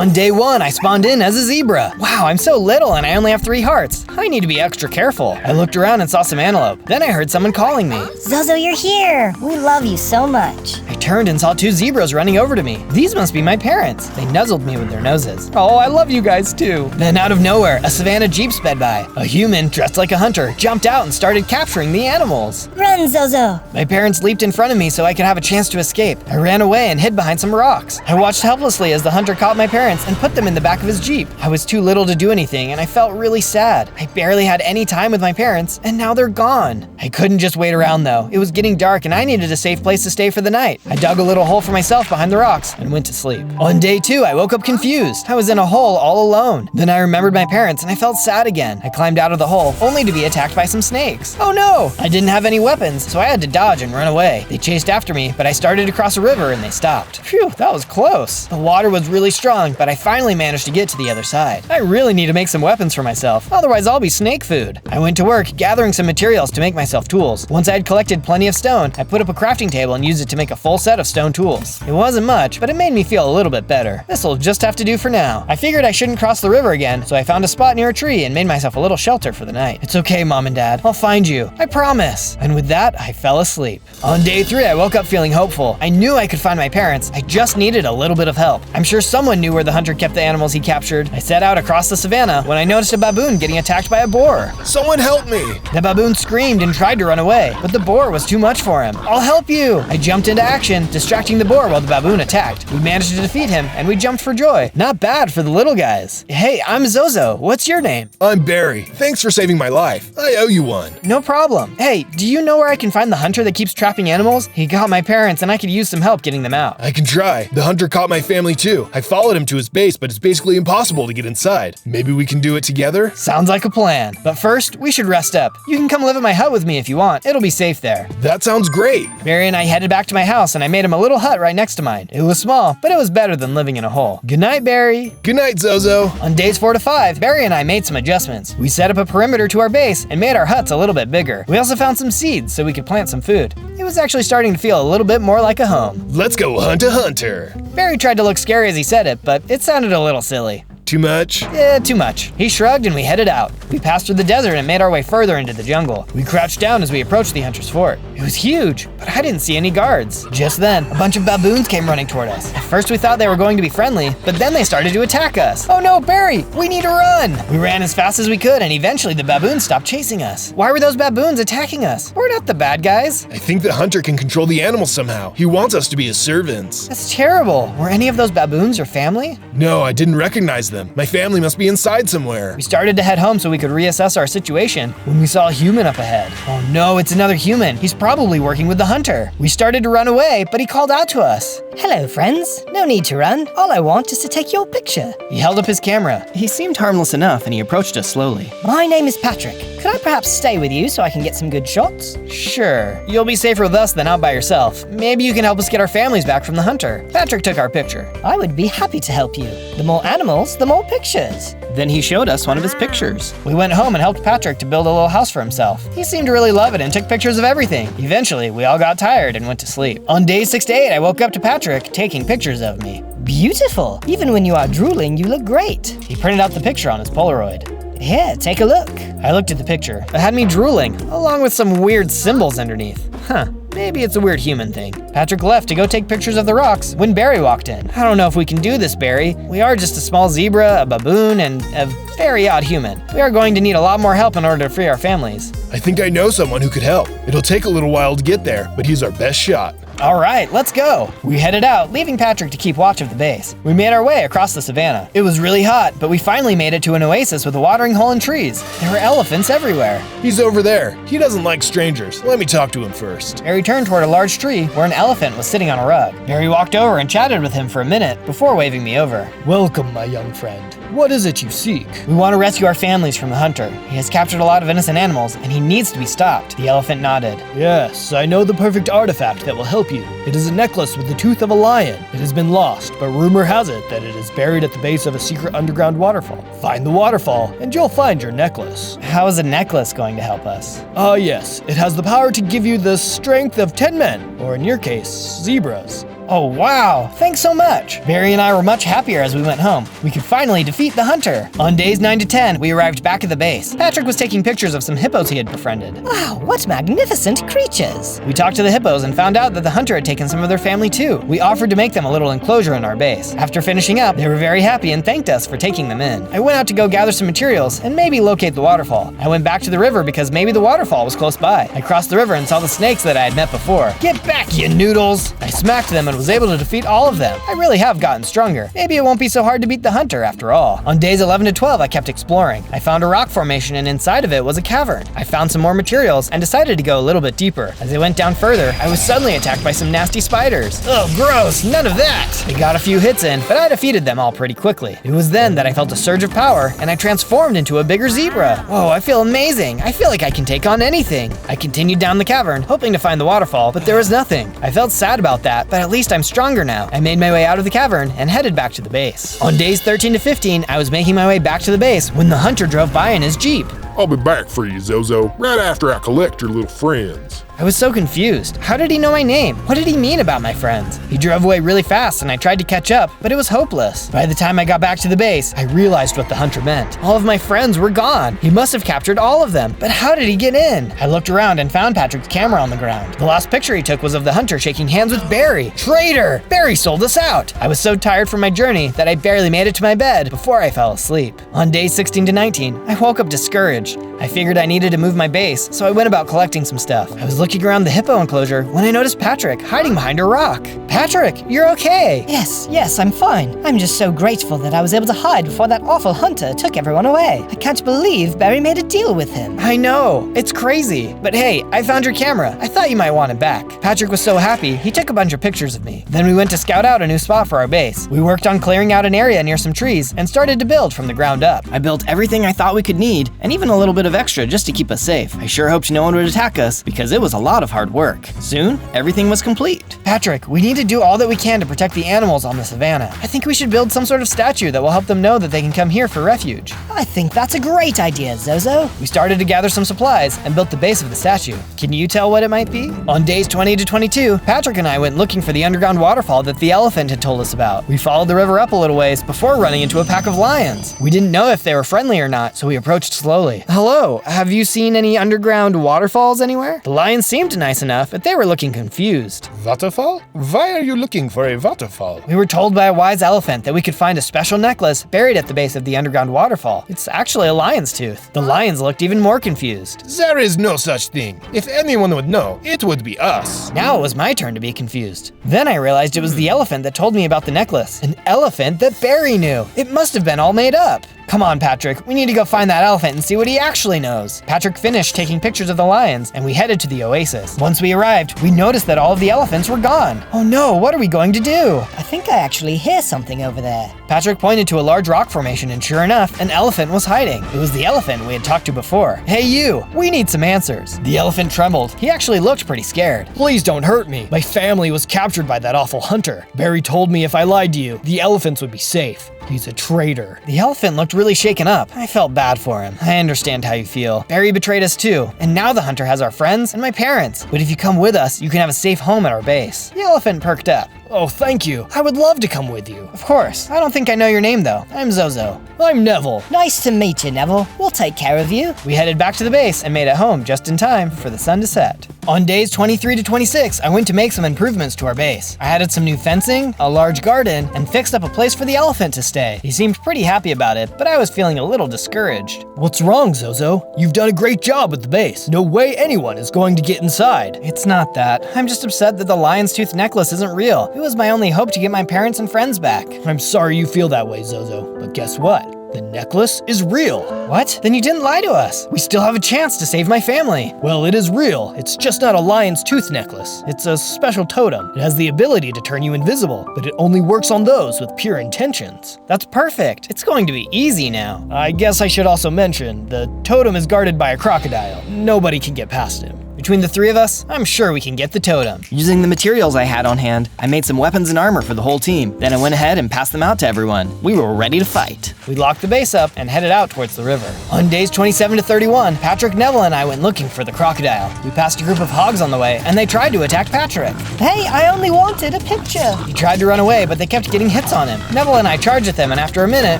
On day 1, I spawned in as a zebra. Wow, I'm so little and I only have 3 hearts. I need to be extra careful. I looked around and saw some antelope. Then I heard someone calling me. Zozo, you're here. We love you so much. I turned and saw 2 zebras running over to me. These must be my parents. They nuzzled me with their noses. Oh, I love you guys too. Then out of nowhere, a savannah jeep sped by. A human dressed like a hunter jumped out and started capturing the animals. Run, Zozo. My parents leaped in front of me so I could have a chance to escape. I ran away and hid behind some rocks. I watched helplessly as the hunter caught my parents and put them in the back of his jeep. I was too little to do anything and I felt really sad. I barely had any time with my parents and now they're gone. I couldn't just wait around though. It was getting dark and I needed a safe place to stay for the night. I dug a little hole for myself behind the rocks and went to sleep. On day 2, I woke up confused. I was in a hole all alone. Then I remembered my parents and I felt sad again. I climbed out of the hole only to be attacked by some snakes. Oh no! I didn't have any weapons, so I had to dodge and run away. They chased after me, but I started to cross a river and they stopped. Phew, that was close. The water was really strong, but I finally managed to get to the other side. I really need to make some weapons for myself, otherwise I'll be snake food. I went to work gathering some materials to make myself tools. Once I had collected plenty of stone, I put up a crafting table and used it to make a full set of stone tools. It wasn't much, but it made me feel a little bit better. This'll just have to do for now. I figured I shouldn't cross the river again, so I found a spot near a tree and made myself a little shelter for the night. It's okay, Mom and Dad. I'll find you. I promise. And with that, I fell asleep. On day 3, I woke up feeling hopeful. I knew I could find my parents. I just needed a little bit of help. I'm sure someone knew where the hunter kept the animals he captured. I set out across the savannah when I noticed a baboon getting attacked by a boar. Someone help me! The baboon screamed and tried to run away, but the boar was too much for him. I'll help you! I jumped into action, distracting the boar while the baboon attacked. We managed to defeat him, and we jumped for joy. Not bad for the little guys. Hey, I'm Zozo. What's your name? I'm Barry. Thanks for saving my life. I owe you one. No problem. Hey, do you know where I can find the hunter that keeps trapping animals? He got my parents, and I could use some help getting them out. I can try. The hunter caught my family too. I followed him to his base, but it's basically impossible to get inside. Maybe we can do it together? Sounds like a plan. But first, we should rest up. You can come live at my hut with me if you want. It'll be safe there. That sounds great. Barry and I headed back to my house, and I made him a little hut right next to mine. It was small, but it was better than living in a hole. Good night, Barry. Good night, Zozo. On days 4 to 5, Barry and I made some adjustments. We set up a perimeter to our base and made our huts a little bit bigger. We also found some seeds so we could plant some food. It was actually starting to feel a little bit more like a home. Let's go hunt a hunter. Barry tried to look scary as he said it, but it sounded a little silly. Too much? Yeah, too much. He shrugged and we headed out. We passed through the desert and made our way further into the jungle. We crouched down as we approached the hunter's fort. It was huge, but I didn't see any guards. Just then, a bunch of baboons came running toward us. At first we thought they were going to be friendly, but then they started to attack us. Oh no, Barry, we need to run! We ran as fast as we could and eventually the baboons stopped chasing us. Why were those baboons attacking us? We're not the bad guys. I think the hunter can control the animals somehow. He wants us to be his servants. That's terrible. Were any of those baboons your family? No, I didn't recognize them. My family must be inside somewhere. We started to head home so we could reassess our situation when we saw a human up ahead. Oh no, it's another human. He's probably working with the hunter. We started to run away, but he called out to us. Hello, friends. No need to run. All I want is to take your picture. He held up his camera. He seemed harmless enough and he approached us slowly. My name is Patrick. Could I perhaps stay with you so I can get some good shots? Sure. You'll be safer with us than out by yourself. Maybe you can help us get our families back from the hunter. Patrick took our picture. I would be happy to help you. The more animals, the more pictures. Then he showed us one of his pictures. We went home and helped Patrick to build a little house for himself. He seemed to really love it and took pictures of everything. Eventually, we all got tired and went to sleep. On days 6 to 8, I woke up to Patrick taking pictures of me. Beautiful. Even when you are drooling, you look great. He printed out the picture on his Polaroid. Here, take a look. I looked at the picture. It had me drooling, along with some weird symbols underneath. Huh. Maybe it's a weird human thing. Patrick left to go take pictures of the rocks when Barry walked in. I don't know if we can do this, Barry. We are just a small zebra, a baboon, and a very odd human. We are going to need a lot more help in order to free our families. I think I know someone who could help. It'll take a little while to get there, but he's our best shot. All right, let's go. We headed out, leaving Patrick to keep watch of the base. We made our way across the savannah. It was really hot, but we finally made it to an oasis with a watering hole and trees. There were elephants everywhere. He's over there. He doesn't like strangers. Let me talk to him first. Barry turned toward a large tree where an elephant was sitting on a rug. Barry walked over and chatted with him for a minute before waving me over. Welcome, my young friend. What is it you seek? We want to rescue our families from the hunter. He has captured a lot of innocent animals and he needs to be stopped. The elephant nodded. Yes, I know the perfect artifact that will help you. It is a necklace with the tooth of a lion. It has been lost, but rumor has it that it is buried at the base of a secret underground waterfall. Find the waterfall and you'll find your necklace. How is a necklace going to help us? Yes, it has the power to give you the strength of 10 men, or in your case, zebras. Oh wow, thanks so much. Barry and I were much happier as we went home. We could finally defeat the hunter. On days 9 to 10, we arrived back at the base. Patrick was taking pictures of some hippos he had befriended. Wow, what magnificent creatures. We talked to the hippos and found out that the hunter had taken some of their family too. We offered to make them a little enclosure in our base. After finishing up, they were very happy and thanked us for taking them in. I went out to go gather some materials and maybe locate the waterfall. I went back to the river because maybe the waterfall was close by. I crossed the river and saw the snakes that I had met before. Get back, you noodles! I smacked them and was able to defeat all of them. I really have gotten stronger. Maybe it won't be so hard to beat the hunter after all. On days 11 to 12, I kept exploring. I found a rock formation and inside of it was a cavern. I found some more materials and decided to go a little bit deeper. As I went down further, I was suddenly attacked by some nasty spiders. Oh, gross, none of that! I got a few hits in, but I defeated them all pretty quickly. It was then that I felt a surge of power and I transformed into a bigger zebra. Whoa, I feel amazing. I feel like I can take on anything. I continued down the cavern, hoping to find the waterfall, but there was nothing. I felt sad about that, but at least I'm stronger now. I made my way out of the cavern and headed back to the base. On days 13 to 15, I was making my way back to the base when the hunter drove by in his Jeep. I'll be back for you, Zozo, right after I collect your little friends. I was so confused. How did he know my name? What did he mean about my friends? He drove away really fast and I tried to catch up, but it was hopeless. By the time I got back to the base, I realized what the hunter meant. All of my friends were gone. He must have captured all of them, but how did he get in? I looked around and found Patrick's camera on the ground. The last picture he took was of the hunter shaking hands with Barry. Traitor! Barry sold us out! I was so tired from my journey that I barely made it to my bed before I fell asleep. On days 16 to 19, I woke up discouraged. I figured I needed to move my base, so I went about collecting some stuff. I was looking around the hippo enclosure when I noticed Patrick hiding behind a rock. Patrick, you're okay. Yes, I'm fine. I'm just so grateful that I was able to hide before that awful hunter took everyone away. I can't believe Barry made a deal with him. I know, it's crazy. But hey, I found your camera. I thought you might want it back. Patrick was so happy, he took a bunch of pictures of me. Then we went to scout out a new spot for our base. We worked on clearing out an area near some trees and started to build from the ground up. I built everything I thought we could need, and even a little bit of extra just to keep us safe. I sure hoped no one would attack us because it was a lot of hard work. Soon, everything was complete. Patrick, we need to do all that we can to protect the animals on the savannah. I think we should build some sort of statue that will help them know that they can come here for refuge. I think that's a great idea, Zozo. We started to gather some supplies and built the base of the statue. Can you tell what it might be? On days 20 to 22, Patrick and I went looking for the underground waterfall that the elephant had told us about. We followed the river up a little ways before running into a pack of lions. We didn't know if they were friendly or not, so we approached slowly. Hello, have you seen any underground waterfalls anywhere? The lions seemed nice enough, but they were looking confused. Waterfall? Why are you looking for a waterfall? We were told by a wise elephant that we could find a special necklace buried at the base of the underground waterfall. It's actually a lion's tooth. The lions looked even more confused. There is no such thing. If anyone would know, it would be us. Now it was my turn to be confused. Then I realized it was the elephant that told me about the necklace. An elephant that Barry knew. It must have been all made up. Come on, Patrick, we need to go find that elephant and see what he actually knows. Patrick finished taking pictures of the lions, and we headed to the oasis. Once we arrived, we noticed that all of the elephants were gone. Oh no, what are we going to do? I think I actually hear something over there. Patrick pointed to a large rock formation, and sure enough, an elephant was hiding. It was the elephant we had talked to before. Hey you, we need some answers. The elephant trembled. He actually looked pretty scared. Please don't hurt me. My family was captured by that awful hunter. Barry told me if I lied to you, the elephants would be safe. He's a traitor. The elephant looked really shaken up. I felt bad for him. I understand how you feel. Barry betrayed us too, and now the hunter has our friends and my parents. But if you come with us, you can have a safe home at our base. The elephant perked up. Oh, thank you. I would love to come with you. Of course. I don't think I know your name though. I'm Zozo. I'm Neville. Nice to meet you, Neville. We'll take care of you. We headed back to the base and made it home just in time for the sun to set. On days 23 to 26, I went to make some improvements to our base. I added some new fencing, a large garden, and fixed up a place for the elephant to stay. He seemed pretty happy about it, but I was feeling a little discouraged. What's wrong, Zozo? You've done a great job with the base. No way anyone is going to get inside. It's not that. I'm just upset that the lion's tooth necklace isn't real. It was my only hope to get my parents and friends back. I'm sorry you feel that way, Zozo, but guess what? The necklace is real. What? Then you didn't lie to us. We still have a chance to save my family. Well, it is real. It's just not a lion's tooth necklace. It's a special totem. It has the ability to turn you invisible, but it only works on those with pure intentions. That's perfect. It's going to be easy now. I guess I should also mention, the totem is guarded by a crocodile. Nobody can get past him. Between the three of us, I'm sure we can get the totem. Using the materials I had on hand, I made some weapons and armor for the whole team. Then I went ahead and passed them out to everyone. We were ready to fight. We locked the base up and headed out towards the river. On days 27 to 31, Patrick, Neville, and I went looking for the crocodile. We passed a group of hogs on the way, and they tried to attack Patrick. Hey, I only wanted a picture. He tried to run away, but they kept getting hits on him. Neville and I charged at them, and after a minute,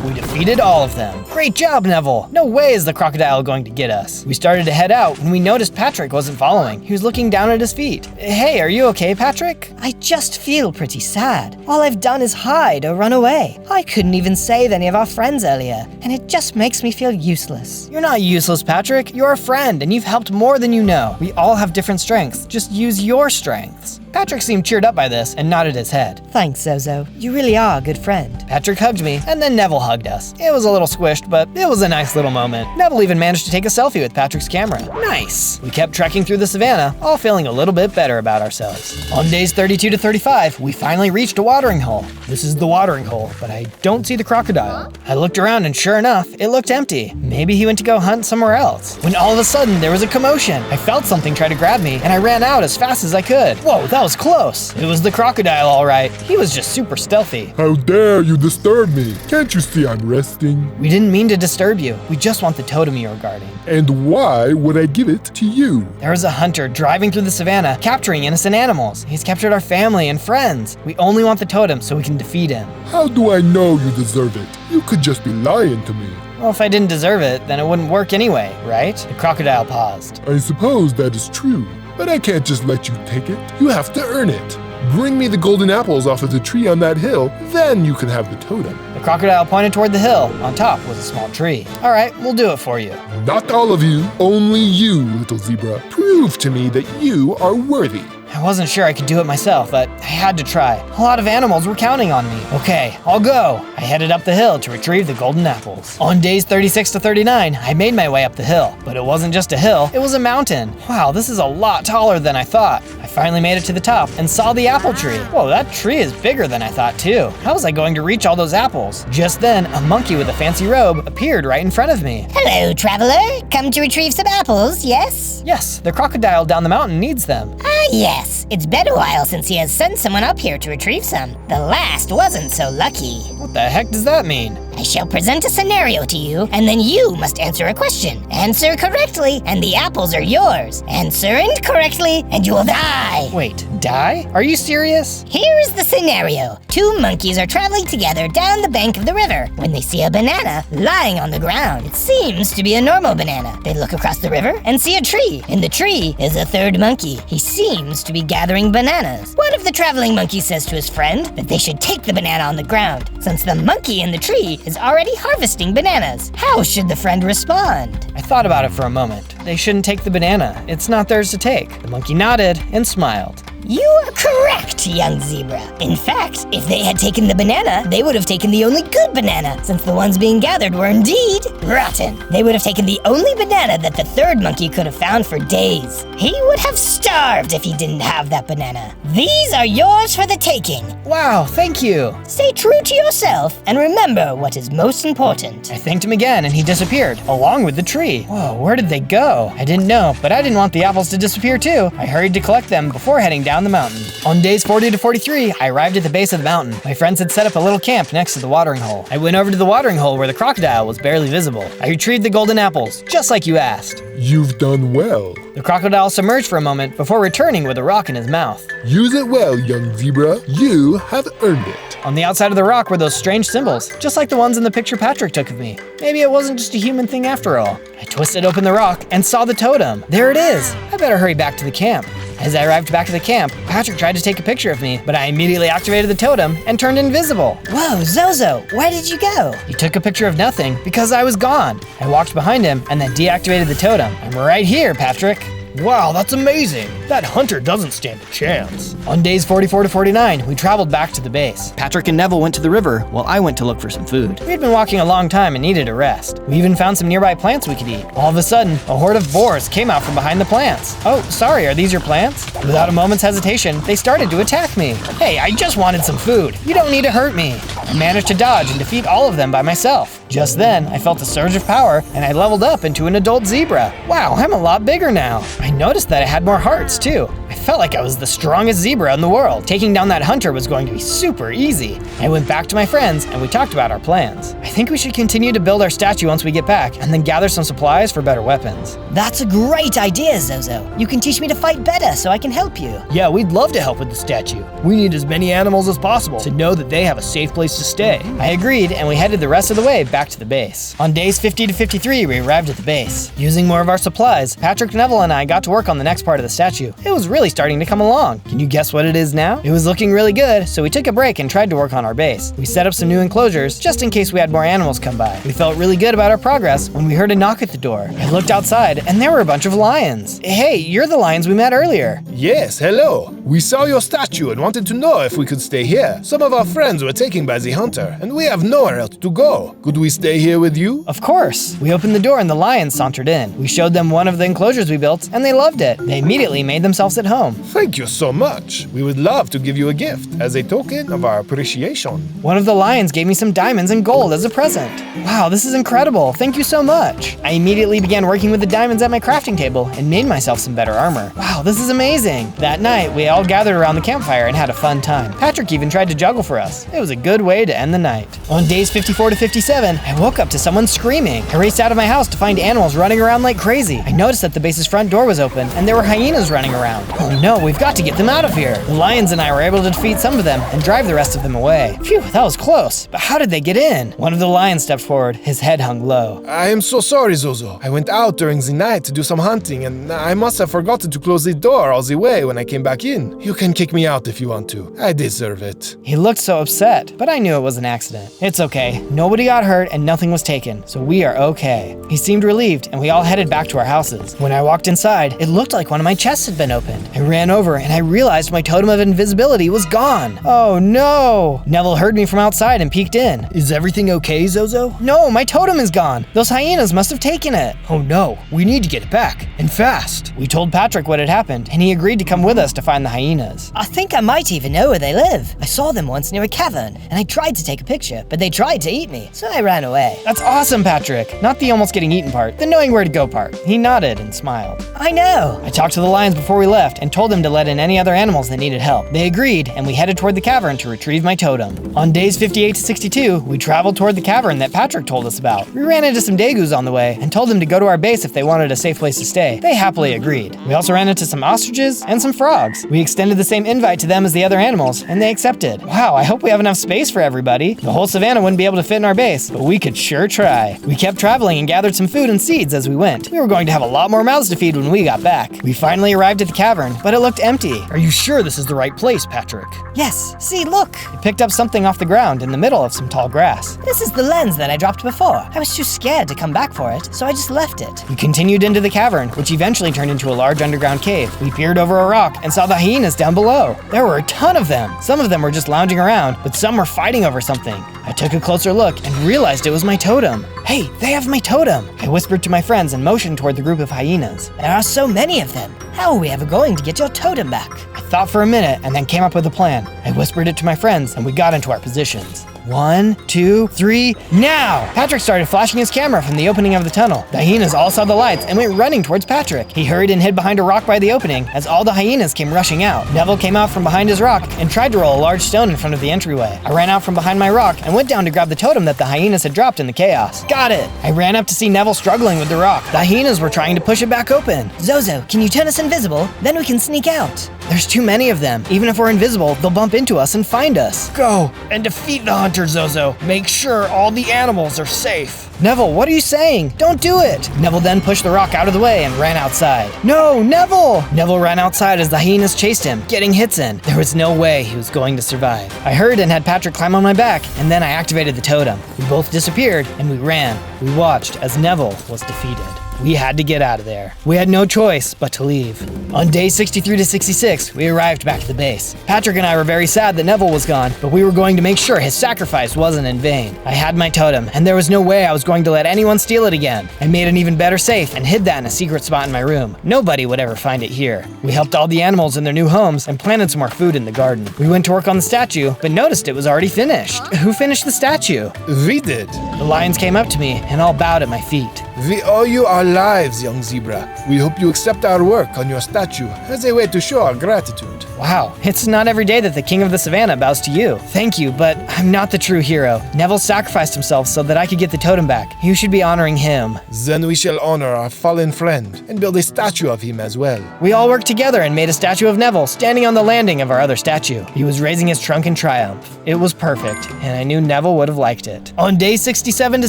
we defeated all of them. Great job, Neville. No way is the crocodile going to get us. We started to head out when we noticed Patrick wasn't following. He was looking down at his feet. Hey, are you okay, Patrick? I just feel pretty sad. All I've done is hide or run away. I couldn't even save any of our friends earlier, and it just makes me feel useless. You're not useless, Patrick. You're a friend, and you've helped more than you know. We all have different strengths. Just use your strengths. Patrick seemed cheered up by this and nodded his head. Thanks, Zozo. You really are a good friend. Patrick hugged me, and then Neville hugged us. It was a little squished, but it was a nice little moment. Neville even managed to take a selfie with Patrick's camera. Nice! We kept trekking through the savannah, all feeling a little bit better about ourselves. On days 32 to 35, we finally reached a watering hole. This is the watering hole, but I don't see the crocodile. I looked around, and sure enough, it looked empty. Maybe he went to go hunt somewhere else. When all of a sudden, there was a commotion. I felt something try to grab me, and I ran out as fast as I could. Whoa, that was close. It was the crocodile, all right. He was just super stealthy. How dare you disturb me? Can't you see I'm resting? We didn't mean to disturb you. We just want the totem you were guarding. And why would I give it to you? There was a hunter driving through the savannah, capturing innocent animals. He's captured our family and friends. We only want the totem so we can defeat him. How do I know you deserve it? You could just be lying to me. Well, if I didn't deserve it, then it wouldn't work anyway, right? The crocodile paused. I suppose that is true, but I can't just let you take it. You have to earn it. Bring me the golden apples off of the tree on that hill, then you can have the totem. The crocodile pointed toward the hill. On top was a small tree. All right, we'll do it for you. Not all of you, only you, little zebra. Prove to me that you are worthy. I wasn't sure I could do it myself, but I had to try. A lot of animals were counting on me. Okay, I'll go. I headed up the hill to retrieve the golden apples. On days 36 to 39, I made my way up the hill. But it wasn't just a hill, it was a mountain. Wow, this is a lot taller than I thought. I finally made it to the top and saw the apple tree. Whoa, that tree is bigger than I thought too. How was I going to reach all those apples? Just then, a monkey with a fancy robe appeared right in front of me. Hello, traveler. Come to retrieve some apples, yes? Yes, the crocodile down the mountain needs them. Yes. It's been a while since he has sent someone up here to retrieve some. The last wasn't so lucky. What the heck does that mean? I shall present a scenario to you, and then you must answer a question. Answer correctly, and the apples are yours. Answer incorrectly, and you will die. Wait, die? Are you serious? Here is the scenario. Two monkeys are traveling together down the bank of the river when they see a banana lying on the ground. It seems to be a normal banana. They look across the river and see a tree. In the tree is a third monkey. He seems to be gathering bananas. One of the traveling monkeys says to his friend that they should take the banana on the ground, since the monkey in the tree is already harvesting bananas. How should the friend respond? I thought about it for a moment. They shouldn't take the banana. It's not theirs to take. The monkey nodded and smiled. You are correct, young zebra. In fact, if they had taken the banana, they would have taken the only good banana, since the ones being gathered were indeed rotten. They would have taken the only banana that the third monkey could have found for days. He would have starved if he didn't have that banana. These are yours for the taking. Wow, thank you. Stay true to yourself and remember what is most important. I thanked him again and he disappeared, along with the tree. Whoa, where did they go? I didn't know, but I didn't want the apples to disappear too. I hurried to collect them before heading down the mountain. On days 40 to 43, I arrived at the base of the mountain. My friends had set up a little camp next to the watering hole. I went over to the watering hole where the crocodile was barely visible. I retrieved the golden apples, just like you asked. You've done well. The crocodile submerged for a moment before returning with a rock in his mouth. Use it well, young zebra. You have earned it. On the outside of the rock were those strange symbols, just like the ones in the picture Patrick took of me. Maybe it wasn't just a human thing after all. I twisted open the rock and saw the totem. There it is. I better hurry back to the camp. As I arrived back to the camp, Patrick tried to take a picture of me, but I immediately activated the totem and turned invisible. Whoa, Zozo, where did you go? He took a picture of nothing because I was gone. I walked behind him and then deactivated the totem. I'm right here, Patrick. Wow, that's amazing. That hunter doesn't stand a chance. On days 44 to 49, we traveled back to the base. Patrick and Neville went to the river while I went to look for some food. We had been walking a long time and needed a rest. We even found some nearby plants we could eat. All of a sudden, a horde of boars came out from behind the plants. Oh, sorry, are these your plants? Without a moment's hesitation, they started to attack me. Hey, I just wanted some food. You don't need to hurt me. I managed to dodge and defeat all of them by myself. Just then, I felt a surge of power, and I leveled up into an adult zebra. Wow, I'm a lot bigger now. I noticed that I had more hearts, too. I felt like I was the strongest zebra in the world. Taking down that hunter was going to be super easy. I went back to my friends, and we talked about our plans. I think we should continue to build our statue once we get back, and then gather some supplies for better weapons. That's a great idea, Zozo. You can teach me to fight better so I can help you. Yeah, we'd love to help with the statue. We need as many animals as possible to know that they have a safe place to stay. I agreed, and we headed the rest of the way back to the base. On days 50 to 53, we arrived at the base. Using more of our supplies, Patrick, Neville, and I got to work on the next part of the statue. It was really starting to come along. Can you guess what it is now? It was looking really good, so we took a break and tried to work on our base. We set up some new enclosures just in case we had more animals come by. We felt really good about our progress when we heard a knock at the door. I looked outside, and there were a bunch of lions. Hey, you're the lions we met earlier. Yes, hello. We saw your statue and wanted to know if we could stay here. Some of our friends were taken by the hunter, and we have nowhere else to go. Could we stay here with you? Of course. We opened the door and the lions sauntered in. We showed them one of the enclosures we built, and they loved it. They immediately made themselves at home. Thank you so much. We would love to give you a gift as a token of our appreciation. One of the lions gave me some diamonds and gold as a present. Wow, this is incredible. Thank you so much. I immediately began working with the diamonds at my crafting table and made myself some better armor. Wow, this is amazing. That night, we all gathered around the campfire and had a fun time. Patrick even tried to juggle for us. It was a good way to end the night. On days 54 to 57, I woke up to someone screaming. I raced out of my house to find animals running around like crazy. I noticed that the base's front door was open and there were hyenas running around. Oh no, we've got to get them out of here. The lions and I were able to defeat some of them and drive the rest of them away. Phew, that was close. But how did they get in? One of the lions stepped forward, his head hung low. I am so sorry, Zozo. I went out during the night to do some hunting, and I must have forgotten to close the door all the way when I came back in. You can kick me out if you want to. I deserve it. He looked so upset, but I knew it was an accident. It's okay. Nobody got hurt and nothing was taken, so we are okay. He seemed relieved, and we all headed back to our houses. When I walked inside, it looked like one of my chests had been opened. I ran over and I realized my totem of invisibility was gone. Oh no! Neville heard me from outside and peeked in. Is everything okay, Zozo? No, my totem is gone. Those hyenas must have taken it. Oh no, we need to get it back, and fast. We told Patrick what had happened, and he agreed to come with us to find the hyenas. I think I might even know where they live. I saw them once near a cavern, and I tried to take a picture, but they tried to eat me, so I ran away. That's awesome, Patrick. Not the almost getting eaten part, the knowing where to go part. He nodded and smiled. I know. I talked to the lions before we left and told them to let in any other animals that needed help. They agreed, and we headed toward the cavern to retrieve my totem. On days 58 to 62, we traveled toward the cavern that Patrick told us about. We ran into some Dagoos on the way and told them to go to our base if they wanted a safe place to stay. They happily agreed. We also ran into some ostriches and some frogs. We extended the same invite to them as the other animals, and they accepted. Wow, I hope we have enough space for everybody. The whole savannah wouldn't be able to fit in our base, but we could sure try. We kept traveling and gathered some food and seeds as we went. We were going to have a lot more mouths to feed when we got back. We finally arrived at the cavern, but it looked empty. Are you sure this is the right place, Patrick? Yes, see, look. I picked up something off the ground in the middle of some tall grass. This is the lens that I dropped before. I was too scared to come back for it, so I just left it. We continued into the cavern, which eventually turned into a large underground cave. We peered over a rock and saw the hyenas down below. There were a ton of them. Some of them were just lounging around, but some were fighting over something. I took a closer look and realized it was my totem. Hey, they have my totem. I whispered to my friends and motioned toward the group of hyenas. There are so many of them. How are we ever going to get your totem back? I thought for a minute and then came up with a plan. I whispered it to my friends and we got into our positions. 1, 2, 3, now! Patrick started flashing his camera from the opening of the tunnel. The hyenas all saw the lights and went running towards Patrick. He hurried and hid behind a rock by the opening as all the hyenas came rushing out. Neville came out from behind his rock and tried to roll a large stone in front of the entryway. I ran out from behind my rock and went down to grab the totem that the hyenas had dropped in the chaos. Got it! I ran up to see Neville struggling with the rock. The hyenas were trying to push it back open. Zozo, can you turn us invisible? Then we can sneak out. There's too many of them. Even if we're invisible, they'll bump into us and find us. Go and defeat the hunter, Zozo. Make sure all the animals are safe. Neville, what are you saying? Don't do it! Neville then pushed the rock out of the way and ran outside. No, Neville! Neville ran outside as the hyenas chased him, getting hits in. There was no way he was going to survive. I heard and had Patrick climb on my back, and then I activated the totem. We both disappeared, and we ran. We watched as Neville was defeated. We had to get out of there. We had no choice but to leave. On day 63 to 66, we arrived back at the base. Patrick and I were very sad that Neville was gone, but we were going to make sure his sacrifice wasn't in vain. I had my totem, and there was no way I was going to let anyone steal it again. I made an even better safe and hid that in a secret spot in my room. Nobody would ever find it here. We helped all the animals in their new homes and planted some more food in the garden. We went to work on the statue, but noticed it was already finished. Who finished the statue? We did. The lions came up to me and all bowed at my feet. We owe you our lives, young zebra. We hope you accept our work on your statue as a way to show our gratitude. Wow, it's not every day that the king of the savannah bows to you. Thank you, but I'm not the true hero. Neville sacrificed himself so that I could get the totem back. You should be honoring him. Then we shall honor our fallen friend and build a statue of him as well. We all worked together and made a statue of Neville standing on the landing of our other statue. He was raising his trunk in triumph. It was perfect, and I knew Neville would have liked it. On day 67 to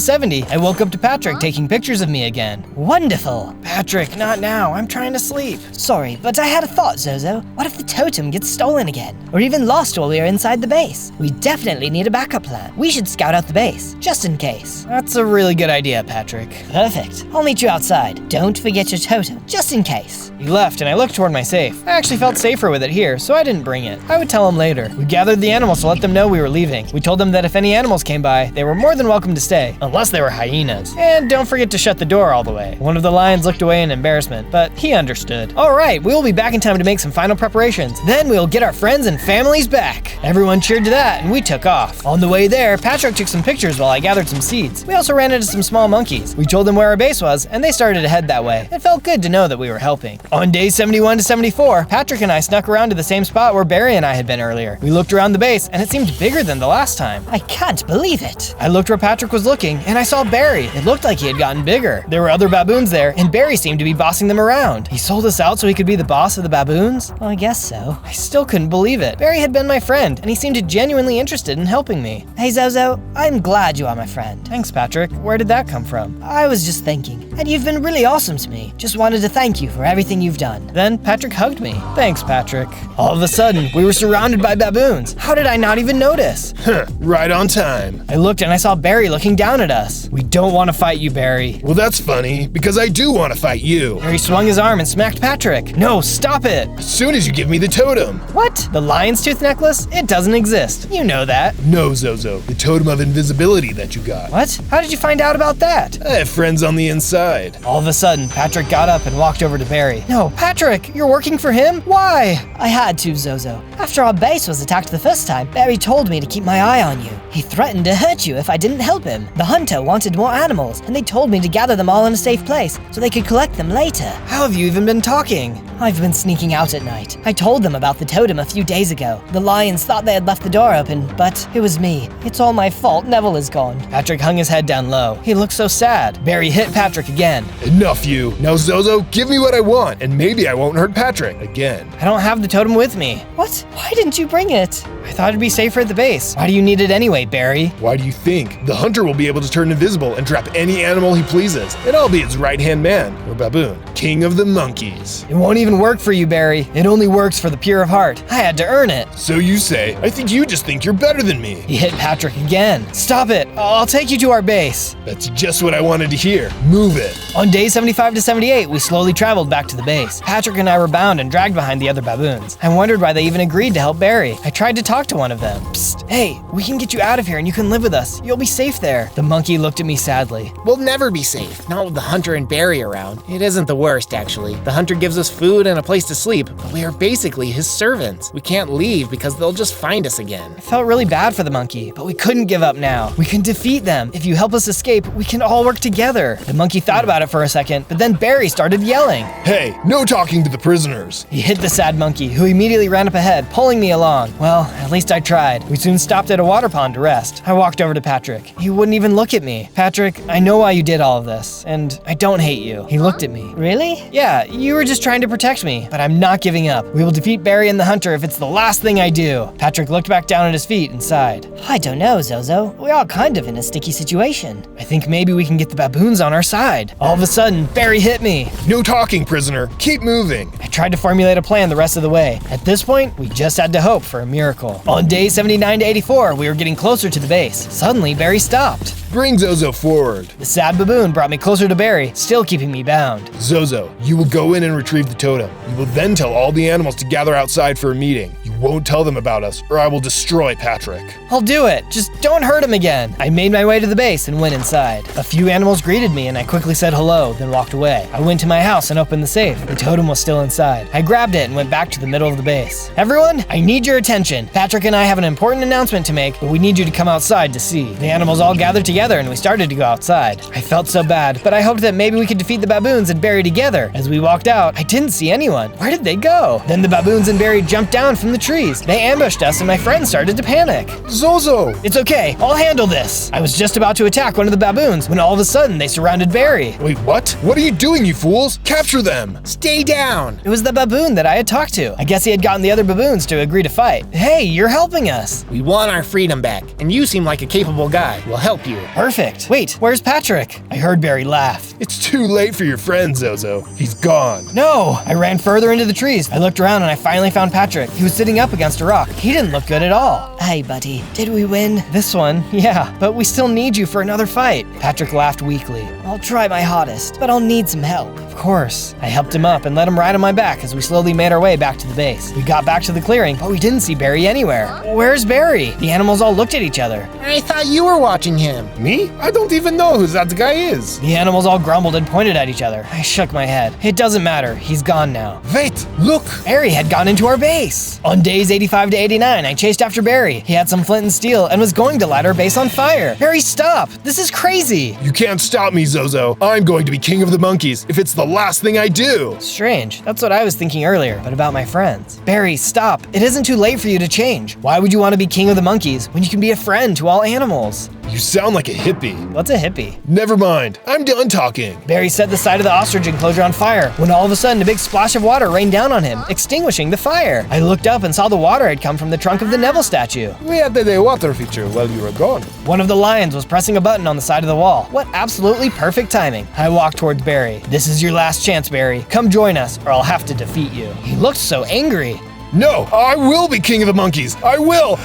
70, I woke up to Patrick taking pictures of me again. Wonderful. Patrick, not now. I'm trying to sleep. Sorry, but I had a thought, Zozo. What if the totem gets stolen again? Or even lost while we are inside the base? We definitely need a backup plan. We should scout out the base, just in case. That's a really good idea, Patrick. Perfect. I'll meet you outside. Don't forget your totem, just in case. He left, and I looked toward my safe. I actually felt safer with it here, so I didn't bring it. I would tell him later. We gathered the animals to let them know we were leaving. We told them that if any animals came by, they were more than welcome to stay, unless they were hyenas. And don't forget to shut the door all the way. One of the lions looked away in embarrassment, but he understood. All right, we will be back in time to make some final preparations. Then we will get our friends and families back. Everyone cheered to that, and we took off. On the way there, Patrick took some pictures while I gathered some seeds. We also ran into some small monkeys. We told them where our base was, and they started to head that way. It felt good to know that we were helping. On days 71 to 74, Patrick and I snuck around to the same spot where Barry and I had been earlier. We looked around the base, and it seemed bigger than the last time. I can't believe it. I looked where Patrick was looking, and I saw Barry. It looked like he had gotten bigger. There were other baboons there, and Barry seemed to be bossing them around. He sold us out so he could be the boss of the baboons? I guess so. I still couldn't believe it. Barry had been my friend, and he seemed genuinely interested in helping me. Hey Zozo, I'm glad you are my friend. Thanks, Patrick. Where did that come from? I was just thinking, and you've been really awesome to me. Just wanted to thank you for everything you've done. Then Patrick hugged me. Thanks, Patrick. All of a sudden, we were surrounded by baboons. How did I not even notice? Right on time. I looked and I saw Barry looking down at us. We don't want to fight you, Barry. Well, that's funny, because I do want to fight you. Barry swung his arm and smacked Patrick. No, stop it. As soon as you give me the totem. What? The lion's tooth necklace? It doesn't exist. You know that. No, Zozo, the totem of invisibility that you got. What? How did you find out about that? I have friends on the inside. All of a sudden, Patrick got up and walked over to Barry. No, Patrick, you're working for him? Why? I had to, Zozo. After our base was attacked the first time, Barry told me to keep my eye on you. He threatened to hurt you if I didn't help him. The hunter wanted more animals, and they told me to gather them all in a safe place so they could collect them later. How have you even been talking? I've been sneaking out at night. I told them about the totem a few days ago. The lions thought they had left the door open, but it was me. It's all my fault. Neville is gone. Patrick hung his head down low. He looked so sad. Barry hit Patrick again. Enough, you. Now, Zozo, give me what I want, and maybe I won't hurt Patrick again. I don't have the totem with me. What? Why didn't you bring it? I thought it'd be safer at the base. Why do you need it anyway, Barry? Why do you think? The hunter will be able to turn invisible and trap any animal he pleases, and I'll be its right-hand man, or baboon, king of the monkeys. It won't even work for you, Barry. It only works for the pure of heart. I had to earn it. So you say. I think you just think you're better than me. He hit Patrick again. Stop it. I'll take you to our base. That's just what I wanted to hear. Move it. On day 75 to 78, we slowly traveled back to the base. Patrick and I were bound and dragged behind the other baboons. I wondered why they even agreed to help Barry. I tried to talk to one of them. Psst, hey, we can get you out of here and you can live with us. You'll be safe there. The monkey looked at me sadly. We'll never be safe, not with the hunter and Barry around. It isn't the worst, actually. The hunter gives us food and a place to sleep, but we are basically his servants. We can't leave because they'll just find us again. I felt really bad for the monkey, but we couldn't give up now. We can defeat them. If you help us escape, we can all work together. The monkey thought about it for a second, but then Barry started yelling. Hey, no talking to the prisoners. He hit the sad monkey, who immediately ran up ahead, pulling me along. Well, at least I tried. We soon stopped at a water pond to rest. I walked over to Patrick. He wouldn't even look at me. Patrick, I know why you did all of this, and I don't hate you. He looked at me. Really? Yeah, you were just trying to protect me, but I'm not giving up. We will defeat Barry and the hunter if it's the last thing I do. Patrick looked back down at his feet and sighed. I don't know, Zozo. We are kind of in a sticky situation. I think maybe we can get the baboons on our side. All of a sudden, Barry hit me. No talking, prisoner. Keep moving. I tried to formulate a plan the rest of the way. At this point, we just had to hope for a miracle. animal. On day 79 to 84, we were getting closer to the base. Suddenly, Barry stopped. Bring Zozo forward. The sad baboon brought me closer to Barry, still keeping me bound. Zozo, you will go in and retrieve the totem. You will then tell all the animals to gather outside for a meeting. You won't tell them about us, or I will destroy Patrick. I'll do it. Just don't hurt him again. I made my way to the base and went inside. A few animals greeted me and I quickly said hello, then walked away. I went to my house and opened the safe. The totem was still inside. I grabbed it and went back to the middle of the base. Everyone, I need your attention. Patrick and I have an important announcement to make, but we need you to come outside to see. The animals all gathered together and we started to go outside. I felt so bad, but I hoped that maybe we could defeat the baboons and Barry together. As we walked out, I didn't see anyone. Where did they go? Then the baboons and Barry jumped down from the trees. They ambushed us and my friends started to panic. Zozo! It's okay, I'll handle this. I was just about to attack one of the baboons when all of a sudden they surrounded Barry. Wait, what? What are you doing, you fools? Capture them! Stay down! It was the baboon that I had talked to. I guess he had gotten the other baboons to agree to fight. Hey, you're helping us. We want our freedom back, and you seem like a capable guy. We'll help you. Perfect. Wait, where's Patrick? I heard Barry laugh. It's too late for your friend, Zozo. He's gone. No! I ran further into the trees. I looked around and I finally found Patrick. He was sitting up against a rock. He didn't look good at all. Hey, buddy, did we win? This one, yeah, but we still need you for another fight. Patrick laughed weakly. I'll try my hardest, but I'll need some help. Of course. I helped him up and let him ride on my back as we slowly made our way back to the base. We got back to the clearing, but we didn't see Barry anywhere. Where's Barry? The animals all looked at each other. I thought you were watching him. Me? I don't even know who that guy is. The animals all grumbled and pointed at each other. I shook my head. It doesn't matter. He's gone now. Wait, look! Barry had gone into our base. On days 85 to 89, I chased after Barry. He had some flint and steel and was going to light our base on fire. Barry, stop! This is crazy! You can't stop me, Zozo. I'm going to be king of the monkeys if it's the last thing I do. Strange. That's what I was thinking earlier, but about my friends. Barry, stop. It isn't too late for you to change. Why would you want to be king of the monkeys when you can be a friend to all animals? You sound like a hippie. What's a hippie? Never mind. I'm done talking. Barry set the side of the ostrich enclosure on fire when all of a sudden a big splash of water rained down on him, extinguishing the fire. I looked up and saw the water had come from the trunk of the Neville statue. We added a water feature while you were gone. One of the lions was pressing a button on the side of the wall. What absolutely perfect timing. I walked towards Barry. This is your last chance, Barry. Come join us or I'll have to defeat you. He looked so angry. No, I will be king of the monkeys. I will.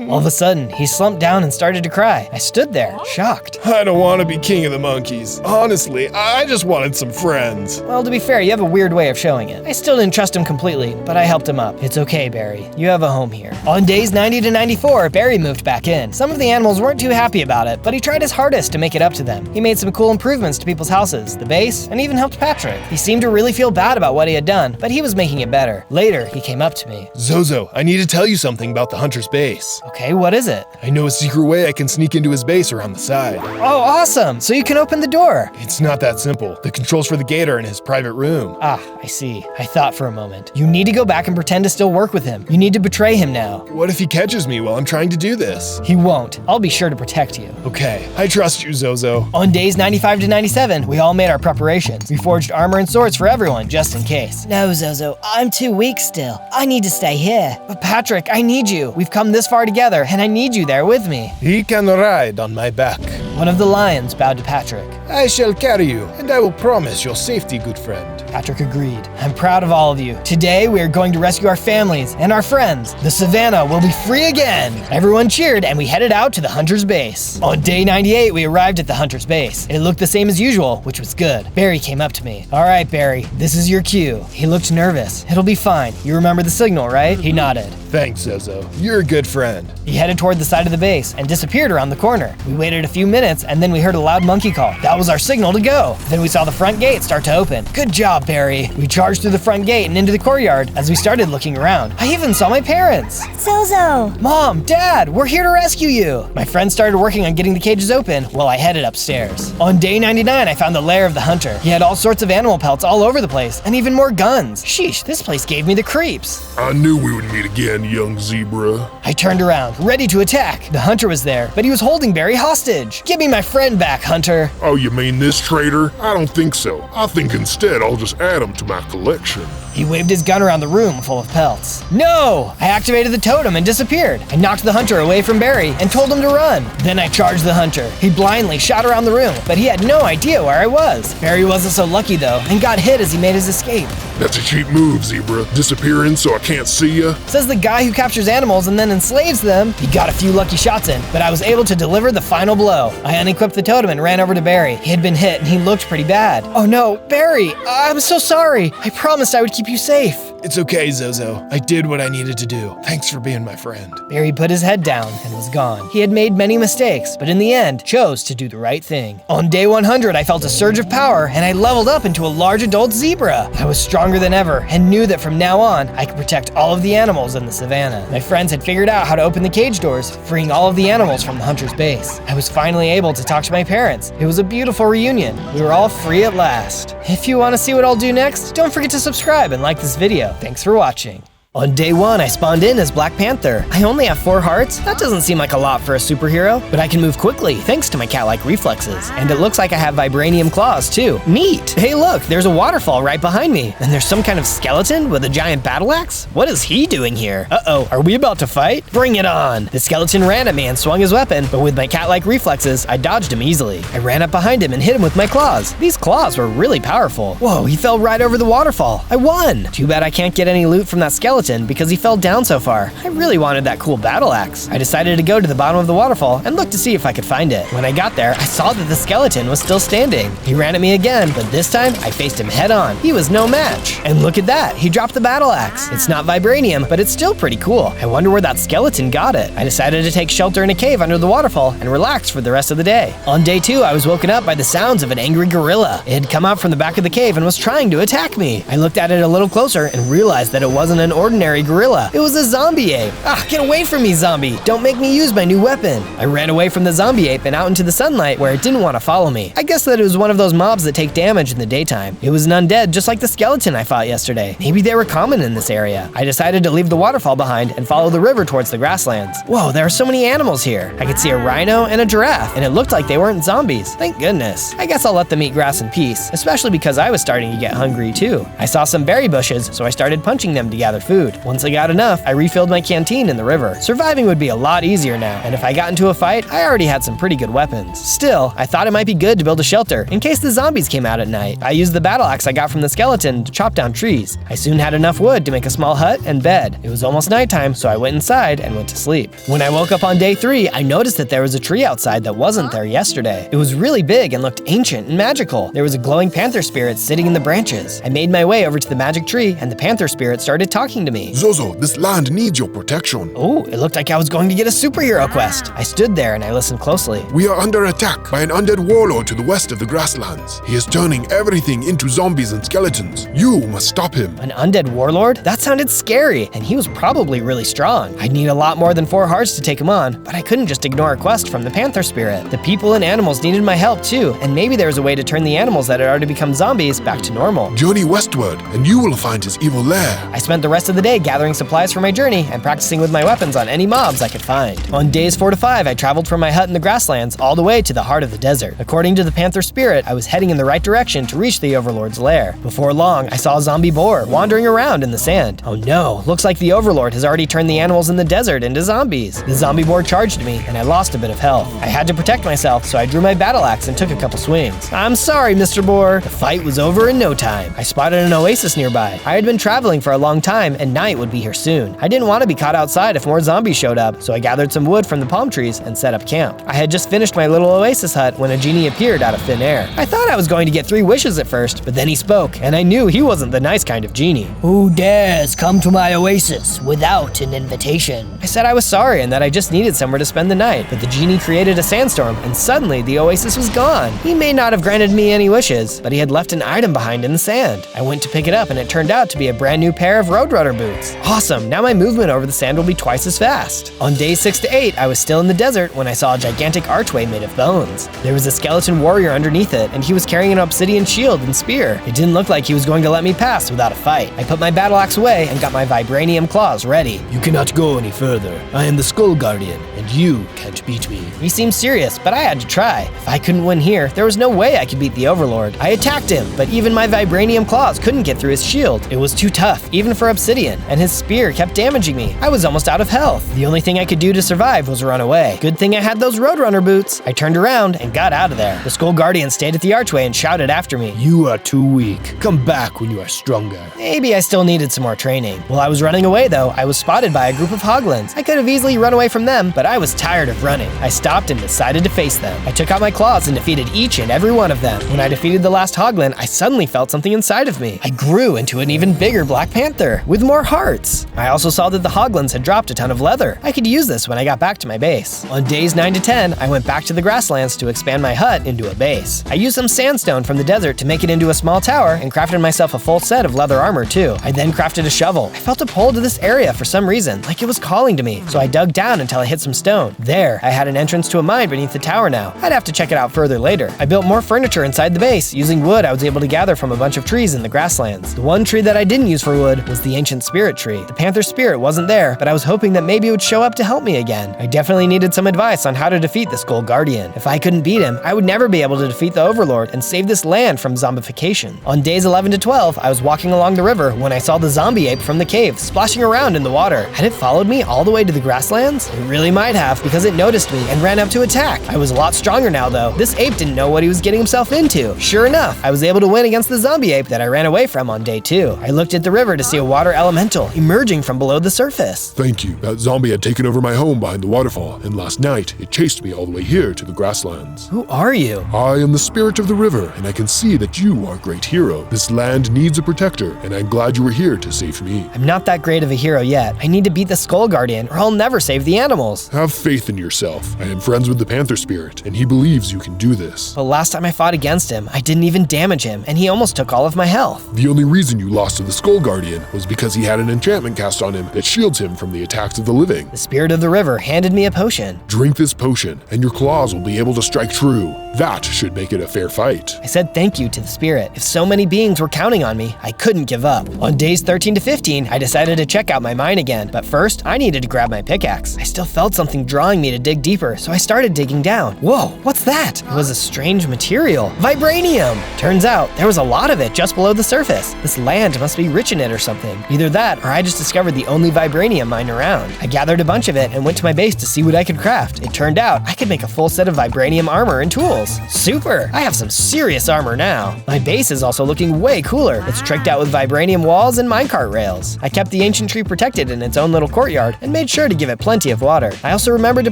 All of a sudden, he slumped down and started to cry. I stood there, shocked. I don't want to be king of the monkeys. Honestly, I just wanted some friends. Well, to be fair, you have a weird way of showing it. I still didn't trust him completely, but I helped him up. It's okay, Barry. You have a home here. On days 90 to 94, Barry moved back in. Some of the animals weren't too happy about it, but he tried his hardest to make it up to them. He made some cool improvements to people's houses, the base, and even helped Patrick. He seemed to really feel bad about what he had done, but he was making it better. Later, he came up to me. Zozo, I need to tell you something about the hunter's base. Okay, what is it? I know a secret way I can sneak into his base around the side. Oh, awesome! So you can open the door. It's not that simple. The controls for the gate are in his private room. Ah, I see. I thought for a moment. You need to go back and pretend to still work with him. You need to betray him now. What if he catches me while I'm trying to do this? He won't. I'll be sure to protect you. Okay, I trust you, Zozo. On days 95 to 97, we all made our preparations. We forged armor and swords for everyone, just in case. No, Zozo, I'm too weak still. I need to stay here. But Patrick, I need you. We've come this far together, and I need you there with me. He can ride on my back. One of the lions bowed to Patrick. I shall carry you, and I will promise your safety, good friend. Patrick agreed. I'm proud of all of you. Today, we are going to rescue our families and our friends. The savannah will be free again. Everyone cheered, and we headed out to the hunter's base. On day 98, we arrived at the hunter's base. It looked the same as usual, which was good. Barry came up to me. All right, Barry, this is your cue. He looked nervous. It'll be fine. You remember the signal, right? He nodded. Thanks, Zozo. You're a good friend. He headed toward the side of the base and disappeared around the corner. We waited a few minutes, and then we heard a loud monkey call. That was our signal to go. Then we saw the front gate start to open. Good job, Barry. We charged through the front gate and into the courtyard. As we started looking around, I even saw my parents. Zozo! Mom, Dad, we're here to rescue you. My friend started working on getting the cages open while I headed upstairs. On day 99, I found the lair of the hunter. He had all sorts of animal pelts all over the place and even more guns. Sheesh, this place gave me the creeps. I knew we would meet again, young zebra. I turned around, ready to attack. The hunter was there, but he was holding Barry hostage. Give me my friend back, Hunter. Oh, you mean this traitor? I don't think so. I think instead I'll just add him to my collection. He waved his gun around the room full of pelts. No! I activated the totem and disappeared. I knocked the hunter away from Barry and told him to run. Then I charged the hunter. He blindly shot around the room, but he had no idea where I was. Barry wasn't so lucky though, and got hit as he made his escape. That's a cheap move, Zebra. Disappearing so I can't see ya. Says the guy who captures animals and then enslaves them. He got a few lucky shots in, but I was able to deliver the final blow. I unequipped the totem and ran over to Barry. He had been hit and he looked pretty bad. Oh no, Barry, I'm so sorry. I promised I would keep you safe. It's okay, Zozo. I did what I needed to do. Thanks for being my friend. Barry put his head down and was gone. He had made many mistakes, but in the end, chose to do the right thing. On day 100, I felt a surge of power and I leveled up into a large adult zebra. I was stronger than ever and knew that from now on, I could protect all of the animals in the savannah. My friends had figured out how to open the cage doors, freeing all of the animals from the hunter's base. I was finally able to talk to my parents. It was a beautiful reunion. We were all free at last. If you want to see what I'll do next, don't forget to subscribe and like this video. Thanks for watching. On day 1, I spawned in as Black Panther. I only have 4 hearts. That doesn't seem like a lot for a superhero, but I can move quickly thanks to my cat-like reflexes. And it looks like I have vibranium claws too. Neat! Hey look, there's a waterfall right behind me. And there's some kind of skeleton with a giant battle axe? What is he doing here? Uh-oh, are we about to fight? Bring it on! The skeleton ran at me and swung his weapon, but with my cat-like reflexes, I dodged him easily. I ran up behind him and hit him with my claws. These claws were really powerful. Whoa, he fell right over the waterfall. I won! Too bad I can't get any loot from that skeleton because he fell down so far. I really wanted that cool battle axe. I decided to go to the bottom of the waterfall and look to see if I could find it. When I got there, I saw that the skeleton was still standing. He ran at me again, but this time I faced him head on. He was no match. And look at that, he dropped the battle axe. It's not vibranium, but it's still pretty cool. I wonder where that skeleton got it. I decided to take shelter in a cave under the waterfall and relax for the rest of the day. On day 2, I was woken up by the sounds of an angry gorilla. It had come out from the back of the cave and was trying to attack me. I looked at it a little closer and realized that it wasn't an ordinary gorilla. It was a zombie ape. Ah, get away from me, zombie. Don't make me use my new weapon. I ran away from the zombie ape and out into the sunlight where it didn't want to follow me. I guess that it was one of those mobs that take damage in the daytime. It was an undead just like the skeleton I fought yesterday. Maybe they were common in this area. I decided to leave the waterfall behind and follow the river towards the grasslands. Whoa, there are so many animals here. I could see a rhino and a giraffe, and it looked like they weren't zombies. Thank goodness. I guess I'll let them eat grass in peace, especially because I was starting to get hungry too. I saw some berry bushes, so I started punching them to gather food. Once I got enough, I refilled my canteen in the river. Surviving would be a lot easier now, and if I got into a fight, I already had some pretty good weapons. Still, I thought it might be good to build a shelter in case the zombies came out at night. I used the battle axe I got from the skeleton to chop down trees. I soon had enough wood to make a small hut and bed. It was almost nighttime, so I went inside and went to sleep. When I woke up on day 3, I noticed that there was a tree outside that wasn't there yesterday. It was really big and looked ancient and magical. There was a glowing panther spirit sitting in the branches. I made my way over to the magic tree, and the panther spirit started talking to me. Zozo, this land needs your protection. Oh, it looked like I was going to get a superhero quest. I stood there and I listened closely. We are under attack by an undead warlord to the west of the grasslands. He is turning everything into zombies and skeletons. You must stop him. An undead warlord? That sounded scary, and he was probably really strong. I'd need a lot more than 4 hearts to take him on, but I couldn't just ignore a quest from the panther spirit. The people and animals needed my help too, and maybe there was a way to turn the animals that had already become zombies back to normal. Journey westward, and you will find his evil lair. I spent the rest of the day gathering supplies for my journey and practicing with my weapons on any mobs I could find. On days 4 to 5, I traveled from my hut in the grasslands all the way to the heart of the desert. According to the panther spirit, I was heading in the right direction to reach the overlord's lair. Before long, I saw a zombie boar wandering around in the sand. Oh no, looks like the overlord has already turned the animals in the desert into zombies. The zombie boar charged me, and I lost a bit of health. I had to protect myself, so I drew my battle axe and took a couple swings. I'm sorry, Mr. Boar. The fight was over in no time. I spotted an oasis nearby. I had been traveling for a long time, and night would be here soon. I didn't want to be caught outside if more zombies showed up, so I gathered some wood from the palm trees and set up camp. I had just finished my little oasis hut when a genie appeared out of thin air. I thought I was going to get 3 wishes at first, but then he spoke, and I knew he wasn't the nice kind of genie. Who dares come to my oasis without an invitation? I said I was sorry and that I just needed somewhere to spend the night, but the genie created a sandstorm, and suddenly the oasis was gone. He may not have granted me any wishes, but he had left an item behind in the sand. I went to pick it up, and it turned out to be a brand new pair of Roadrunner boots. Awesome, now my movement over the sand will be twice as fast. On days 6 to 8, I was still in the desert when I saw a gigantic archway made of bones. There was a skeleton warrior underneath it, and he was carrying an obsidian shield and spear. It didn't look like he was going to let me pass without a fight. I put my battle axe away and got my vibranium claws ready. You cannot go any further. I am the Skull Guardian, and you can't beat me. He seemed serious, but I had to try. If I couldn't win here, there was no way I could beat the Overlord. I attacked him, but even my vibranium claws couldn't get through his shield. It was too tough, even for obsidian, and his spear kept damaging me. I was almost out of health. The only thing I could do to survive was run away. Good thing I had those Roadrunner boots. I turned around and got out of there. The Skull Guardian stayed at the archway and shouted after me. You are too weak. Come back when you are stronger. Maybe I still needed some more training. While I was running away though, I was spotted by a group of hoglins. I could have easily run away from them, but I was tired of running. I stopped and decided to face them. I took out my claws and defeated each and every one of them. When I defeated the last hoglin, I suddenly felt something inside of me. I grew into an even bigger Black Panther with more hearts. I also saw that the hoglins had dropped a ton of leather. I could use this when I got back to my base. On days 9 to 10, I went back to the grasslands to expand my hut into a base. I used some sandstone from the desert to make it into a small tower and crafted myself a full set of leather armor too. I then crafted a shovel. I felt a pull to this area for some reason, like it was calling to me, so I dug down until I hit some stone. There, I had an entrance to a mine beneath the tower now. I'd have to check it out further later. I built more furniture inside the base, using wood I was able to gather from a bunch of trees in the grasslands. The one tree that I didn't use for wood was the ancient spirit tree. The panther spirit wasn't there, but I was hoping that maybe it would show up to help me again. I definitely needed some advice on how to defeat the Skull Guardian. If I couldn't beat him, I would never be able to defeat the Overlord and save this land from zombification. On days 11 to 12, I was walking along the river when I saw the zombie ape from the cave splashing around in the water. Had it followed me all the way to the grasslands? It really might have, because it noticed me and ran up to attack. I was a lot stronger now though. This ape didn't know what he was getting himself into. Sure enough, I was able to win against the zombie ape that I ran away from on day 2. I looked at the river to see a water elemental emerging from below the surface. Thank you. That zombie had taken over my home behind the waterfall, and last night it chased me all the way here to the grasslands. Who are you? I am the spirit of the river, and I can see that you are a great hero. This land needs a protector, and I'm glad you were here to save me. I'm not that great of a hero yet. I need to beat the Skull Guardian, or I'll never save the animals. Have faith in yourself. I am friends with the Panther Spirit, and he believes you can do this. But last time I fought against him, I didn't even damage him, and he almost took all of my health. The only reason you lost to the Skull Guardian was because he had an enchantment cast on him that shields him from the attacks of the living. The spirit of the river handed me a potion. Drink this potion, and your claws will be able to strike true. That should make it a fair fight. I said thank you to the spirit. If so many beings were counting on me, I couldn't give up. On days 13 to 15, I decided to check out my mine again, but first, I needed to grab my pickaxe. I still felt something drawing me to dig deeper, so I started digging down. Whoa, what's that? It was a strange material. Vibranium! Turns out, there was a lot of it just below the surface. This land must be rich in it or something. Either that, or I just discovered the only vibranium mine around. I gathered a bunch of it and went to my base to see what I could craft. It turned out, I could make a full set of vibranium armor and tools. Super! I have some serious armor now. My base is also looking way cooler. It's tricked out with vibranium walls and minecart rails. I kept the ancient tree protected in its own little courtyard and made sure to give it plenty of water. I also remembered to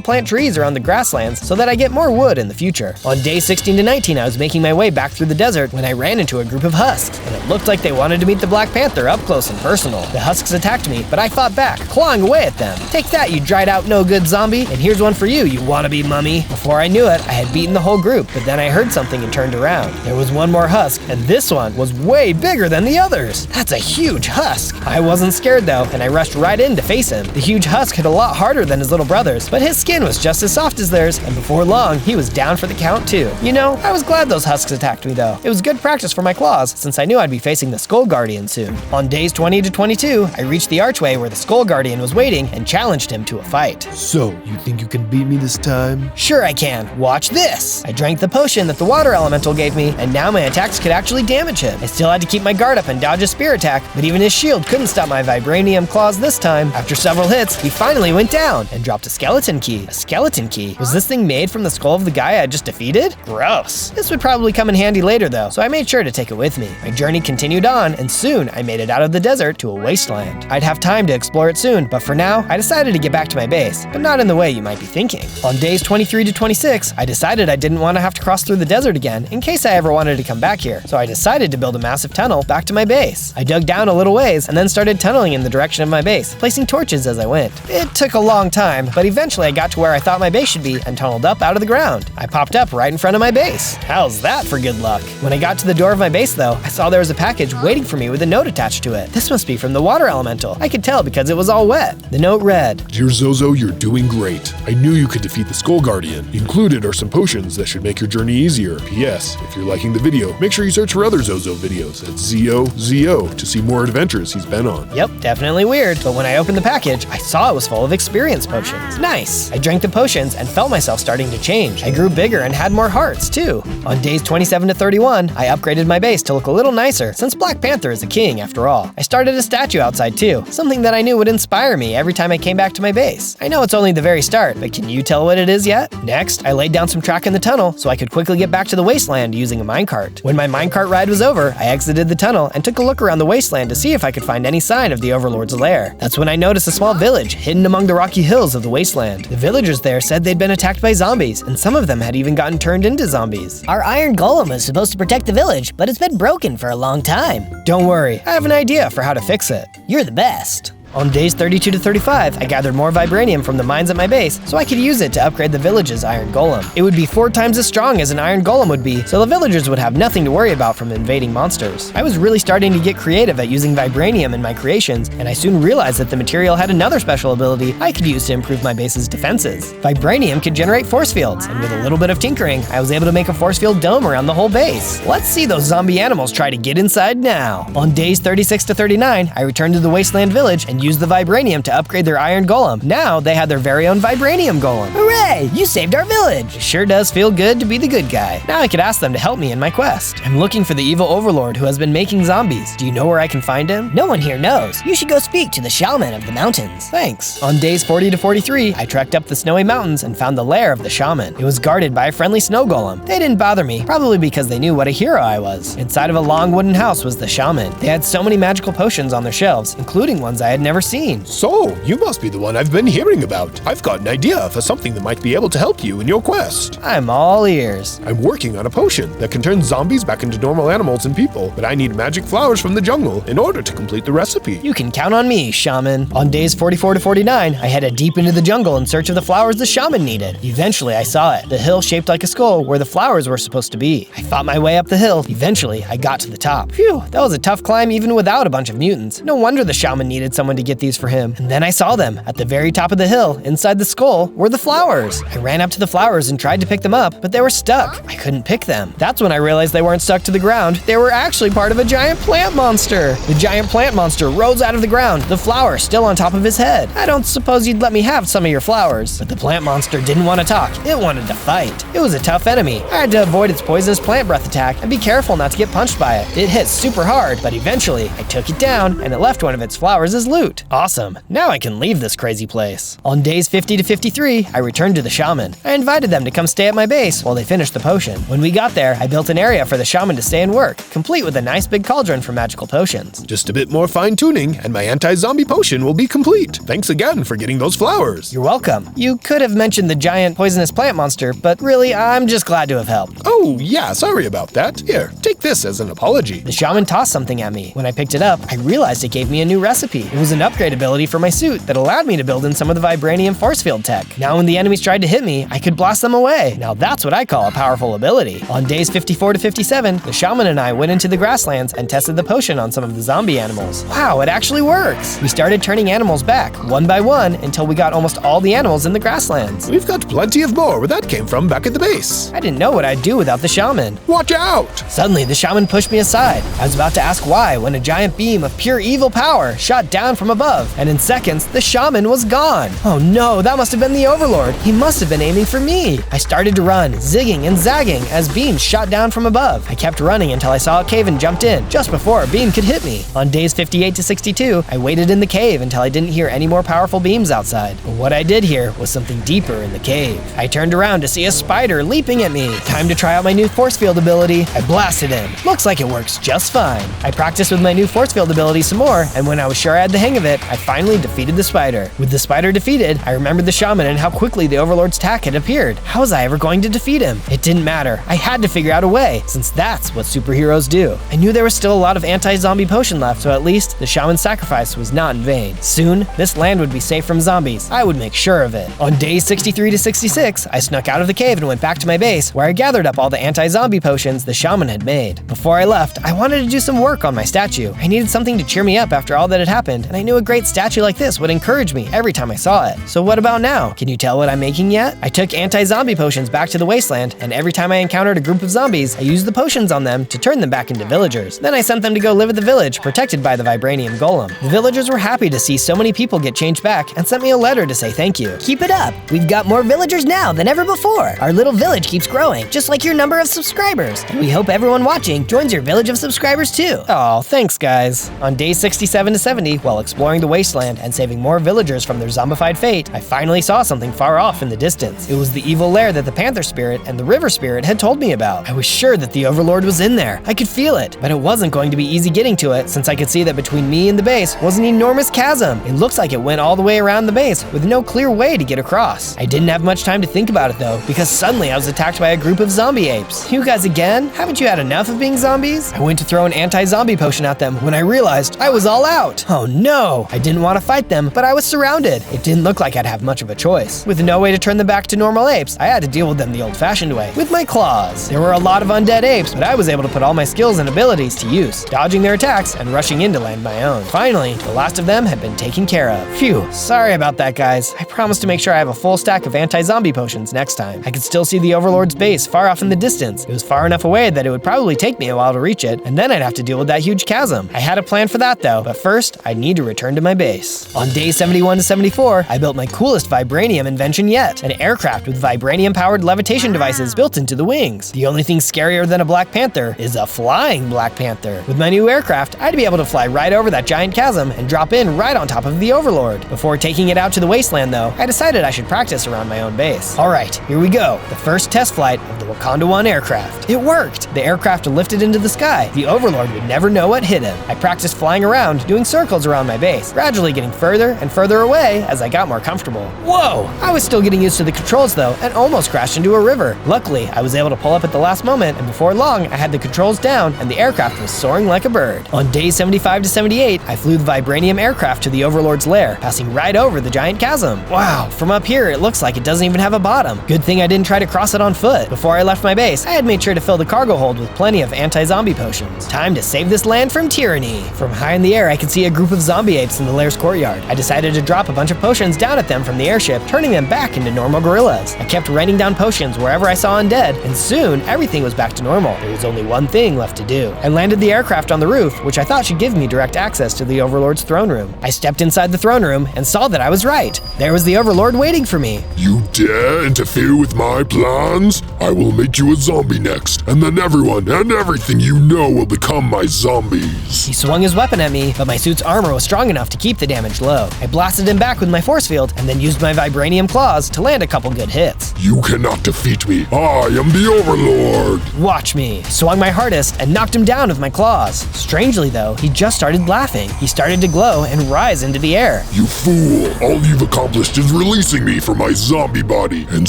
plant trees around the grasslands so that I get more wood in the future. On day 16 to 19, I was making my way back through the desert when I ran into a group of husks, and it looked like they wanted to meet the Black Panther up close and personal. The husks attacked me, but I fought back, clawing away at them. Take that, you dried out no-good zombie, and here's one for you, you wannabe mummy. Before I knew it, I had beaten the whole group, but then I heard something and turned around. There was one more husk, and this one was way bigger than the others. That's a huge husk. I wasn't scared though, and I rushed right in to face him. The huge husk hit a lot harder than his little brothers, but his skin was just as soft as theirs, and before long, he was down for the count too. You know, I was glad those husks attacked me though. It was good practice for my claws, since I knew I'd be facing the Skull Guardian soon. On days 20 to 22, I reached the archway where the Skull Guardian was waiting and challenged him to a fight. So, you think you can beat me this time? Sure I can. Watch this! I drank the potion that the water elemental gave me, and now my attacks could actually damage him. I still had to keep my guard up and dodge a spear attack, but even his shield couldn't stop my vibranium claws this time. After several hits, he finally went down and dropped a skeleton key. A skeleton key? Was this thing made from the skull of the guy I had just defeated? Gross. This would probably come in handy later though, so I made sure to take it with me. My journey continued on, and soon I made it out of the desert to a wasteland. I'd have time to explore it soon, but for now, I decided to get back to my base, but not in the way you might be thinking. On days 23 to 26, I decided I didn't want to have to cross through the desert again in case I ever wanted to come back here, so I decided to build a massive tunnel back to my base. I dug down a little ways and then started tunneling in the direction of my base, placing torches as I went. It took a long time, but eventually I got to where I thought my base should be and tunneled up out of the ground. I popped up right in front of my base. How's that for good luck? When I got to the door of my base though, I saw there was a package waiting for me with a note attached to it. This must be for from the water elemental. I could tell because it was all wet. The note read, Dear Zozo, you're doing great. I knew you could defeat the Skull Guardian. Included are some potions that should make your journey easier. P.S. If you're liking the video, make sure you search for other Zozo videos at ZOZO to see more adventures he's been on. Yep, definitely weird, but when I opened the package, I saw it was full of experience potions. Nice! I drank the potions and felt myself starting to change. I grew bigger and had more hearts, too. On days 27 to 31, I upgraded my base to look a little nicer, since Black Panther is a king after all. I started a statue outside too, something that I knew would inspire me every time I came back to my base. I know it's only the very start, but can you tell what it is yet? Next, I laid down some track in the tunnel so I could quickly get back to the wasteland using a minecart. When my minecart ride was over, I exited the tunnel and took a look around the wasteland to see if I could find any sign of the Overlord's lair. That's when I noticed a small village hidden among the rocky hills of the wasteland. The villagers there said they'd been attacked by zombies, and some of them had even gotten turned into zombies. Our iron golem was supposed to protect the village, but it's been broken for a long time. Don't worry, I have an idea for how to fix it. You're the best. On days 32 to 35, I gathered more vibranium from the mines at my base so I could use it to upgrade the village's iron golem. It would be 4 times as strong as an iron golem would be, so the villagers would have nothing to worry about from invading monsters. I was really starting to get creative at using vibranium in my creations, and I soon realized that the material had another special ability I could use to improve my base's defenses. Vibranium could generate force fields, and with a little bit of tinkering, I was able to make a force field dome around the whole base. Let's see those zombie animals try to get inside now. On days 36 to 39, I returned to the wasteland village and used the vibranium to upgrade their iron golem. Now they had their very own vibranium golem. Hooray! You saved our village! It sure does feel good to be the good guy. Now I could ask them to help me in my quest. I'm looking for the evil overlord who has been making zombies. Do you know where I can find him? No one here knows. You should go speak to the shaman of the mountains. Thanks. On days 40 to 43, I trekked up the snowy mountains and found the lair of the shaman. It was guarded by a friendly snow golem. They didn't bother me, probably because they knew what a hero I was. Inside of a long wooden house was the shaman. They had so many magical potions on their shelves, including ones I had never seen. So, you must be the one I've been hearing about. I've got an idea for something that might be able to help you in your quest. I'm all ears. I'm working on a potion that can turn zombies back into normal animals and people, but I need magic flowers from the jungle in order to complete the recipe. You can count on me, shaman. On days 44 to 49, I headed deep into the jungle in search of the flowers the shaman needed. Eventually, I saw it, the hill shaped like a skull where the flowers were supposed to be. I fought my way up the hill. Eventually, I got to the top. Phew, that was a tough climb even without a bunch of mutants. No wonder the shaman needed someone to get these for him. And then I saw them. At the very top of the hill, inside the skull, were the flowers. I ran up to the flowers and tried to pick them up, but they were stuck. I couldn't pick them. That's when I realized they weren't stuck to the ground. They were actually part of a giant plant monster. The giant plant monster rose out of the ground, the flower still on top of his head. I don't suppose you'd let me have some of your flowers. But the plant monster didn't want to talk. It wanted to fight. It was a tough enemy. I had to avoid its poisonous plant breath attack and be careful not to get punched by it. It hit super hard, but eventually I took it down and it left one of its flowers as loot. Awesome. Now I can leave this crazy place. On days 50 to 53, I returned to the shaman. I invited them to come stay at my base while they finished the potion. When we got there, I built an area for the shaman to stay and work, complete with a nice big cauldron for magical potions. Just a bit more fine-tuning, and my anti-zombie potion will be complete. Thanks again for getting those flowers. You're welcome. You could have mentioned the giant poisonous plant monster, but really, I'm just glad to have helped. Oh, yeah, sorry about that. Here, take this as an apology. The shaman tossed something at me. When I picked it up, I realized it gave me a new recipe. It was an upgrade ability for my suit that allowed me to build in some of the vibranium force field tech. Now when the enemies tried to hit me, I could blast them away. Now that's what I call a powerful ability. On days 54 to 57, the shaman and I went into the grasslands and tested the potion on some of the zombie animals. Wow, it actually works! We started turning animals back, one by one, until we got almost all the animals in the grasslands. We've got plenty of more where that came from back at the base. I didn't know what I'd do without the shaman. Watch out! Suddenly, the shaman pushed me aside. I was about to ask why when a giant beam of pure evil power shot down from above, and in seconds, the shaman was gone. Oh no, that must have been the Overlord. He must have been aiming for me. I started to run, zigging and zagging as beams shot down from above. I kept running until I saw a cave and jumped in, just before a beam could hit me. On days 58 to 62, I waited in the cave until I didn't hear any more powerful beams outside. But what I did hear was something deeper in the cave. I turned around to see a spider leaping at me. Time to try out my new force field ability. I blasted him. Looks like it works just fine. I practiced with my new force field ability some more, and when I was sure I had the hang of it, I finally defeated the spider. With the spider defeated, I remembered the shaman and how quickly the Overlord's attack had appeared. How was I ever going to defeat him? It didn't matter. I had to figure out a way, since that's what superheroes do. I knew there was still a lot of anti-zombie potion left, so at least the shaman's sacrifice was not in vain. Soon, this land would be safe from zombies. I would make sure of it. On days 63 to 66, I snuck out of the cave and went back to my base, where I gathered up all the anti-zombie potions the shaman had made. Before I left, I wanted to do some work on my statue. I needed something to cheer me up after all that had happened, and I knew a great statue like this would encourage me every time I saw it. So what about now? Can you tell what I'm making yet? I took anti-zombie potions back to the wasteland, and every time I encountered a group of zombies, I used the potions on them to turn them back into villagers. Then I sent them to go live at the village, protected by the vibranium golem. The villagers were happy to see so many people get changed back and sent me a letter to say thank you. Keep it up. We've got more villagers now than ever before. Our little village keeps growing, just like your number of subscribers. And we hope everyone watching joins your village of subscribers too. Oh, thanks guys. On days 67 to 70, while exploring the wasteland and saving more villagers from their zombified fate, I finally saw something far off in the distance. It was the evil lair that the Panther Spirit and the River Spirit had told me about. I was sure that the Overlord was in there. I could feel it, but it wasn't going to be easy getting to it since I could see that between me and the base was an enormous chasm. It looks like it went all the way around the base with no clear way to get across. I didn't have much time to think about it though, because suddenly I was attacked by a group of zombie apes. You guys again? Haven't you had enough of being zombies? I went to throw an anti-zombie potion at them when I realized I was all out. Oh no! I didn't want to fight them, but I was surrounded. It didn't look like I'd have much of a choice. With no way to turn them back to normal apes, I had to deal with them the old-fashioned way, with my claws. There were a lot of undead apes, but I was able to put all my skills and abilities to use, dodging their attacks and rushing in to land my own. Finally, the last of them had been taken care of. Phew, sorry about that guys. I promise to make sure I have a full stack of anti-zombie potions next time. I could still see the Overlord's base far off in the distance. It was far enough away that it would probably take me a while to reach it, and then I'd have to deal with that huge chasm. I had a plan for that though, but first, I'd need to return to my base. On day 71 to 74, I built my coolest vibranium invention yet, an aircraft with vibranium-powered levitation devices built into the wings. The only thing scarier than a Black Panther is a flying Black Panther. With my new aircraft, I'd be able to fly right over that giant chasm and drop in right on top of the Overlord. Before taking it out to the wasteland though, I decided I should practice around my own base. Alright, here we go. The first test flight of the Wakanda 1 aircraft. It worked! The aircraft lifted into the sky. The Overlord would never know what hit him. I practiced flying around, doing circles around my base, gradually getting further and further away as I got more comfortable. Whoa! I was still getting used to the controls though, and almost crashed into a river. Luckily, I was able to pull up at the last moment, and before long, I had the controls down and the aircraft was soaring like a bird. On days 75 to 78, I flew the vibranium aircraft to the Overlord's lair, passing right over the giant chasm. Wow, from up here, it looks like it doesn't even have a bottom. Good thing I didn't try to cross it on foot. Before I left my base, I had made sure to fill the cargo hold with plenty of anti-zombie potions. Time to save this land from tyranny. From high in the air, I could see a group of zombie apes in the lair's courtyard. I decided to drop a bunch of potions down at them from the airship, turning them back into normal gorillas. I kept raining down potions wherever I saw undead, and soon everything was back to normal. There was only one thing left to do. I landed the aircraft on the roof, which I thought should give me direct access to the Overlord's throne room. I stepped inside the throne room and saw that I was right. There was the Overlord waiting for me. You dare interfere with my plans? I will make you a zombie next, and then everyone and everything you know will become my zombies. He swung his weapon at me, but my suit's armor was strong enough to keep the damage low. I blasted him back with my force field and then used my vibranium claws to land a couple good hits. You cannot defeat me. I am the Overlord. Watch me. I swung my hardest and knocked him down with my claws. Strangely though, he just started laughing. He started to glow and rise into the air. You fool. All you've accomplished is releasing me from my zombie body, and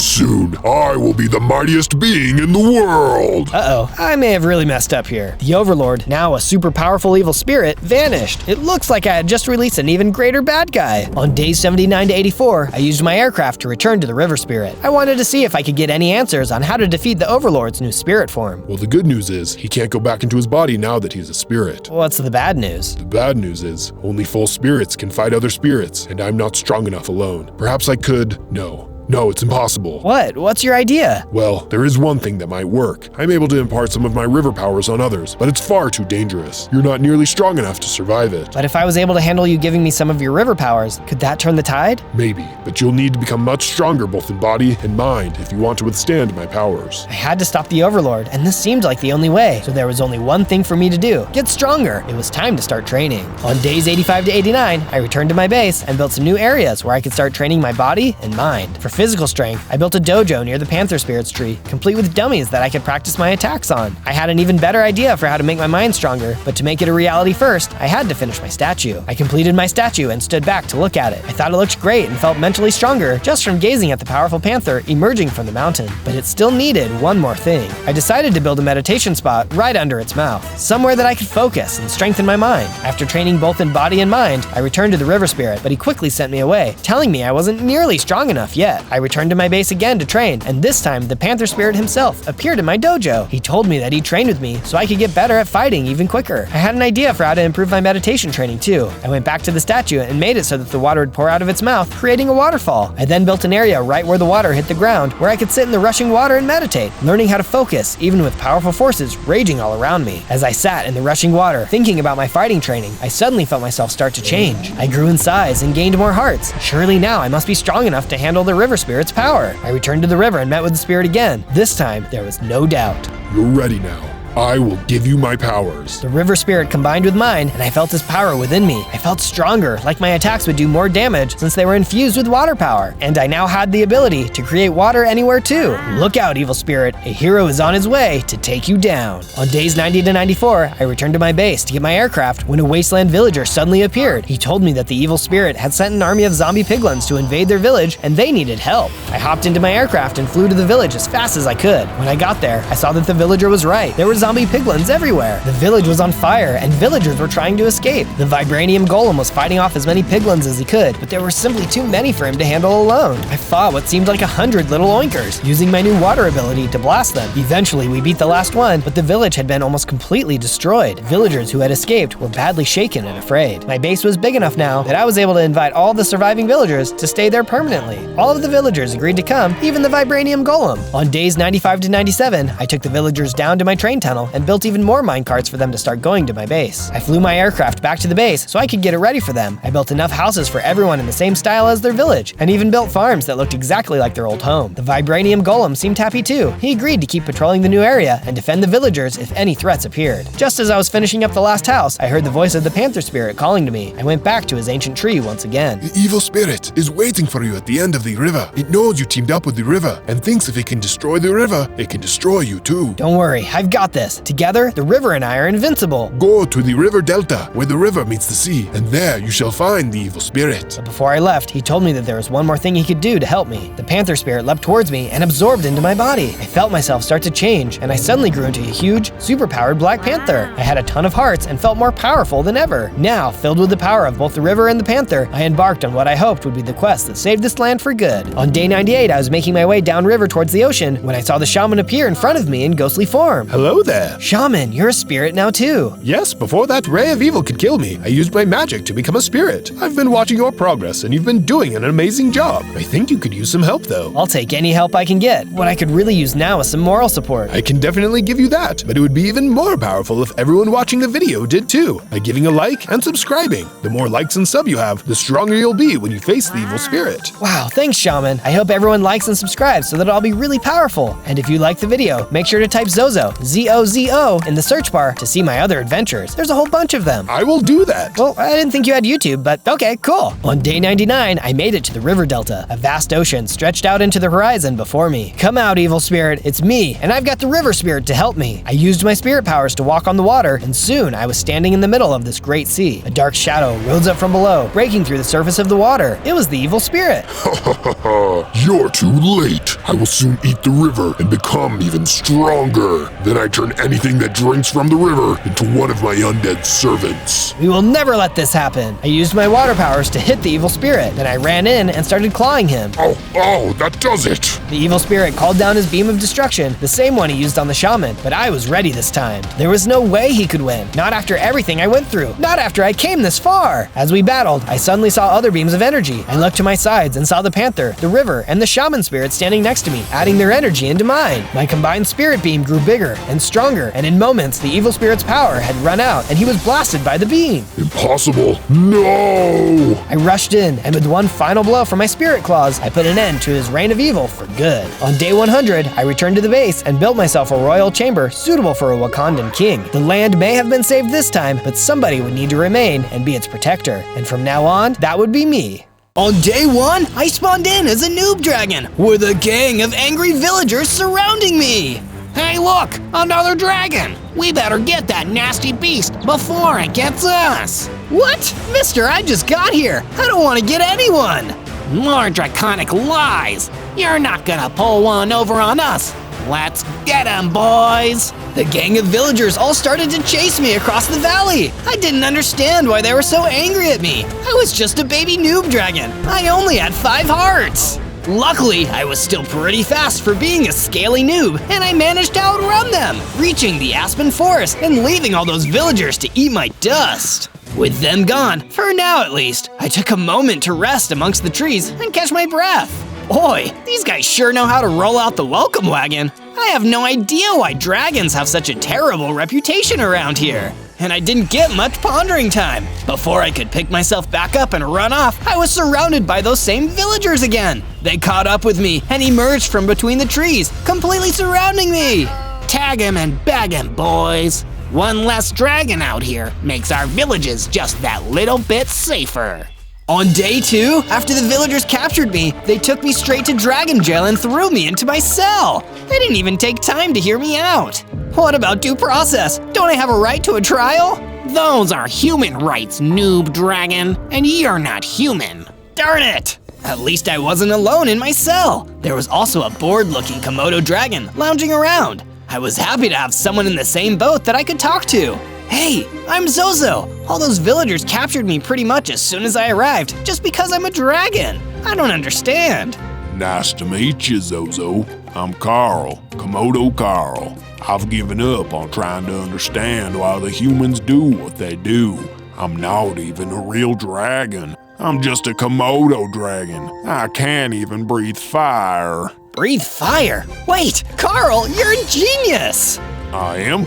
soon I will be the mightiest being in the world. Uh-oh, I may have really messed up here. The Overlord, now a super powerful evil spirit, vanished. It looks like I had just released an even greater bad guy. On days 79 to 84, I used my aircraft to return to the River Spirit. I wanted to see if I could get any answers on how to defeat the Overlord's new spirit form. Well, the good news is he can't go back into his body now that he's a spirit. What's the bad news? The bad news is only full spirits can fight other spirits, and I'm not strong enough alone. Perhaps I could. No, it's impossible. What? What's your idea? Well, there is one thing that might work. I'm able to impart some of my river powers on others, but it's far too dangerous. You're not nearly strong enough to survive it. But if I was able to handle you giving me some of your river powers, could that turn the tide? Maybe, but you'll need to become much stronger both in body and mind if you want to withstand my powers. I had to stop the Overlord, and this seemed like the only way, so there was only one thing for me to do: get stronger. It was time to start training. On days 85 to 89, I returned to my base and built some new areas where I could start training my body and mind. For physical strength, I built a dojo near the Panther Spirits tree, complete with dummies that I could practice my attacks on. I had an even better idea for how to make my mind stronger, but to make it a reality first, I had to finish my statue. I completed my statue and stood back to look at it. I thought it looked great and felt mentally stronger just from gazing at the powerful panther emerging from the mountain. But it still needed one more thing. I decided to build a meditation spot right under its mouth, somewhere that I could focus and strengthen my mind. After training both in body and mind, I returned to the river spirit, but he quickly sent me away, telling me I wasn't nearly strong enough yet. I returned to my base again to train, and this time the panther spirit himself appeared in my dojo. He told me that he'd trained with me so I could get better at fighting even quicker. I had an idea for how to improve my meditation training too. I went back to the statue and made it so that the water would pour out of its mouth, creating a waterfall. I then built an area right where the water hit the ground where I could sit in the rushing water and meditate, learning how to focus even with powerful forces raging all around me. As I sat in the rushing water, thinking about my fighting training, I suddenly felt myself start to change. I grew in size and gained more hearts. Surely now I must be strong enough to handle the river spirit's power. I returned to the river and met with the spirit again. This time, there was no doubt. You're ready now. I will give you my powers. The river spirit combined with mine, and I felt his power within me. I felt stronger, like my attacks would do more damage since they were infused with water power. And I now had the ability to create water anywhere too. Look out, evil spirit. A hero is on his way to take you down. On days 90 to 94, I returned to my base to get my aircraft when a wasteland villager suddenly appeared. He told me that the evil spirit had sent an army of zombie piglins to invade their village and they needed help. I hopped into my aircraft and flew to the village as fast as I could. When I got there, I saw that the villager was right. There were zombie piglins everywhere. The village was on fire and villagers were trying to escape. The vibranium golem was fighting off as many piglins as he could, but there were simply too many for him to handle alone. I fought what seemed like 100 little oinkers, using my new water ability to blast them. Eventually, we beat the last one, but the village had been almost completely destroyed. Villagers who had escaped were badly shaken and afraid. My base was big enough now that I was able to invite all the surviving villagers to stay there permanently. All of the villagers agreed to come, even the vibranium golem. On days 95 to 97, I took the villagers down to my train tunnel and built even more minecarts for them to start going to my base. I flew my aircraft back to the base so I could get it ready for them. I built enough houses for everyone in the same style as their village, and even built farms that looked exactly like their old home. The vibranium golem seemed happy too. He agreed to keep patrolling the new area and defend the villagers if any threats appeared. Just as I was finishing up the last house, I heard the voice of the panther spirit calling to me. I went back to his ancient tree once again. The evil spirit is waiting for you at the end of the river. It knows you teamed up with the river and thinks if it can destroy the river, it can destroy you too. Don't worry, I've got this. Together, the river and I are invincible. Go to the river delta, where the river meets the sea, and there you shall find the evil spirit. But before I left, he told me that there was one more thing he could do to help me. The panther spirit leapt towards me and absorbed into my body. I felt myself start to change, and I suddenly grew into a huge, super-powered black panther. I had a ton of hearts and felt more powerful than ever. Now, filled with the power of both the river and the panther, I embarked on what I hoped would be the quest that saved this land for good. On day 98, I was making my way downriver towards the ocean when I saw the shaman appear in front of me in ghostly form. Hello there. Shaman, you're a spirit now too. Yes, before that ray of evil could kill me, I used my magic to become a spirit. I've been watching your progress and you've been doing an amazing job. I think you could use some help though. I'll take any help I can get. What I could really use now is some moral support. I can definitely give you that, but it would be even more powerful if everyone watching the video did too, by giving a like and subscribing. The more likes and sub you have, the stronger you'll be when you face the evil spirit. Wow, thanks Shaman. I hope everyone likes and subscribes so that I'll be really powerful. And if you like the video, make sure to type Zozo, Z-O-Z-O, in the search bar to see my other adventures. There's a whole bunch of them. I will do that. Well, I didn't think you had YouTube, but okay, cool. On day 99, I made it to the river delta. A vast ocean stretched out into the horizon before me. Come out, evil spirit, it's me, and I've got the river spirit to help me. I used my spirit powers to walk on the water, and soon I was standing in the middle of this great sea. A dark shadow rose up from below, breaking through the surface of the water. It was the evil spirit. You're too late. I will soon eat the river and become even stronger. Then I turn anything that drinks from the river into one of my undead servants. We will never let this happen. I used my water powers to hit the evil spirit. Then I ran in and started clawing him. Oh, that does it. The evil spirit called down his beam of destruction, the same one he used on the shaman, but I was ready this time. There was no way he could win. Not after everything I went through. Not after I came this far. As we battled, I suddenly saw other beams of energy. I looked to my sides and saw the panther, the river, and the shaman spirit standing next to me, adding their energy into mine. My combined spirit beam grew bigger and stronger, and in moments, the evil spirit's power had run out, and he was blasted by the beam. Impossible. No! I rushed in, and with one final blow from my spirit claws, I put an end to his reign of evil for good. On day 100, I returned to the base and built myself a royal chamber suitable for a Wakandan king. The land may have been saved this time, but somebody would need to remain and be its protector. And from now on, that would be me. On day 1, I spawned in as a noob dragon, with a gang of angry villagers surrounding me. Hey look, another dragon! We better get that nasty beast before it gets us! What? Mister, I just got here. I don't want to get anyone. More draconic lies! You're not gonna pull one over on us! Let's get him, boys! The gang of villagers all started to chase me across the valley. I didn't understand why they were so angry at me. I was just a baby noob dragon. I only had 5 hearts. Luckily, I was still pretty fast for being a scaly noob, and I managed to outrun them, reaching the aspen forest and leaving all those villagers to eat my dust. With them gone, for now at least, I took a moment to rest amongst the trees and catch my breath. Boy, these guys sure know how to roll out the welcome wagon. I have no idea why dragons have such a terrible reputation around here. And I didn't get much pondering time. Before I could pick myself back up and run off, I was surrounded by those same villagers again. They caught up with me and emerged from between the trees, completely surrounding me. Tag him and bag him, boys. One less dragon out here makes our villages just that little bit safer. On day 2, after the villagers captured me, they took me straight to dragon jail and threw me into my cell. They didn't even take time to hear me out. What about due process? Don't I have a right to a trial? Those are human rights, noob dragon, and you're not human. Darn it! At least I wasn't alone in my cell. There was also a bored-looking Komodo dragon lounging around. I was happy to have someone in the same boat that I could talk to. Hey, I'm Zozo. All those villagers captured me pretty much as soon as I arrived, just because I'm a dragon. I don't understand. Nice to meet you, Zozo. I'm Carl, Komodo Carl. I've given up on trying to understand why the humans do what they do. I'm not even a real dragon. I'm just a Komodo dragon. I can't even breathe fire. Breathe fire? Wait, Carl, you're a genius! I am?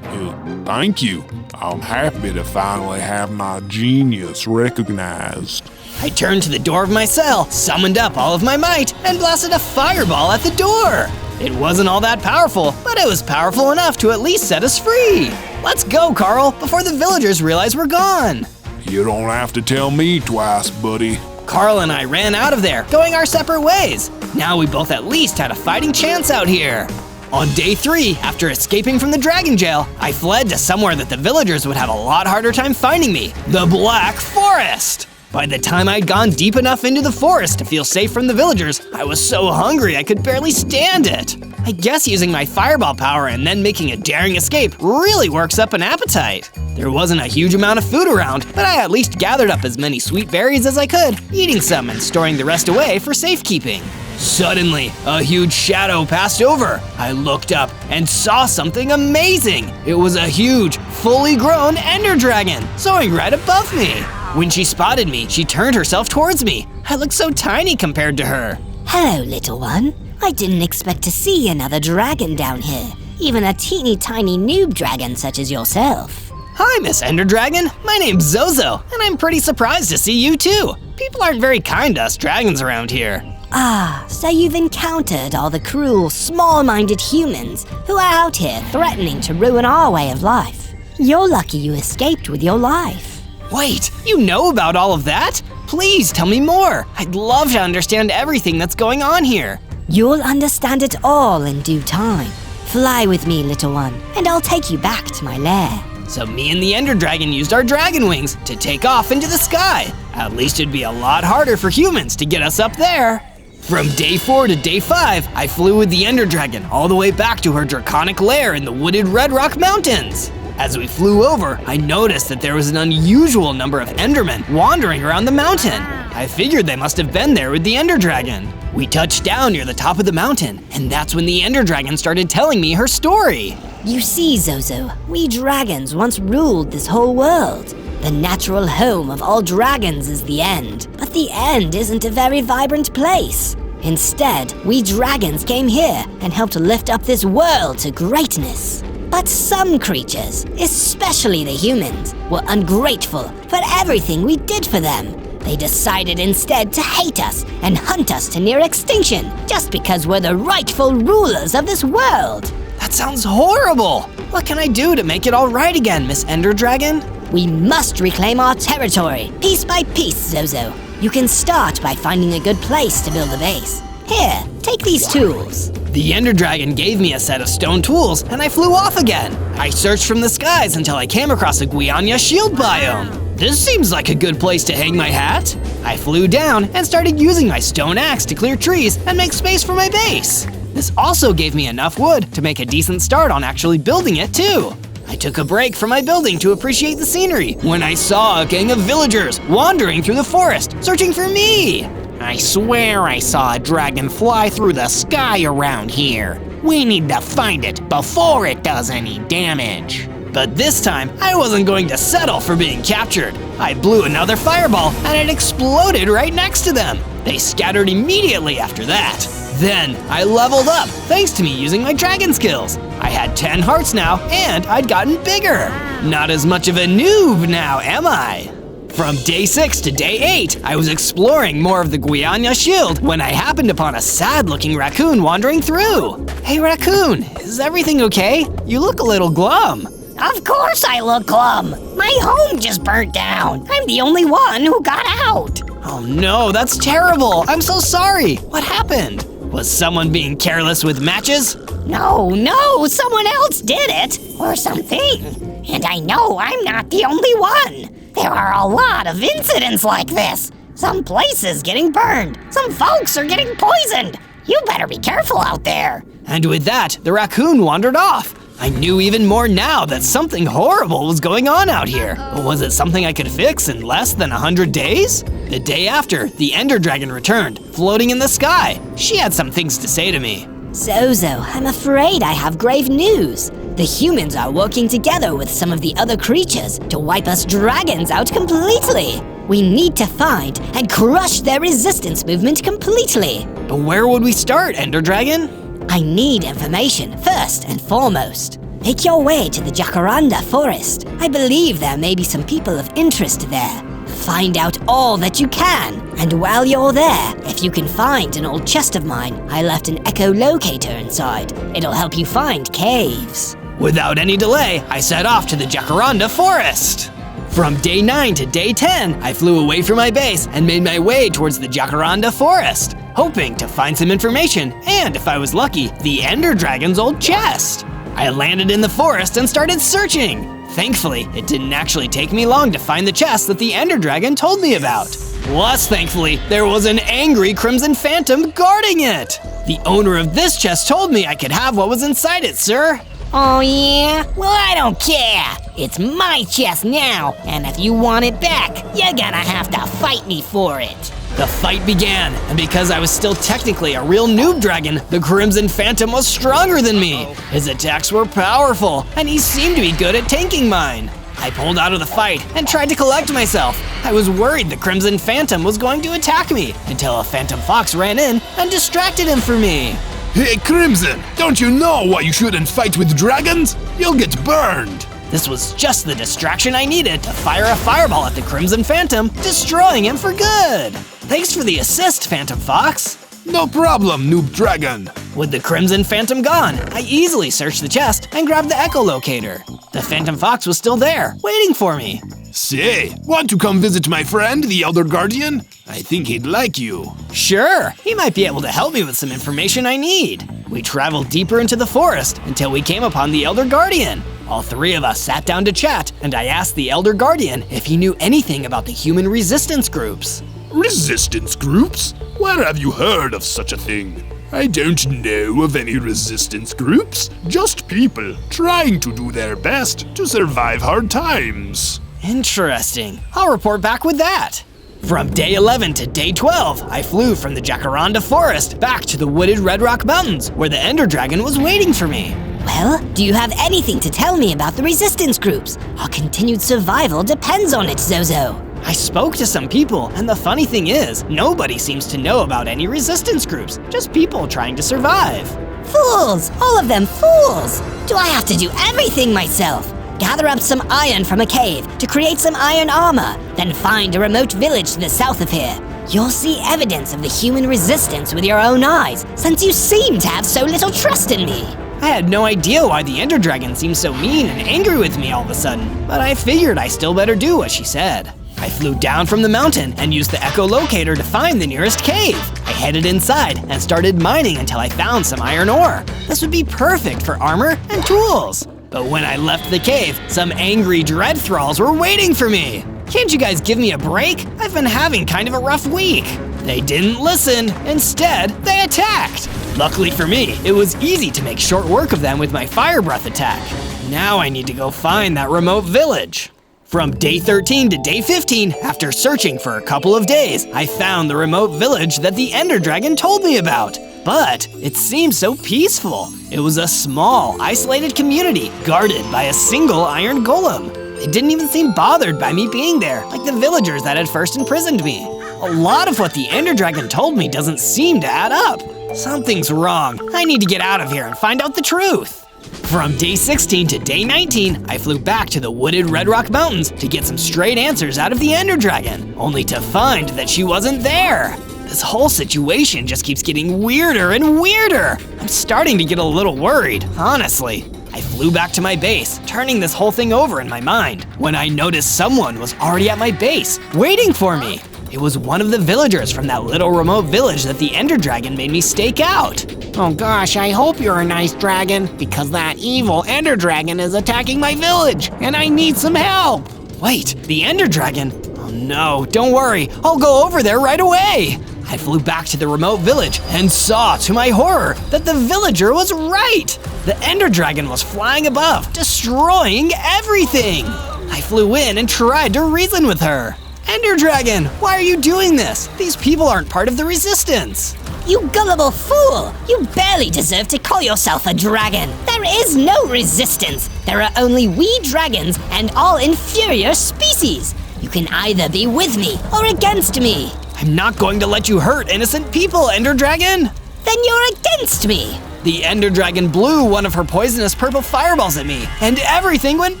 Thank you. I'm happy to finally have my genius recognized. I turned to the door of my cell, summoned up all of my might, and blasted a fireball at the door. It wasn't all that powerful, but it was powerful enough to at least set us free. Let's go, Carl, before the villagers realize we're gone. You don't have to tell me twice, buddy. Carl and I ran out of there, going our separate ways. Now we both at least had a fighting chance out here. On day 3, after escaping from the dragon jail, I fled to somewhere that the villagers would have a lot harder time finding me, the Black Forest. By the time I'd gone deep enough into the forest to feel safe from the villagers, I was so hungry I could barely stand it. I guess using my fireball power and then making a daring escape really works up an appetite. There wasn't a huge amount of food around, but I at least gathered up as many sweet berries as I could, eating some and storing the rest away for safekeeping. Suddenly, a huge shadow passed over. I looked up and saw something amazing. It was a huge, fully grown ender dragon soaring right above me. When she spotted me, she turned herself towards me. I looked so tiny compared to her. Hello, little one. I didn't expect to see another dragon down here, even a teeny tiny noob dragon such as yourself. Hi, Miss Ender Dragon. My name's Zozo, and I'm pretty surprised to see you too. People aren't very kind to us dragons around here. Ah, so you've encountered all the cruel, small-minded humans who are out here threatening to ruin our way of life. You're lucky you escaped with your life. Wait, you know about all of that? Please tell me more. I'd love to understand everything that's going on here. You'll understand it all in due time. Fly with me, little one, and I'll take you back to my lair. So me and the Ender Dragon used our dragon wings to take off into the sky. At least it'd be a lot harder for humans to get us up there. From day 4 to day 5, I flew with the Ender Dragon all the way back to her draconic lair in the wooded Red Rock Mountains. As we flew over, I noticed that there was an unusual number of Endermen wandering around the mountain. I figured they must have been there with the Ender Dragon. We touched down near the top of the mountain, and that's when the Ender Dragon started telling me her story. You see, Zozo, we dragons once ruled this whole world. The natural home of all dragons is the End, but the End isn't a very vibrant place. Instead, we dragons came here and helped lift up this world to greatness. But some creatures, especially the humans, were ungrateful for everything we did for them. They decided instead to hate us and hunt us to near extinction just because we're the rightful rulers of this world. That sounds horrible! What can I do to make it all right again, Miss Ender Dragon? We must reclaim our territory, piece by piece, Zozo. You can start by finding a good place to build a base. Here, take these tools. The Ender Dragon gave me a set of stone tools, and I flew off again. I searched from the skies until I came across a Guiana shield biome. This seems like a good place to hang my hat. I flew down and started using my stone axe to clear trees and make space for my base. This also gave me enough wood to make a decent start on actually building it too. I took a break from my building to appreciate the scenery when I saw a gang of villagers wandering through the forest, searching for me. I swear I saw a dragon fly through the sky around here. We need to find it before it does any damage. But this time, I wasn't going to settle for being captured. I blew another fireball and it exploded right next to them. They scattered immediately after that. Then, I leveled up thanks to me using my dragon skills. I had 10 hearts now and I'd gotten bigger. Not as much of a noob now, am I? From day 6 to day 8, I was exploring more of the Guiana shield when I happened upon a sad-looking raccoon wandering through. Hey raccoon, is everything okay? You look a little glum. Of course I look glum. My home just burnt down. I'm the only one who got out. Oh no, that's terrible. I'm so sorry. What happened? Was someone being careless with matches? No, someone else did it, or something. And I know I'm not the only one. There are a lot of incidents like this. Some places getting burned. Some folks are getting poisoned. You better be careful out there. And with that, the raccoon wandered off. I knew even more now that something horrible was going on out here. But was it something I could fix in less than 100 days? The day after, the Ender Dragon returned, floating in the sky. She had some things to say to me. Zozo, I'm afraid I have grave news. The humans are working together with some of the other creatures to wipe us dragons out completely. We need to find and crush their resistance movement completely. But where would we start, Ender Dragon? I need information first and foremost. Make your way to the Jacaranda forest. I believe there may be some people of interest there. Find out all that you can. And while you're there, if you can find an old chest of mine, I left an echolocator inside. It'll help you find caves. Without any delay, I set off to the Jacaranda forest. From day 9 to day 10, I flew away from my base and made my way towards the Jacaranda forest, hoping to find some information and, if I was lucky, the Ender Dragon's old chest. I landed in the forest and started searching. Thankfully, it didn't actually take me long to find the chest that the Ender Dragon told me about. Plus, thankfully, there was an angry Crimson Phantom guarding it. The owner of this chest told me I could have what was inside it, sir. Oh yeah? Well, I don't care. It's my chest now, and if you want it back, you're gonna have to fight me for it. The fight began, and because I was still technically a real noob dragon, the Crimson Phantom was stronger than me. His attacks were powerful, and he seemed to be good at tanking mine. I pulled out of the fight and tried to collect myself. I was worried the Crimson Phantom was going to attack me until a Phantom Fox ran in and distracted him for me. Hey, Crimson, don't you know why you shouldn't fight with dragons? You'll get burned. This was just the distraction I needed to fire a fireball at the Crimson Phantom, destroying him for good. Thanks for the assist, Phantom Fox. No problem, Noob Dragon. With the Crimson Phantom gone, I easily searched the chest and grabbed the echolocator. The Phantom Fox was still there, waiting for me. Say, want to come visit my friend, the Elder Guardian? I think he'd like you. Sure, he might be able to help me with some information I need. We traveled deeper into the forest until we came upon the Elder Guardian. All three of us sat down to chat, and I asked the Elder Guardian if he knew anything about the human resistance groups. Resistance groups? Where have you heard of such a thing? I don't know of any resistance groups, just people trying to do their best to survive hard times. Interesting. I'll report back with that. From day 11 to day 12, I flew from the Jacaranda forest back to the wooded Red Rock Mountains, where the Ender Dragon was waiting for me. Well, do you have anything to tell me about the resistance groups? Our continued survival depends on it, Zozo. I spoke to some people, and the funny thing is, nobody seems to know about any resistance groups, just people trying to survive. Fools! All of them fools! Do I have to do everything myself? Gather up some iron from a cave to create some iron armor, then find a remote village to the south of here. You'll see evidence of the human resistance with your own eyes, since you seem to have so little trust in me. I had no idea why the Ender Dragon seemed so mean and angry with me all of a sudden, but I figured I still better do what she said. I flew down from the mountain and used the echolocator to find the nearest cave. I headed inside and started mining until I found some iron ore. This would be perfect for armor and tools. But when I left the cave, some angry dread thralls were waiting for me. Can't you guys give me a break? I've been having kind of a rough week. They didn't listen. Instead, they attacked. Luckily for me, it was easy to make short work of them with my fire breath attack. Now I need to go find that remote village. From day 13 to day 15, after searching for a couple of days, I found the remote village that the Ender Dragon told me about. But it seemed so peaceful. It was a small, isolated community guarded by a single iron golem. They didn't even seem bothered by me being there, like the villagers that had first imprisoned me. A lot of what the Ender Dragon told me doesn't seem to add up. Something's wrong. I need to get out of here and find out the truth. From day 16 to day 19, I flew back to the wooded Red Rock Mountains to get some straight answers out of the Ender Dragon, only to find that she wasn't there. This whole situation just keeps getting weirder and weirder. I'm starting to get a little worried, honestly. I flew back to my base, turning this whole thing over in my mind, when I noticed someone was already at my base, waiting for me. It was one of the villagers from that little remote village that the Ender Dragon made me stake out. Oh gosh, I hope you're a nice dragon, because that evil Ender Dragon is attacking my village, and I need some help. Wait, the Ender Dragon? Oh no, don't worry, I'll go over there right away. I flew back to the remote village and saw, to my horror, that the villager was right. The Ender Dragon was flying above, destroying everything. I flew in and tried to reason with her. Ender Dragon, why are you doing this? These people aren't part of the resistance. You gullible fool! You barely deserve to call yourself a dragon. There is no resistance. There are only we dragons and all inferior species. You can either be with me or against me. I'm not going to let you hurt innocent people, Ender Dragon. Then you're against me. The Ender Dragon blew one of her poisonous purple fireballs at me, and everything went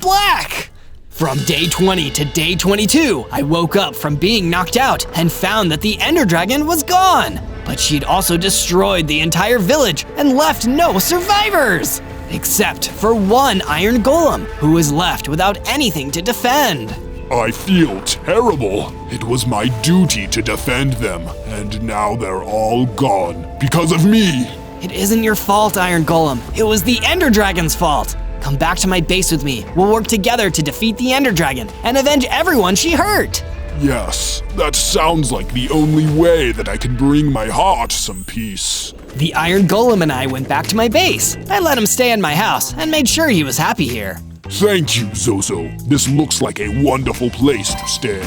black. From day 20 to day 22, I woke up from being knocked out and found that the Ender Dragon was gone. But she'd also destroyed the entire village and left no survivors. Except for one iron golem, who was left without anything to defend. I feel terrible. It was my duty to defend them, and now they're all gone because of me. It isn't your fault, Iron Golem. It was the Ender Dragon's fault. Come back to my base with me. We'll work together to defeat the Ender Dragon and avenge everyone she hurt. Yes, that sounds like the only way that I can bring my heart some peace. The Iron Golem and I went back to my base. I let him stay in my house and made sure he was happy here. Thank you, Zozo. This looks like a wonderful place to stay.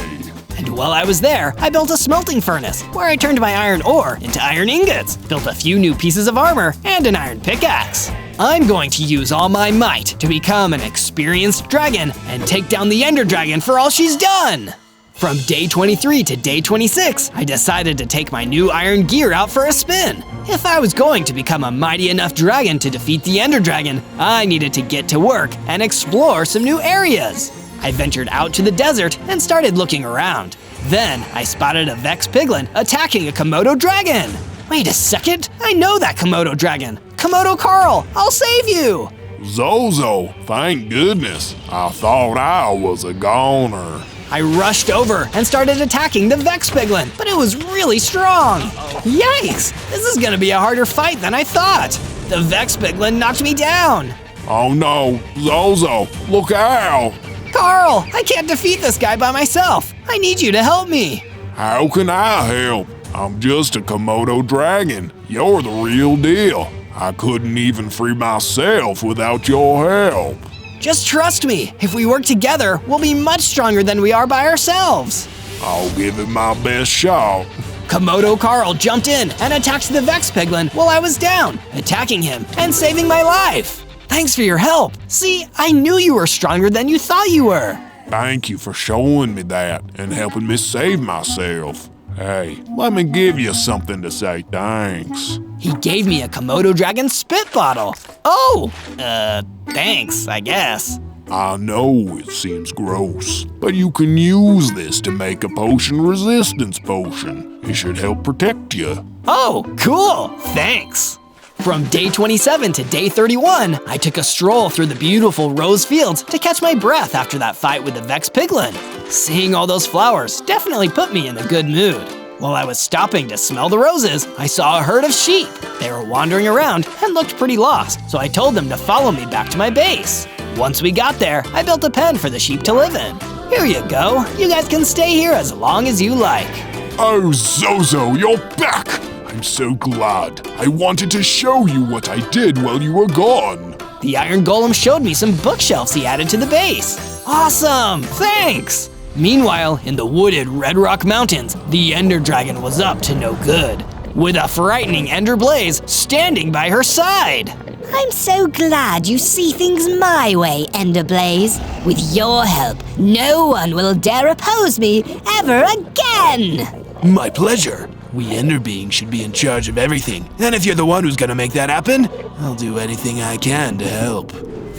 And while I was there, I built a smelting furnace where I turned my iron ore into iron ingots, built a few new pieces of armor, and an iron pickaxe. I'm going to use all my might to become an experienced dragon and take down the Ender Dragon for all she's done. From day 23 to day 26, I decided to take my new iron gear out for a spin. If I was going to become a mighty enough dragon to defeat the Ender Dragon, I needed to get to work and explore some new areas. I ventured out to the desert and started looking around. Then I spotted a Vex Piglin attacking a Komodo dragon. Wait a second, I know that Komodo dragon. Komodo Carl, I'll save you. Zozo, thank goodness. I thought I was a goner. I rushed over and started attacking the Vex Piglin, but it was really strong. Yikes, this is gonna be a harder fight than I thought. The Vex Piglin knocked me down. Oh no, Zozo, look out! Carl, I can't defeat this guy by myself. I need you to help me. How can I help? I'm just a Komodo dragon. You're the real deal. I couldn't even free myself without your help. Just trust me. If we work together, we'll be much stronger than we are by ourselves. I'll give it my best shot. Komodo Carl jumped in and attacked the Vex Piglin while I was down, attacking him and saving my life. Thanks for your help. See, I knew you were stronger than you thought you were. Thank you for showing me that and helping me save myself. Hey, let me give you something to say thanks. He gave me a Komodo dragon spit bottle. Oh, thanks, I guess. I know it seems gross, but you can use this to make a potion resistance potion. It should help protect you. Oh, cool, thanks. From day 27 to day 31, I took a stroll through the beautiful rose fields to catch my breath after that fight with the Vex Piglin. Seeing all those flowers definitely put me in a good mood. While I was stopping to smell the roses, I saw a herd of sheep. They were wandering around and looked pretty lost, so I told them to follow me back to my base. Once we got there, I built a pen for the sheep to live in. Here you go. You guys can stay here as long as you like. Oh, Zozo, you're back! I'm so glad. I wanted to show you what I did while you were gone. The iron golem showed me some bookshelves he added to the base. Awesome, thanks! Meanwhile, in the wooded Red Rock Mountains, the Ender Dragon was up to no good, with a frightening Ender Blaze standing by her side. I'm so glad you see things my way, Ender Blaze. With your help, no one will dare oppose me ever again! My pleasure. We Ender beings should be in charge of everything, and if you're the one who's gonna make that happen, I'll do anything I can to help.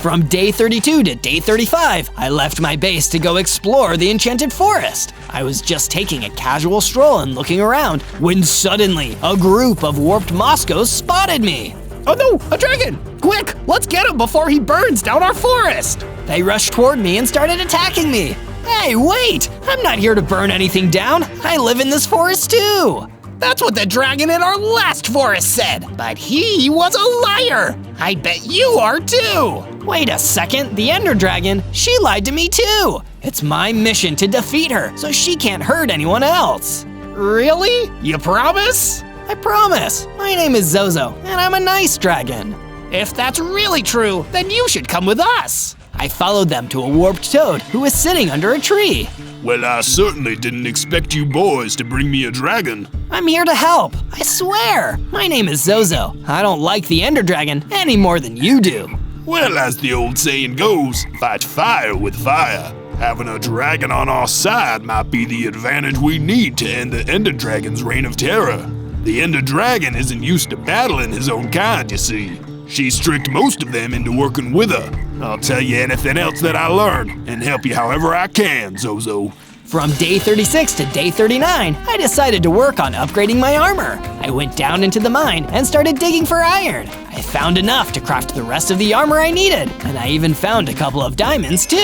From day 32 to day 35, I left my base to go explore the Enchanted Forest. I was just taking a casual stroll and looking around when suddenly a group of warped Moscos spotted me. Oh no, a dragon! Quick, let's get him before he burns down our forest! They rushed toward me and started attacking me. Hey, wait! I'm not here to burn anything down. I live in this forest too. That's what the dragon in our last forest said, but he was a liar! I bet you are too! Wait a second, the Ender Dragon, she lied to me too! It's my mission to defeat her so she can't hurt anyone else. Really? You promise? I promise. My name is Zozo, and I'm a nice dragon. If that's really true, then you should come with us! I followed them to a warped toad who was sitting under a tree. Well, I certainly didn't expect you boys to bring me a dragon. I'm here to help, I swear. My name is Zozo. I don't like the Ender Dragon any more than you do. Well, as the old saying goes, fight fire with fire. Having a dragon on our side might be the advantage we need to end the Ender Dragon's reign of terror. The Ender Dragon isn't used to battling his own kind, you see. She's tricked most of them into working with her. I'll tell you anything else that I learn and help you however I can, Zozo. From day 36 to day 39, I decided to work on upgrading my armor. I went down into the mine and started digging for iron. I found enough to craft the rest of the armor I needed, and I even found a couple of diamonds too.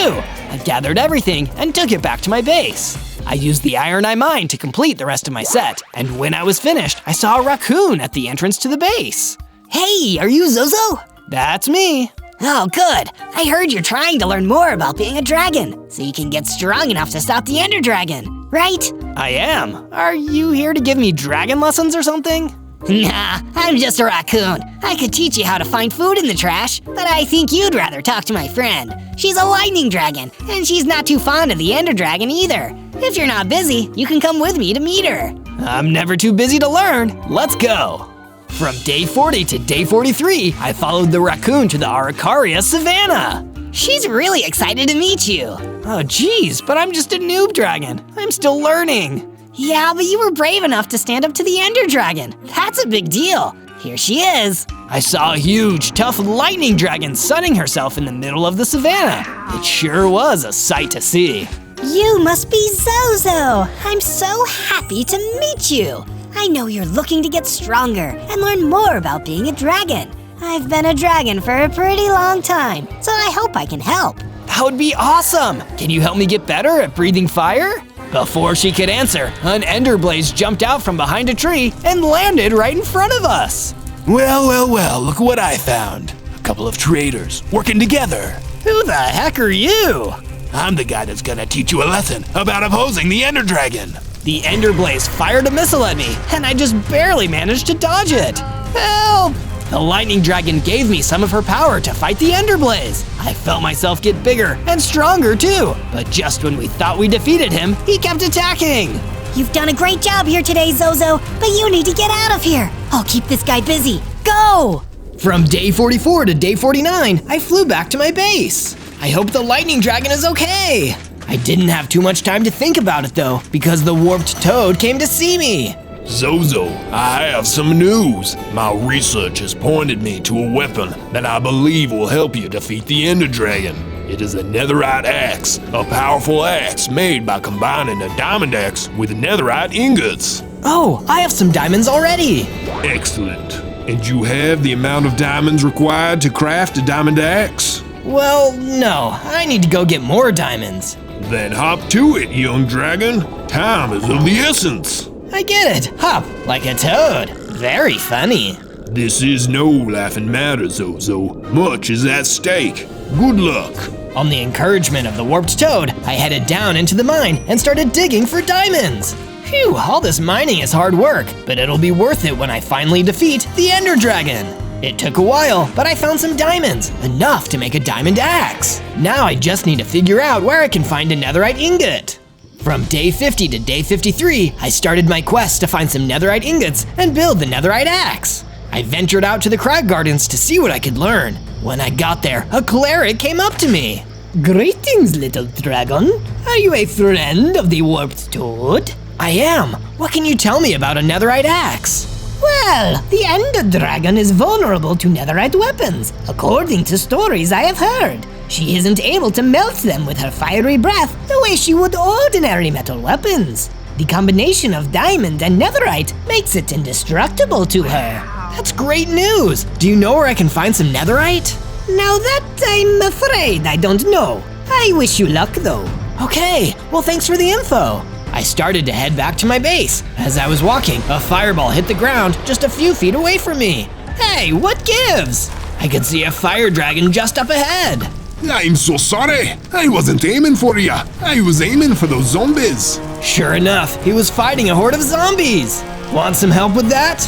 I gathered everything and took it back to my base. I used the iron I mined to complete the rest of my set, and when I was finished, I saw a raccoon at the entrance to the base. Hey, are you Zozo? That's me. Oh, good. I heard you're trying to learn more about being a dragon, so you can get strong enough to stop the Ender Dragon, right? I am. Are you here to give me dragon lessons or something? Nah, I'm just a raccoon. I could teach you how to find food in the trash, but I think you'd rather talk to my friend. She's a lightning dragon, and she's not too fond of the Ender Dragon either. If you're not busy, you can come with me to meet her. I'm never too busy to learn. Let's go. From day 40 to day 43, I followed the raccoon to the Araucaria Savannah. She's really excited to meet you. Oh geez, but I'm just a noob dragon. I'm still learning. Yeah, but you were brave enough to stand up to the Ender Dragon. That's a big deal. Here she is. I saw a huge, tough lightning dragon sunning herself in the middle of the savannah. It sure was a sight to see. You must be Zozo. I'm so happy to meet you. I know you're looking to get stronger and learn more about being a dragon. I've been a dragon for a pretty long time, so I hope I can help. That would be awesome! Can you help me get better at breathing fire? Before she could answer, an ender blaze jumped out from behind a tree and landed right in front of us. Well, look what I found. A couple of traitors working together. Who the heck are you? I'm the guy that's gonna teach you a lesson about opposing the Ender Dragon. The Ender Blaze fired a missile at me, and I just barely managed to dodge it. Help! The Lightning Dragon gave me some of her power to fight the Ender Blaze. I felt myself get bigger and stronger too, but just when we thought we defeated him, he kept attacking. You've done a great job here today, Zozo, but you need to get out of here. I'll keep this guy busy. Go! From day 44 to day 49, I flew back to my base. I hope the Lightning Dragon is okay. I didn't have too much time to think about it though, because the warped toad came to see me. Zozo, I have some news. My research has pointed me to a weapon that I believe will help you defeat the Ender Dragon. It is a netherite axe, a powerful axe made by combining a diamond axe with netherite ingots. Oh, I have some diamonds already. Excellent. And you have the amount of diamonds required to craft a diamond axe? Well, no, I need to go get more diamonds. Then hop to it, young dragon. Time is of the essence. I get it. Hop, like a toad. Very funny. This is no laughing matter, Zozo. Much is at stake. Good luck. On the encouragement of the warped toad, I headed down into the mine and started digging for diamonds. Phew, all this mining is hard work, but it'll be worth it when I finally defeat the Ender Dragon. It took a while, but I found some diamonds, enough to make a diamond axe. Now I just need to figure out where I can find a netherite ingot. From day 50 to day 53, I started my quest to find some netherite ingots and build the netherite axe. I ventured out to the crag gardens to see what I could learn. When I got there, a cleric came up to me. Greetings, little dragon. Are you a friend of the warped toad? I am. What can you tell me about a netherite axe? Well, the Ender Dragon is vulnerable to netherite weapons, according to stories I have heard. She isn't able to melt them with her fiery breath the way she would ordinary metal weapons. The combination of diamond and netherite makes it indestructible to her. That's great news. Do you know where I can find some netherite? Now that I'm afraid I don't know. I wish you luck though. Okay, well thanks for the info. I started to head back to my base. As I was walking, a fireball hit the ground just a few feet away from me. Hey, what gives? I could see a fire dragon just up ahead. I'm so sorry. I wasn't aiming for ya. I was aiming for those zombies. Sure enough, he was fighting a horde of zombies. Want some help with that?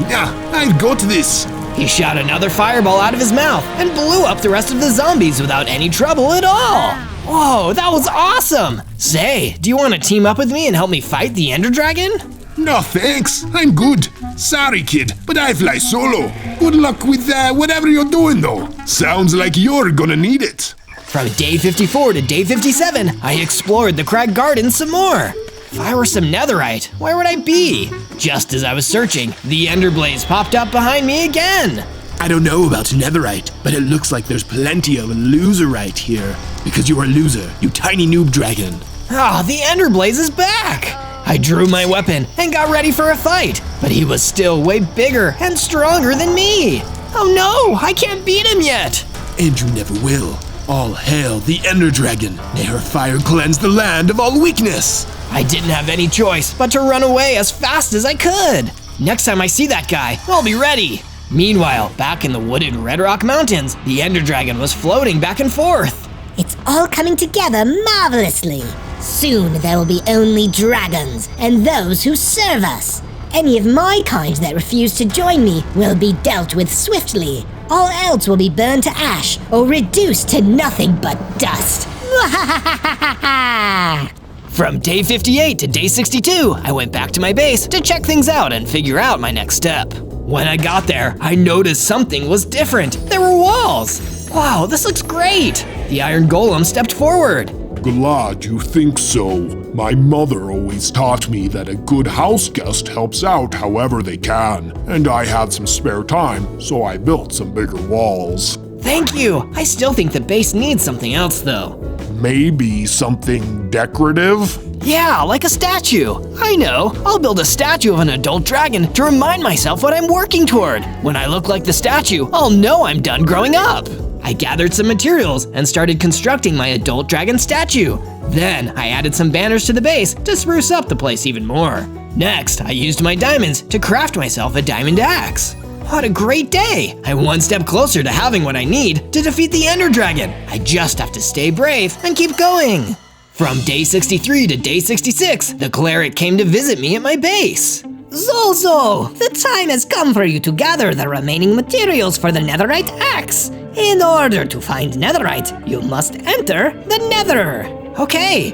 Yeah, I'll go to this. He shot another fireball out of his mouth and blew up the rest of the zombies without any trouble at all. Whoa, that was awesome! Say, do you want to team up with me and help me fight the Ender Dragon? No thanks, I'm good. Sorry kid, but I fly solo. Good luck with whatever you're doing though. Sounds like you're gonna need it. From day 54 to day 57, I explored the crag garden some more. If I were some netherite, where would I be? Just as I was searching, the Ender Blaze popped up behind me again. I don't know about netherite, but it looks like there's plenty of loserite here. Because you're a loser, you tiny noob dragon. Ah, the Ender Blaze is back! I drew my weapon and got ready for a fight, but he was still way bigger and stronger than me. Oh no, I can't beat him yet! And you never will. All hail the Ender Dragon. May her fire cleanse the land of all weakness. I didn't have any choice but to run away as fast as I could. Next time I see that guy, I'll be ready. Meanwhile, back in the wooded Red Rock Mountains, the Ender Dragon was floating back and forth. It's all coming together marvelously. Soon there will be only dragons and those who serve us. Any of my kind that refuse to join me will be dealt with swiftly. All else will be burned to ash or reduced to nothing but dust. From day 58 to day 62, I went back to my base to check things out and figure out my next step. When I got there, I noticed something was different. There were walls. Wow, this looks great. The iron golem stepped forward. Glad you think so. My mother always taught me that a good house guest helps out however they can. And I had some spare time, so I built some bigger walls. Thank you. I still think the base needs something else though. Maybe something decorative? Yeah, like a statue. I know. I'll build a statue of an adult dragon to remind myself what I'm working toward. When I look like the statue, I'll know I'm done growing up. I gathered some materials and started constructing my adult dragon statue. Then I added some banners to the base to spruce up the place even more. Next, I used my diamonds to craft myself a diamond axe. What a great day! I'm one step closer to having what I need to defeat the Ender Dragon. I just have to stay brave and keep going. From day 63 to day 66, the cleric came to visit me at my base. Zozo, the time has come for you to gather the remaining materials for the netherite axe. In order to find netherite, you must enter the nether. Okay,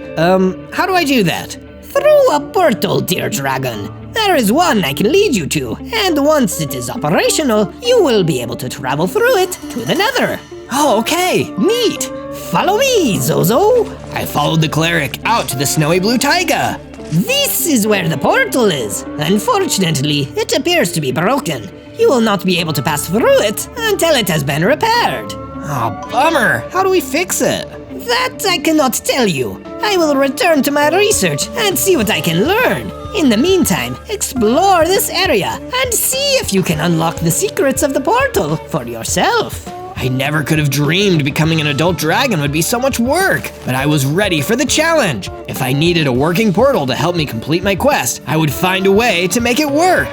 how do I do that? Through a portal, dear dragon. There is one I can lead you to, and once it is operational, you will be able to travel through it to the nether. Oh, okay, neat. Follow me, Zozo. I followed the cleric out to the snowy blue taiga. This is where the portal is. Unfortunately, it appears to be broken. You will not be able to pass through it until it has been repaired. Oh, bummer. How do we fix it? That I cannot tell you. I will return to my research and see what I can learn. In the meantime, explore this area and see if you can unlock the secrets of the portal for yourself. I never could have dreamed becoming an adult dragon would be so much work, but I was ready for the challenge. If I needed a working portal to help me complete my quest, I would find a way to make it work.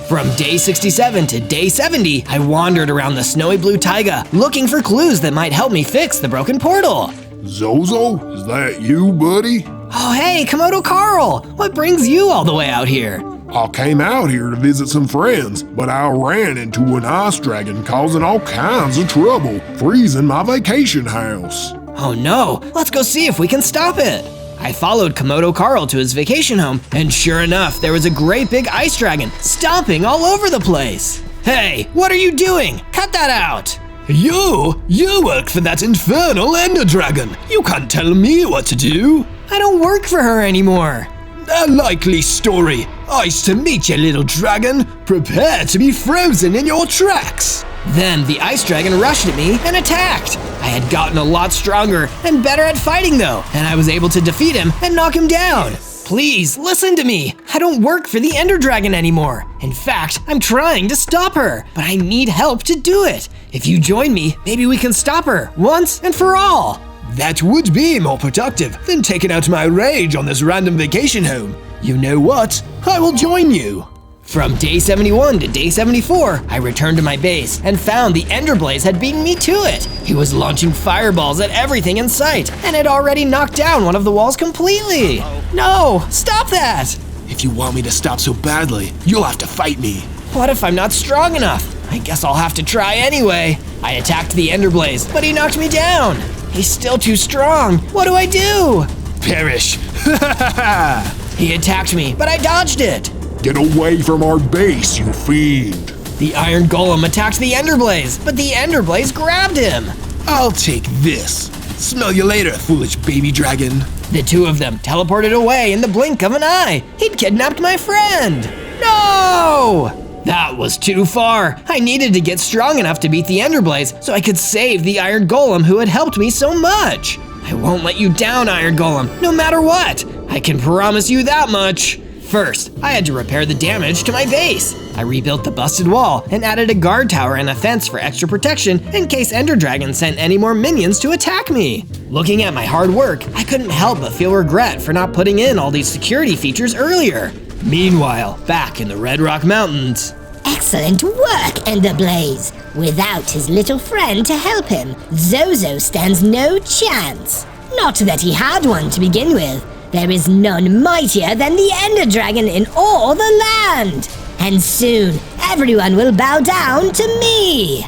From day 67 to day 70, I wandered around the snowy blue taiga, looking for clues that might help me fix the broken portal. Zozo, is that you, buddy? Oh hey, Komodo Carl! What brings you all the way out here? I came out here to visit some friends, but I ran into an ice dragon causing all kinds of trouble, freezing my vacation house. Oh no, let's go see if we can stop it. I followed Komodo Carl to his vacation home, and sure enough, there was a great big ice dragon stomping all over the place. Hey, what are you doing? Cut that out! You work for that infernal Ender Dragon. You can't tell me what to do. I don't work for her anymore. A likely story. Nice to meet you, little dragon. Prepare to be frozen in your tracks. Then the ice dragon rushed at me and attacked. I had gotten a lot stronger and better at fighting though, and I was able to defeat him and knock him down. Please, listen to me. I don't work for the Ender Dragon anymore. In fact, I'm trying to stop her, but I need help to do it. If you join me, maybe we can stop her once and for all. That would be more productive than taking out my rage on this random vacation home. You know what? I will join you. From day 71 to day 74, I returned to my base and found the Ender Blaze had beaten me to it. He was launching fireballs at everything in sight and had already knocked down one of the walls completely. No, stop that! If you want me to stop so badly, you'll have to fight me. What if I'm not strong enough? I guess I'll have to try anyway. I attacked the Ender Blaze, but he knocked me down. He's still too strong. What do I do? Perish. He attacked me, but I dodged it. Get away from our base, you fiend! The Iron Golem attacked the Ender Blaze, but the Ender Blaze grabbed him. I'll take this. Smell you later, foolish baby dragon. The two of them teleported away in the blink of an eye. He'd kidnapped my friend. No! That was too far. I needed to get strong enough to beat the Ender Blaze so I could save the Iron Golem who had helped me so much. I won't let you down, Iron Golem, no matter what. I can promise you that much. First, I had to repair the damage to my base. I rebuilt the busted wall and added a guard tower and a fence for extra protection in case Ender Dragon sent any more minions to attack me. Looking at my hard work, I couldn't help but feel regret for not putting in all these security features earlier. Meanwhile, back in the Red Rock Mountains. Excellent work, Ender Blaze. Without his little friend to help him, Zozo stands no chance. Not that he had one to begin with. There is none mightier than the Ender Dragon in all the land. And soon, everyone will bow down to me.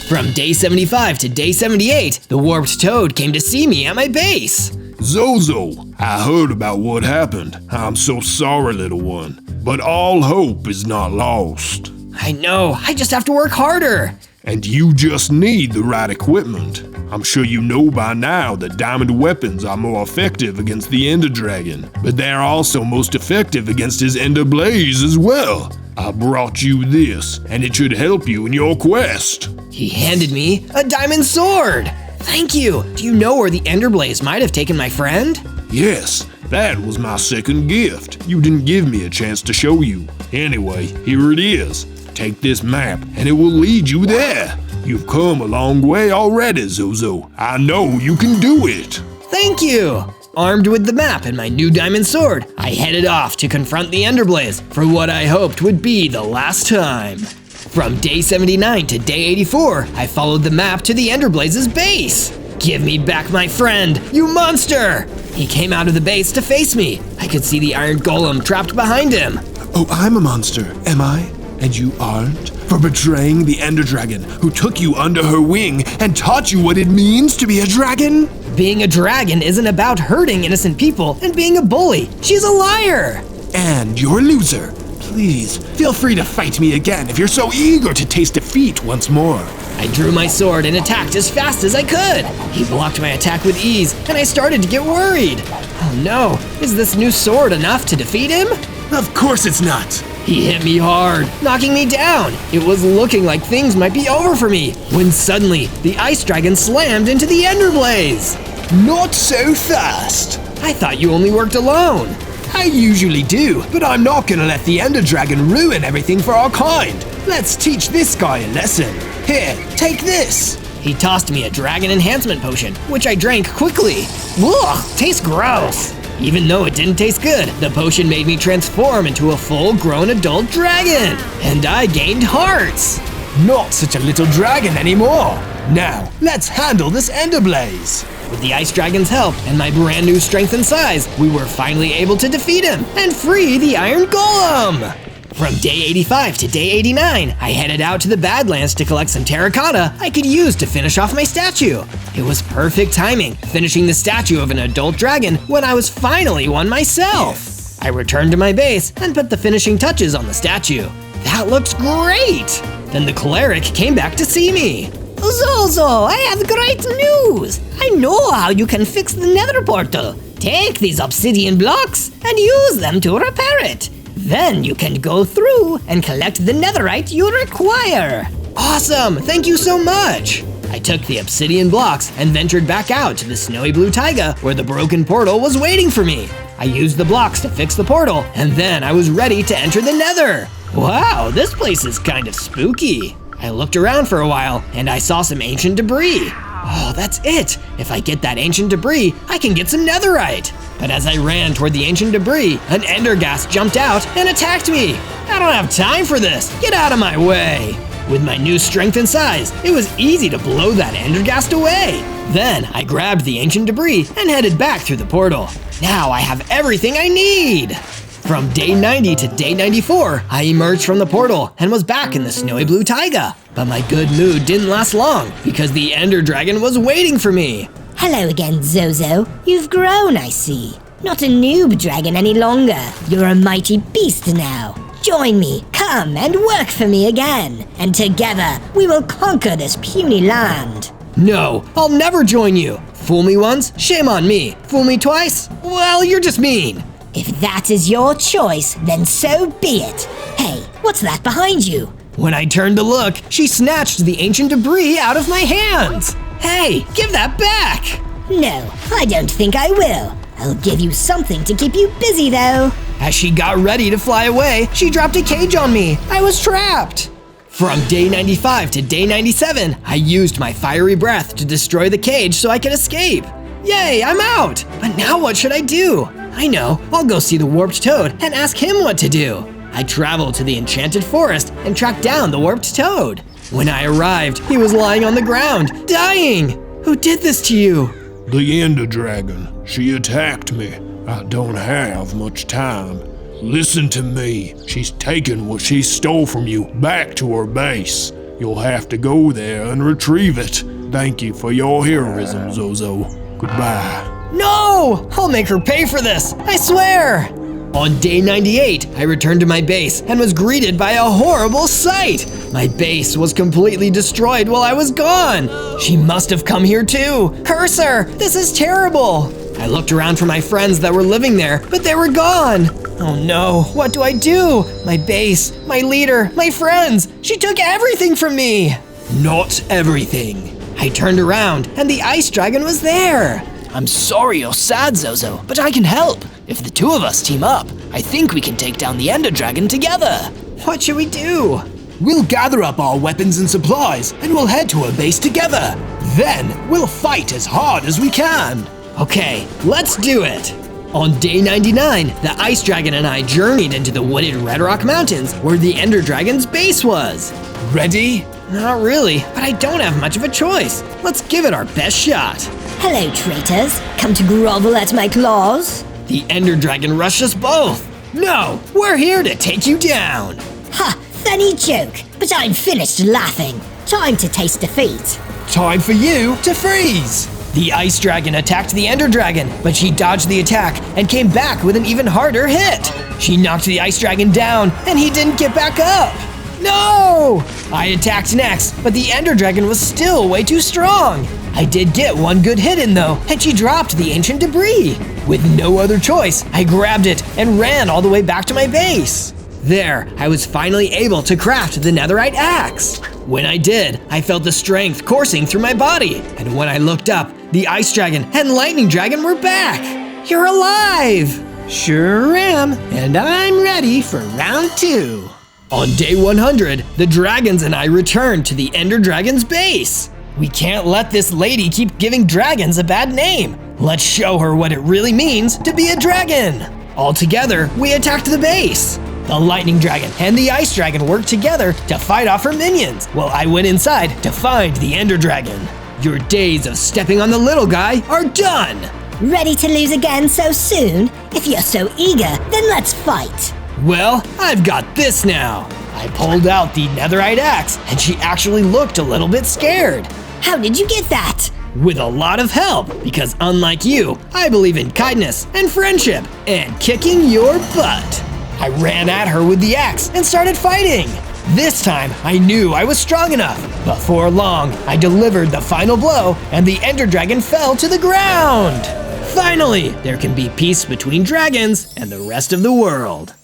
From day 75 to day 78, the Warped Toad came to see me at my base. Zozo, I heard about what happened. I'm so sorry, little one. But all hope is not lost. I know, I just have to work harder. And you just need the right equipment. I'm sure you know by now that diamond weapons are more effective against the Ender Dragon, but they're also most effective against his Ender Blaze as well. I brought you this, and it should help you in your quest. He handed me a diamond sword. Thank you. Do you know where the Ender Blaze might have taken my friend? Yes, that was my second gift. You didn't give me a chance to show you. Anyway, here it is. Take this map, and it will lead you there. You've come a long way already, Zozo. I know you can do it. Thank you. Armed with the map and my new diamond sword, I headed off to confront the Ender Blaze for what I hoped would be the last time. From day 79 to day 84, I followed the map to the Ender Blaze's base. Give me back my friend, you monster! He came out of the base to face me. I could see the Iron Golem trapped behind him. Oh, I'm a monster, am I? And you aren't? For betraying the Ender Dragon, who took you under her wing and taught you what it means to be a dragon? Being a dragon isn't about hurting innocent people and being a bully. She's a liar. And you're a loser. Please, feel free to fight me again if you're so eager to taste defeat once more. I drew my sword and attacked as fast as I could. He blocked my attack with ease, and I started to get worried. Oh no, is this new sword enough to defeat him? Of course it's not. He hit me hard, knocking me down. It was looking like things might be over for me, when suddenly the Ice Dragon slammed into the Ender Blaze. Not so fast. I thought you only worked alone. I usually do, but I'm not gonna let the Ender Dragon ruin everything for our kind. Let's teach this guy a lesson. Here, take this. He tossed me a dragon enhancement potion, which I drank quickly. Ugh, tastes gross. Even though it didn't taste good, the potion made me transform into a full-grown adult dragon, and I gained hearts. Not such a little dragon anymore. Now, let's handle this Ender Blaze. With the Ice Dragon's help and my brand new strength and size, we were finally able to defeat him and free the Iron Golem. From day 85 to day 89, I headed out to the Badlands to collect some terracotta I could use to finish off my statue. It was perfect timing, finishing the statue of an adult dragon when I was finally one myself. I returned to my base and put the finishing touches on the statue. That looks great! Then the cleric came back to see me. Zozo, I have great news! I know how you can fix the nether portal. Take these obsidian blocks and use them to repair it. Then you can go through and collect the netherite you require. Awesome! Thank you so much! I took the obsidian blocks and ventured back out to the snowy blue taiga where the broken portal was waiting for me. I used the blocks to fix the portal, and then I was ready to enter the nether. Wow, this place is kind of spooky. I looked around for a while, and I saw some ancient debris. Oh, that's it! If I get that ancient debris, I can get some netherite! But as I ran toward the ancient debris, an enderghast jumped out and attacked me! I don't have time for this! Get out of my way! With my new strength and size, it was easy to blow that enderghast away! Then, I grabbed the ancient debris and headed back through the portal. Now I have everything I need! From day 90 to day 94, I emerged from the portal and was back in the snowy blue taiga. But my good mood didn't last long because the Ender Dragon was waiting for me. Hello again, Zozo. You've grown, I see. Not a noob dragon any longer. You're a mighty beast now. Join me, come and work for me again. And together, we will conquer this puny land. No, I'll never join you. Fool me once, shame on me. Fool me twice, well, you're just mean. If that is your choice, then so be it. Hey, what's that behind you? When I turned to look, she snatched the ancient debris out of my hands. Hey, give that back! No, I don't think I will. I'll give you something to keep you busy, though. As she got ready to fly away, she dropped a cage on me. I was trapped. From day 95 to day 97, I used my fiery breath to destroy the cage so I could escape. Yay, I'm out! But now what should I do? I know, I'll go see the warped toad and ask him what to do. I traveled to the enchanted forest and tracked down the warped toad. When I arrived, he was lying on the ground, dying. Who did this to you? The Ender Dragon. She attacked me. I don't have much time. Listen to me. She's taken what she stole from you back to her base. You'll have to go there and retrieve it. Thank you for your heroism, Zozo. Goodbye. No! I'll make her pay for this, I swear! On day 98, I returned to my base and was greeted by a horrible sight. My base was completely destroyed while I was gone. She must have come here too. Curse her! This is terrible! I looked around for my friends that were living there, but they were gone. Oh no, what do I do? My base, my leader, my friends, she took everything from me. Not everything. I turned around and the Ice Dragon was there. I'm sorry you're sad, Zozo, but I can help. If the two of us team up, I think we can take down the Ender Dragon together. What should we do? We'll gather up our weapons and supplies, and we'll head to a base together. Then, we'll fight as hard as we can. Okay, let's do it. On day 99, the Ice Dragon and I journeyed into the wooded Red Rock Mountains where the Ender Dragon's base was. Ready? Not really, but I don't have much of a choice. Let's give it our best shot. Hello, traitors. Come to grovel at my claws? The Ender Dragon rushed us both. No, we're here to take you down. Ha, funny joke, but I'm finished laughing. Time to taste defeat. Time for you to freeze. The Ice Dragon attacked the Ender Dragon, but she dodged the attack and came back with an even harder hit. She knocked the Ice Dragon down, and he didn't get back up. No! I attacked next, but the Ender Dragon was still way too strong. I did get one good hit in though, and she dropped the ancient debris. With no other choice, I grabbed it and ran all the way back to my base. There, I was finally able to craft the netherite axe. When I did, I felt the strength coursing through my body, and when I looked up, the Ice Dragon and Lightning Dragon were back. You're alive! Sure am, and I'm ready for round 2. On day 100, the dragons and I returned to the Ender Dragon's base. We can't let this lady keep giving dragons a bad name. Let's show her what it really means to be a dragon. All together, we attacked the base. The lightning dragon and the ice dragon worked together to fight off her minions, while I went inside to find the ender dragon. Your days of stepping on the little guy are done. Ready to lose again so soon? If you're so eager, then let's fight. Well, I've got this now. I pulled out the netherite axe, and she actually looked a little bit scared. How did you get that? With a lot of help, because unlike you, I believe in kindness and friendship and kicking your butt. I ran at her with the axe and started fighting. This time, I knew I was strong enough. Before long, I delivered the final blow, and the ender dragon fell to the ground. Finally, there can be peace between dragons and the rest of the world.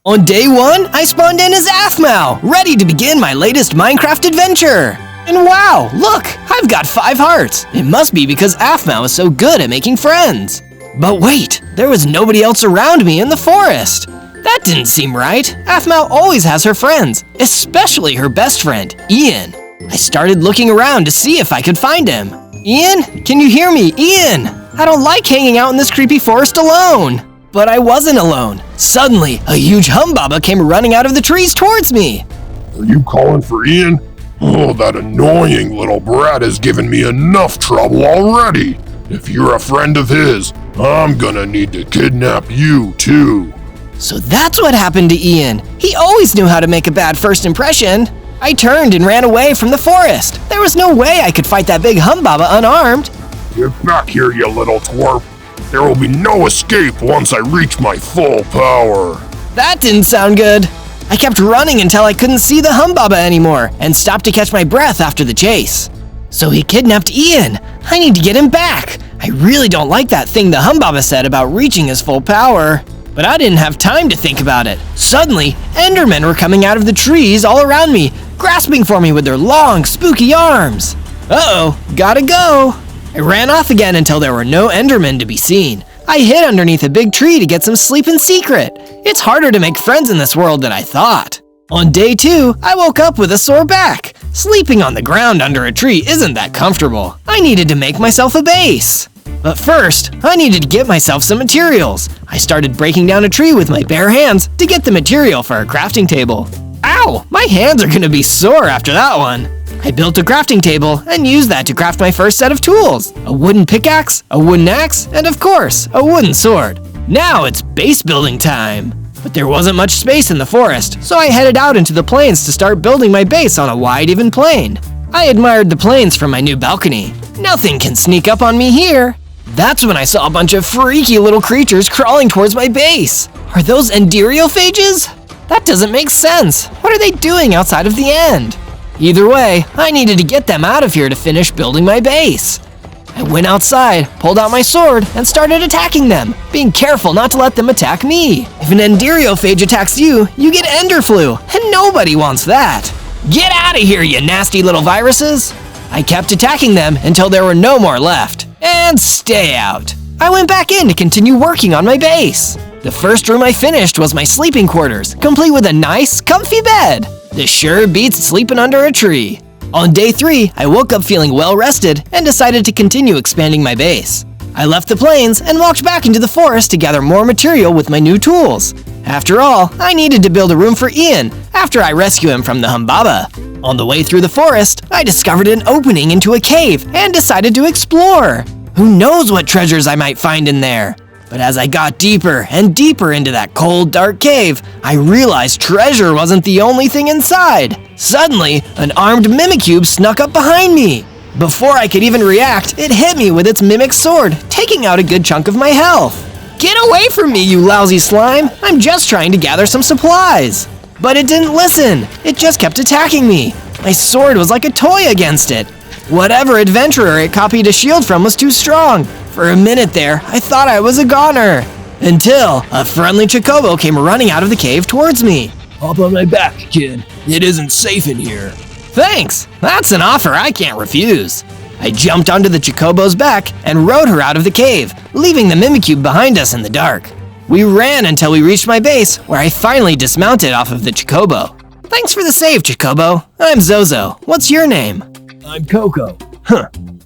On day 1, I spawned in as APHMAU, ready to begin my latest Minecraft adventure. And wow, look, I've got 5 hearts. It must be because APHMAU is so good at making friends. But wait, there was nobody else around me in the forest. That didn't seem right. APHMAU always has her friends, especially her best friend, Ian. I started looking around to see if I could find him. Ian, can you hear me? Ian! I don't like hanging out in this creepy forest alone. But I wasn't alone. Suddenly, a huge humbaba came running out of the trees towards me. Are you calling for Ian? Oh, that annoying little brat has given me enough trouble already. If you're a friend of his, I'm gonna need to kidnap you too. So that's what happened to Ian. He always knew how to make a bad first impression. I turned and ran away from the forest. There was no way I could fight that big humbaba unarmed. Get back here, you little twerp. There will be no escape once I reach my full power. That didn't sound good. I kept running until I couldn't see the humbaba anymore and stopped to catch my breath after the chase. So he kidnapped Ian. I need to get him back. I really don't like that thing the humbaba said about reaching his full power. But I didn't have time to think about it. Suddenly, endermen were coming out of the trees all around me, grasping for me with their long, spooky arms. Uh-oh, gotta go. I ran off again until there were no endermen to be seen. I hid underneath a big tree to get some sleep in secret. It's harder to make friends in this world than I thought. On day 2, I woke up with a sore back. Sleeping on the ground under a tree isn't that comfortable. I needed to make myself a base. But first, I needed to get myself some materials. I started breaking down a tree with my bare hands to get the material for a crafting table. Ow! My hands are gonna be sore after that one. I built a crafting table and used that to craft my first set of tools. A wooden pickaxe, a wooden axe, and of course, a wooden sword. Now it's base building time. But there wasn't much space in the forest, so I headed out into the plains to start building my base on a wide, even plain. I admired the plains from my new balcony. Nothing can sneak up on me here. That's when I saw a bunch of freaky little creatures crawling towards my base. Are those enderiophages? That doesn't make sense. What are they doing outside of the end? Either way, I needed to get them out of here to finish building my base. I went outside, pulled out my sword, and started attacking them, being careful not to let them attack me. If an enderiophage attacks you, you get ender flu, and nobody wants that. Get out of here, you nasty little viruses! I kept attacking them until there were no more left. And stay out. I went back in to continue working on my base. The first room I finished was my sleeping quarters, complete with a nice, comfy bed. This sure beats sleeping under a tree. On day 3, I woke up feeling well rested and decided to continue expanding my base. I left the plains and walked back into the forest to gather more material with my new tools. After all, I needed to build a room for Ian after I rescue him from the humbaba. On the way through the forest, I discovered an opening into a cave and decided to explore. Who knows what treasures I might find in there? But as I got deeper and deeper into that cold, dark cave, I realized treasure wasn't the only thing inside. Suddenly, an armed Mimikyu snuck up behind me. Before I could even react, it hit me with its mimic sword, taking out a good chunk of my health. Get away from me, you lousy slime! I'm just trying to gather some supplies. But it didn't listen. It just kept attacking me. My sword was like a toy against it. Whatever adventurer it copied a shield from was too strong. For a minute there, I thought I was a goner. Until a friendly chocobo came running out of the cave towards me. Hop on my back, kid. It isn't safe in here. Thanks. That's an offer I can't refuse. I jumped onto the chocobo's back and rode her out of the cave, leaving the Mimikyu behind us in the dark. We ran until we reached my base, where I finally dismounted off of the chocobo. Thanks for the save, chocobo. I'm Zozo. What's your name? I'm Coco.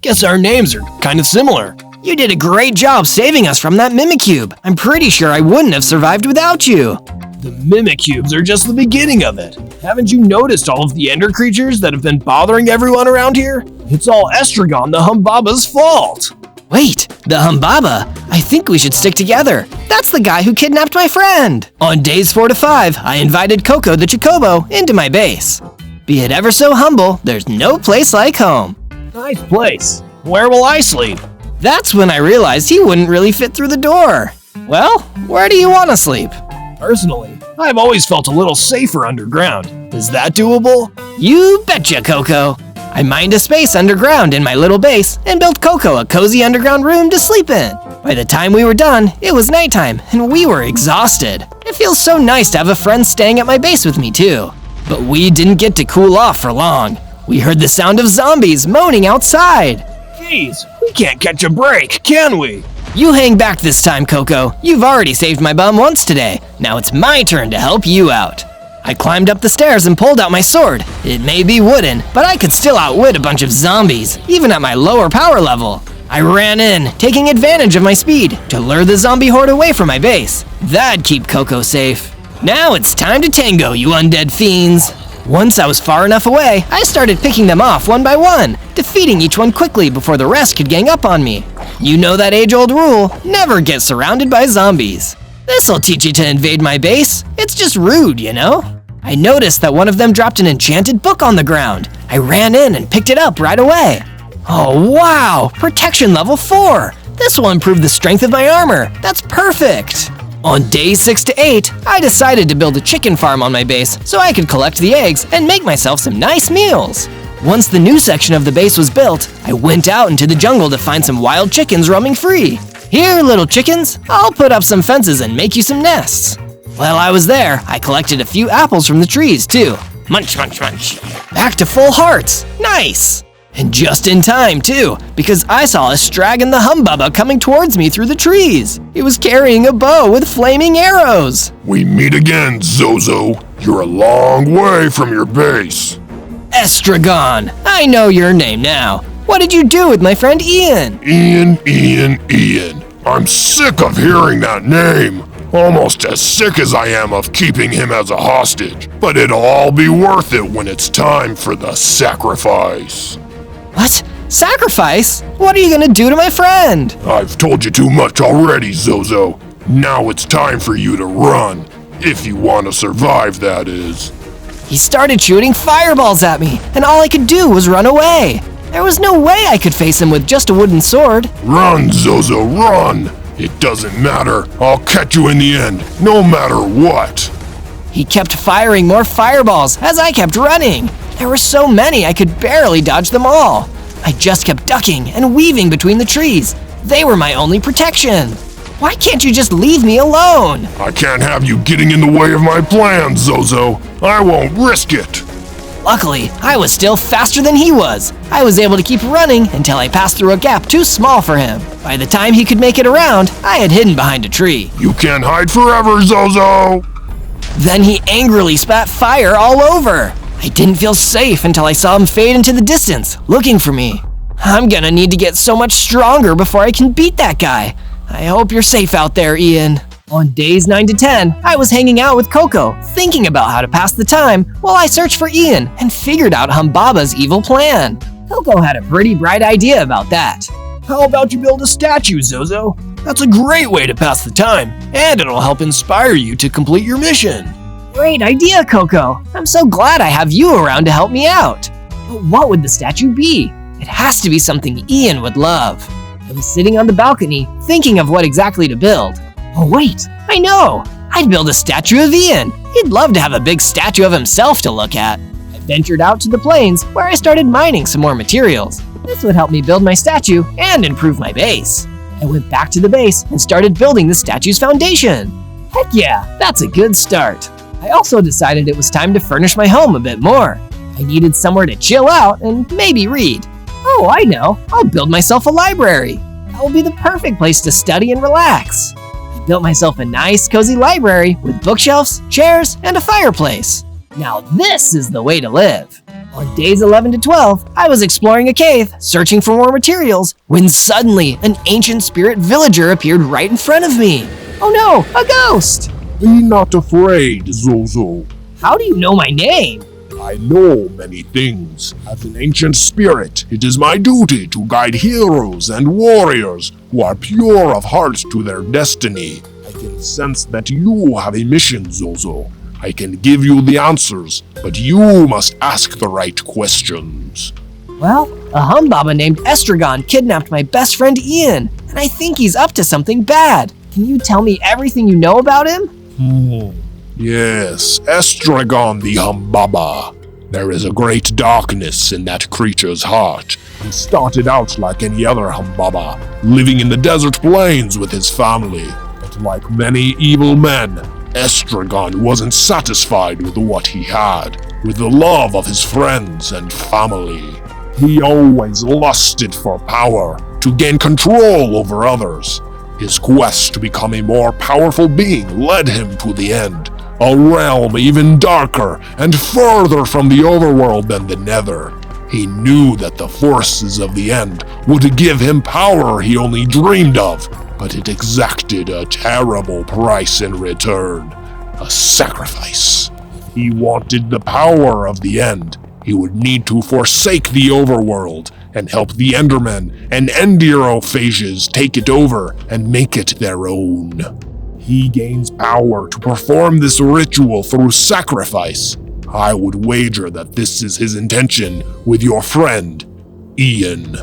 Guess our names are kind of similar. You did a great job saving us from that Mimicube. I'm pretty sure I wouldn't have survived without you. The Mimicubes are just the beginning of it. Haven't you noticed all of the ender creatures that have been bothering everyone around here? It's all Estragon the Humbaba's fault. Wait, the Humbaba? I think we should stick together. That's the guy who kidnapped my friend. On days 4 to 5, I invited Coco the Chocobo into my base. Be it ever so humble, there's no place like home. Nice place. Where will I sleep? That's when I realized he wouldn't really fit through the door. Well, where do you want to sleep? Personally, I've always felt a little safer underground. Is that doable? You betcha, Coco. I mined a space underground in my little base and built Coco a cozy underground room to sleep in. By the time we were done, it was nighttime and we were exhausted. It feels so nice to have a friend staying at my base with me too. But we didn't get to cool off for long. We heard the sound of zombies moaning outside. Jeez, we can't catch a break, can we? You hang back this time, Coco. You've already saved my bum once today. Now it's my turn to help you out. I climbed up the stairs and pulled out my sword. It may be wooden, but I could still outwit a bunch of zombies, even at my lower power level. I ran in, taking advantage of my speed to lure the zombie horde away from my base. That'd keep Coco safe. Now it's time to tango, you undead fiends. Once I was far enough away, I started picking them off one by one, defeating each one quickly before the rest could gang up on me. You know that age-old rule, never get surrounded by zombies. This'll teach you to invade my base. It's just rude, you know? I noticed that one of them dropped an enchanted book on the ground. I ran in and picked it up right away. Oh wow, protection level 4. This will improve the strength of my armor. That's perfect. On days 6 to 8, I decided to build a chicken farm on my base so I could collect the eggs and make myself some nice meals. Once the new section of the base was built, I went out into the jungle to find some wild chickens roaming free. Here, little chickens, I'll put up some fences and make you some nests. While I was there, I collected a few apples from the trees, too. Munch, munch, munch. Back to full hearts. Nice! And just in time, too, because I saw Estragon the Humbaba coming towards me through the trees. He was carrying a bow with flaming arrows. We meet again, Zozo. You're a long way from your base. Estragon, I know your name now. What did you do with my friend Ian? Ian. I'm sick of hearing that name. Almost as sick as I am of keeping him as a hostage. But it'll all be worth it when it's time for the sacrifice. What? Sacrifice? What are you gonna do to my friend? I've told you too much already, Zozo. Now it's time for you to run. If you want to survive, that is. He started shooting fireballs at me, and all I could do was run away. There was no way I could face him with just a wooden sword. Run, Zozo, run! It doesn't matter. I'll catch you in the end, no matter what. He kept firing more fireballs as I kept running. There were so many I could barely dodge them all. I just kept ducking and weaving between the trees. They were my only protection. Why can't you just leave me alone? I can't have you getting in the way of my plans, Zozo. I won't risk it. Luckily, I was still faster than he was. I was able to keep running until I passed through a gap too small for him. By the time he could make it around, I had hidden behind a tree. You can't hide forever, Zozo! Then he angrily spat fire all over. I didn't feel safe until I saw him fade into the distance, looking for me. I'm gonna need to get so much stronger before I can beat that guy. I hope you're safe out there, Ian. On days 9 to 10, I was hanging out with Coco, thinking about how to pass the time while I searched for Ian and figured out Humbaba's evil plan. Coco had a pretty bright idea about that. How about you build a statue, Zozo? That's a great way to pass the time, and it'll help inspire you to complete your mission. Great idea, Coco. I'm so glad I have you around to help me out. But what would the statue be? It has to be something Ian would love. I was sitting on the balcony, thinking of what exactly to build. Oh wait, I know! I'd build a statue of Ian. He'd love to have a big statue of himself to look at. I ventured out to the plains, where I started mining some more materials. This would help me build my statue and improve my base. I went back to the base and started building the statue's foundation. Heck yeah, that's a good start. I also decided it was time to furnish my home a bit more. I needed somewhere to chill out and maybe read. Oh, I know, I'll build myself a library. That will be the perfect place to study and relax. I built myself a nice, cozy library with bookshelves, chairs, and a fireplace. Now this is the way to live. On days 11 to 12, I was exploring a cave, searching for more materials, when suddenly an ancient spirit villager appeared right in front of me. Oh no, a ghost! Be not afraid, Zozo. How do you know my name? I know many things. As an ancient spirit, it is my duty to guide heroes and warriors who are pure of heart to their destiny. I can sense that you have a mission, Zozo. I can give you the answers, but you must ask the right questions. Well, a humbaba named Estragon kidnapped my best friend Ian, and I think he's up to something bad. Can you tell me everything you know about him? Yes, Estragon the Humbaba. There is a great darkness in that creature's heart. He started out like any other Humbaba, living in the desert plains with his family. But like many evil men, Estragon wasn't satisfied with what he had, with the love of his friends and family. He always lusted for power, to gain control over others. His quest to become a more powerful being led him to the end, a realm even darker and further from the overworld than the Nether. He knew that the forces of the end would give him power he only dreamed of, but it exacted a terrible price in return, a sacrifice. If he wanted the power of the end, he would need to forsake the overworld and help the Endermen and Enderophages take it over and make it their own. He gains power to perform this ritual through sacrifice. I would wager that this is his intention with your friend, Ian.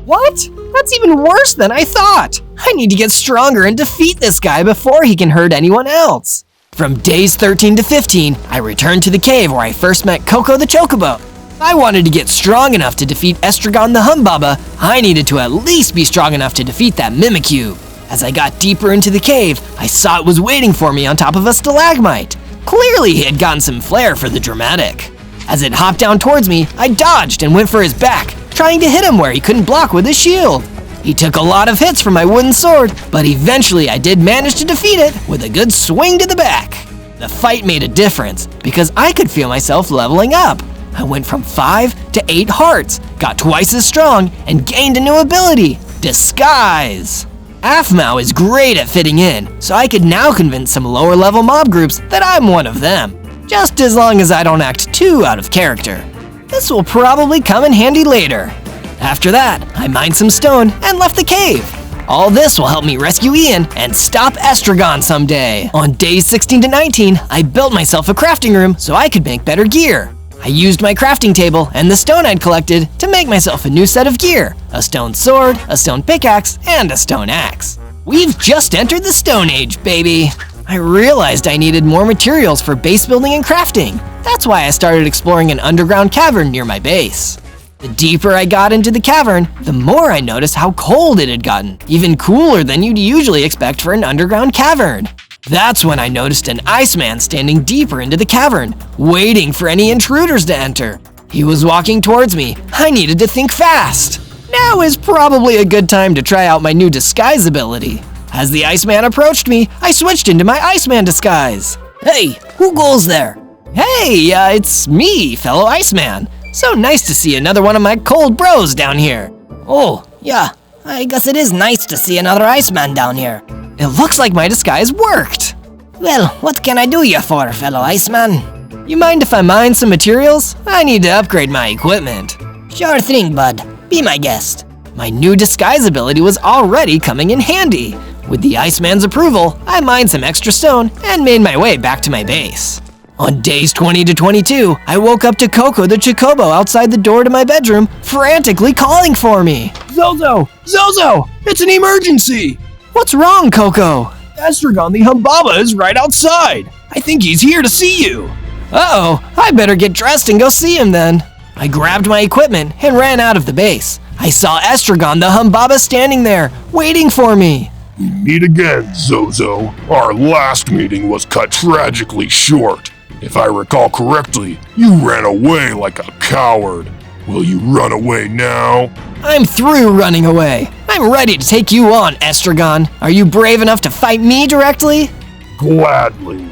What? That's even worse than I thought! I need to get stronger and defeat this guy before he can hurt anyone else. From days 13 to 15, I returned to the cave where I first met Coco the Chocobo. If I wanted to get strong enough to defeat Estragon the Humbaba, I needed to at least be strong enough to defeat that Mimikyu. As I got deeper into the cave, I saw it was waiting for me on top of a stalagmite. Clearly he had gotten some flair for the dramatic. As it hopped down towards me, I dodged and went for his back, trying to hit him where he couldn't block with his shield. He took a lot of hits from my wooden sword, but eventually I did manage to defeat it with a good swing to the back. The fight made a difference because I could feel myself leveling up. I went from 5 to 8 hearts, got twice as strong, and gained a new ability, Disguise. APHMAU is great at fitting in, so I could now convince some lower level mob groups that I'm one of them, just as long as I don't act too out of character. This will probably come in handy later. After that, I mined some stone and left the cave. All this will help me rescue Ian and stop Estragon someday. On days 16 to 19, I built myself a crafting room so I could make better gear. I used my crafting table and the stone I'd collected to make myself a new set of gear, a stone sword, a stone pickaxe, and a stone axe. We've just entered the Stone Age, baby! I realized I needed more materials for base building and crafting. That's why I started exploring an underground cavern near my base. The deeper I got into the cavern, the more I noticed how cold it had gotten, even cooler than you'd usually expect for an underground cavern. That's when I noticed an Iceman standing deeper into the cavern, waiting for any intruders to enter. He was walking towards me. I needed to think fast. Now is probably a good time to try out my new disguise ability. As the Iceman approached me, I switched into my Iceman disguise. Hey, who goes there? Hey, it's me, fellow Iceman. So nice to see another one of my cold bros down here. Oh, yeah, I guess it is nice to see another Iceman down here. It looks like my disguise worked. Well, what can I do you for, fellow Iceman? You mind if I mine some materials? I need to upgrade my equipment. Sure thing, bud. Be my guest. My new disguise ability was already coming in handy. With the Iceman's approval, I mined some extra stone and made my way back to my base. On days 20 to 22, I woke up to Coco the Chocobo outside the door to my bedroom, frantically calling for me. Zozo! Zozo! It's an emergency! What's wrong, Coco? Estragon the Humbaba is right outside. I think he's here to see you. Uh-oh, I better get dressed and go see him then. I grabbed my equipment and ran out of the base. I saw Estragon the Humbaba standing there, waiting for me. We meet again, Zozo. Our last meeting was cut tragically short. If I recall correctly, you ran away like a coward. Will you run away now? I'm through running away. I'm ready to take you on, Estragon. Are you brave enough to fight me directly? Gladly.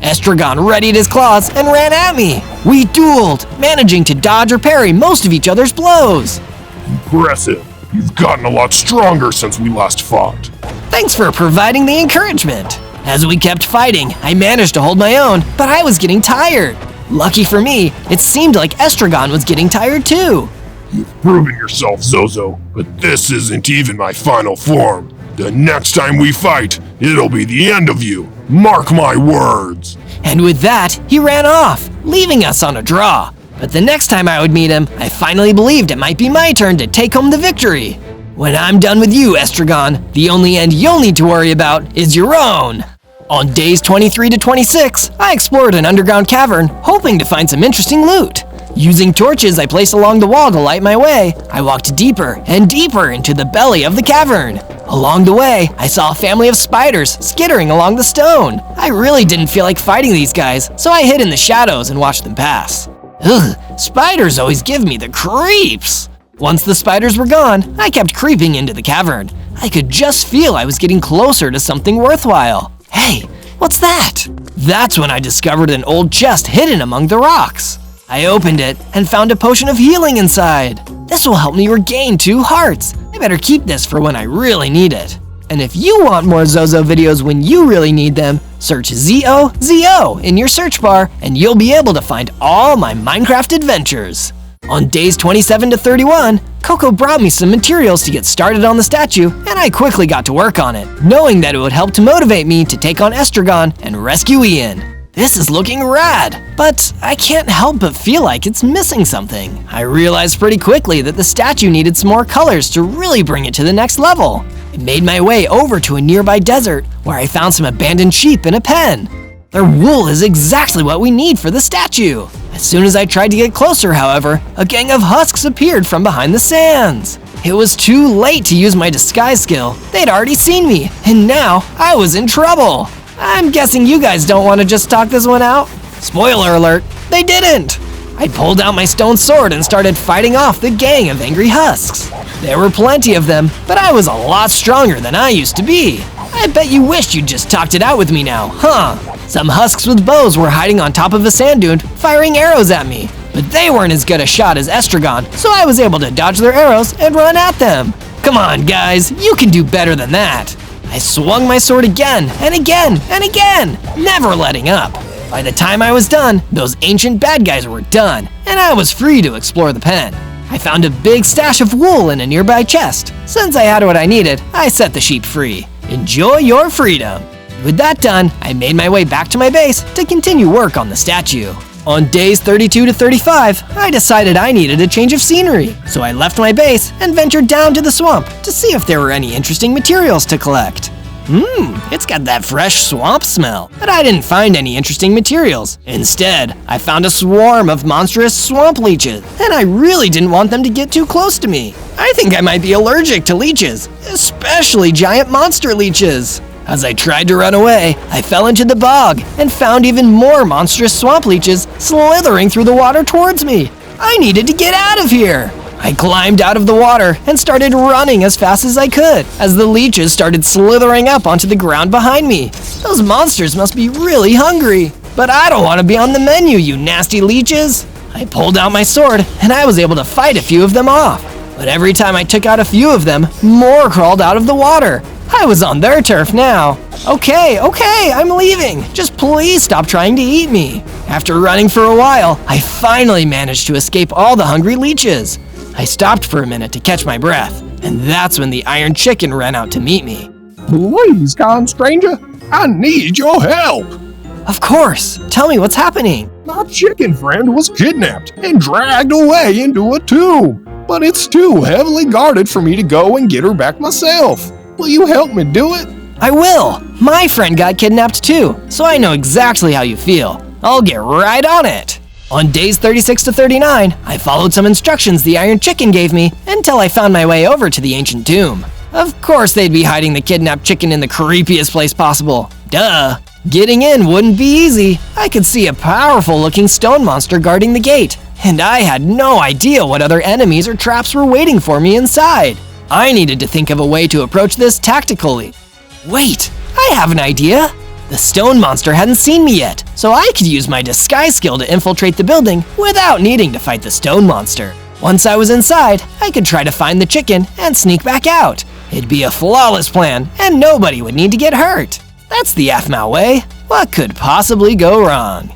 Estragon readied his claws and ran at me. We dueled, managing to dodge or parry most of each other's blows. Impressive. You've gotten a lot stronger since we last fought. Thanks for providing the encouragement. As we kept fighting, I managed to hold my own, but I was getting tired. Lucky for me, it seemed like Estragon was getting tired too. You've proven yourself, Zozo, but this isn't even my final form. The next time we fight, it'll be the end of you. Mark my words. And with that, he ran off, leaving us on a draw. But the next time I would meet him, I finally believed it might be my turn to take home the victory. When I'm done with you, Estragon, the only end you'll need to worry about is your own. On days 23 to 26, I explored an underground cavern, hoping to find some interesting loot. Using torches I placed along the wall to light my way, I walked deeper and deeper into the belly of the cavern. Along the way, I saw a family of spiders skittering along the stone. I really didn't feel like fighting these guys, so I hid in the shadows and watched them pass. Ugh, spiders always give me the creeps. Once the spiders were gone, I kept creeping into the cavern. I could just feel I was getting closer to something worthwhile. Hey, what's that? That's when I discovered an old chest hidden among the rocks. I opened it and found a potion of healing inside. This will help me regain 2 hearts. I better keep this for when I really need it. And if you want more Zozo videos when you really need them, search Zozo in your search bar and you'll be able to find all my Minecraft adventures. On days 27 to 31, Coco brought me some materials to get started on the statue, and I quickly got to work on it, knowing that it would help to motivate me to take on Estragon and rescue Ian. This is looking rad, but I can't help but feel like it's missing something. I realized pretty quickly that the statue needed some more colors to really bring it to the next level. I made my way over to a nearby desert where I found some abandoned sheep and a pen. Their wool is exactly what we need for the statue. As soon as I tried to get closer, however, a gang of husks appeared from behind the sands. It was too late to use my disguise skill. They'd already seen me, and now I was in trouble. I'm guessing you guys don't want to just talk this one out? Spoiler alert, they didn't! I pulled out my stone sword and started fighting off the gang of angry husks. There were plenty of them, but I was a lot stronger than I used to be. I bet you wished you'd just talked it out with me now, huh? Some husks with bows were hiding on top of a sand dune, firing arrows at me. But they weren't as good a shot as Estragon, so I was able to dodge their arrows and run at them. Come on, guys, you can do better than that. I swung my sword again and again and again, never letting up. By the time I was done, those ancient bad guys were done, and I was free to explore the pen. I found a big stash of wool in a nearby chest. Since I had what I needed, I set the sheep free. Enjoy your freedom. With that done, I made my way back to my base to continue work on the statue. On days 32 to 35, I decided I needed a change of scenery, so I left my base and ventured down to the swamp to see if there were any interesting materials to collect. It's got that fresh swamp smell, but I didn't find any interesting materials. Instead, I found a swarm of monstrous swamp leeches, and I really didn't want them to get too close to me. I think I might be allergic to leeches, especially giant monster leeches. As I tried to run away, I fell into the bog and found even more monstrous swamp leeches slithering through the water towards me. I needed to get out of here. I climbed out of the water and started running as fast as I could as the leeches started slithering up onto the ground behind me. Those monsters must be really hungry. But I don't want to be on the menu, you nasty leeches. I pulled out my sword and I was able to fight a few of them off. But every time I took out a few of them, more crawled out of the water. I was on their turf now. Okay, I'm leaving. Just please stop trying to eat me. After running for a while, I finally managed to escape all the hungry leeches. I stopped for a minute to catch my breath, and that's when the Iron Chicken ran out to meet me. Please, kind stranger, I need your help. Of course, tell me what's happening. My chicken friend was kidnapped and dragged away into a tomb, but it's too heavily guarded for me to go and get her back myself. Will you help me do it? I will. My friend got kidnapped too, so I know exactly how you feel. I'll get right on it. On days 36 to 39, I followed some instructions the Iron Chicken gave me until I found my way over to the ancient tomb. Of course they'd be hiding the kidnapped chicken in the creepiest place possible. Duh. Getting in wouldn't be easy. I could see a powerful looking stone monster guarding the gate, and I had no idea what other enemies or traps were waiting for me inside. I needed to think of a way to approach this tactically. Wait, I have an idea. The stone monster hadn't seen me yet, so I could use my disguise skill to infiltrate the building without needing to fight the stone monster. Once I was inside, I could try to find the chicken and sneak back out. It'd be a flawless plan, and nobody would need to get hurt. That's the APHMAU way. What could possibly go wrong?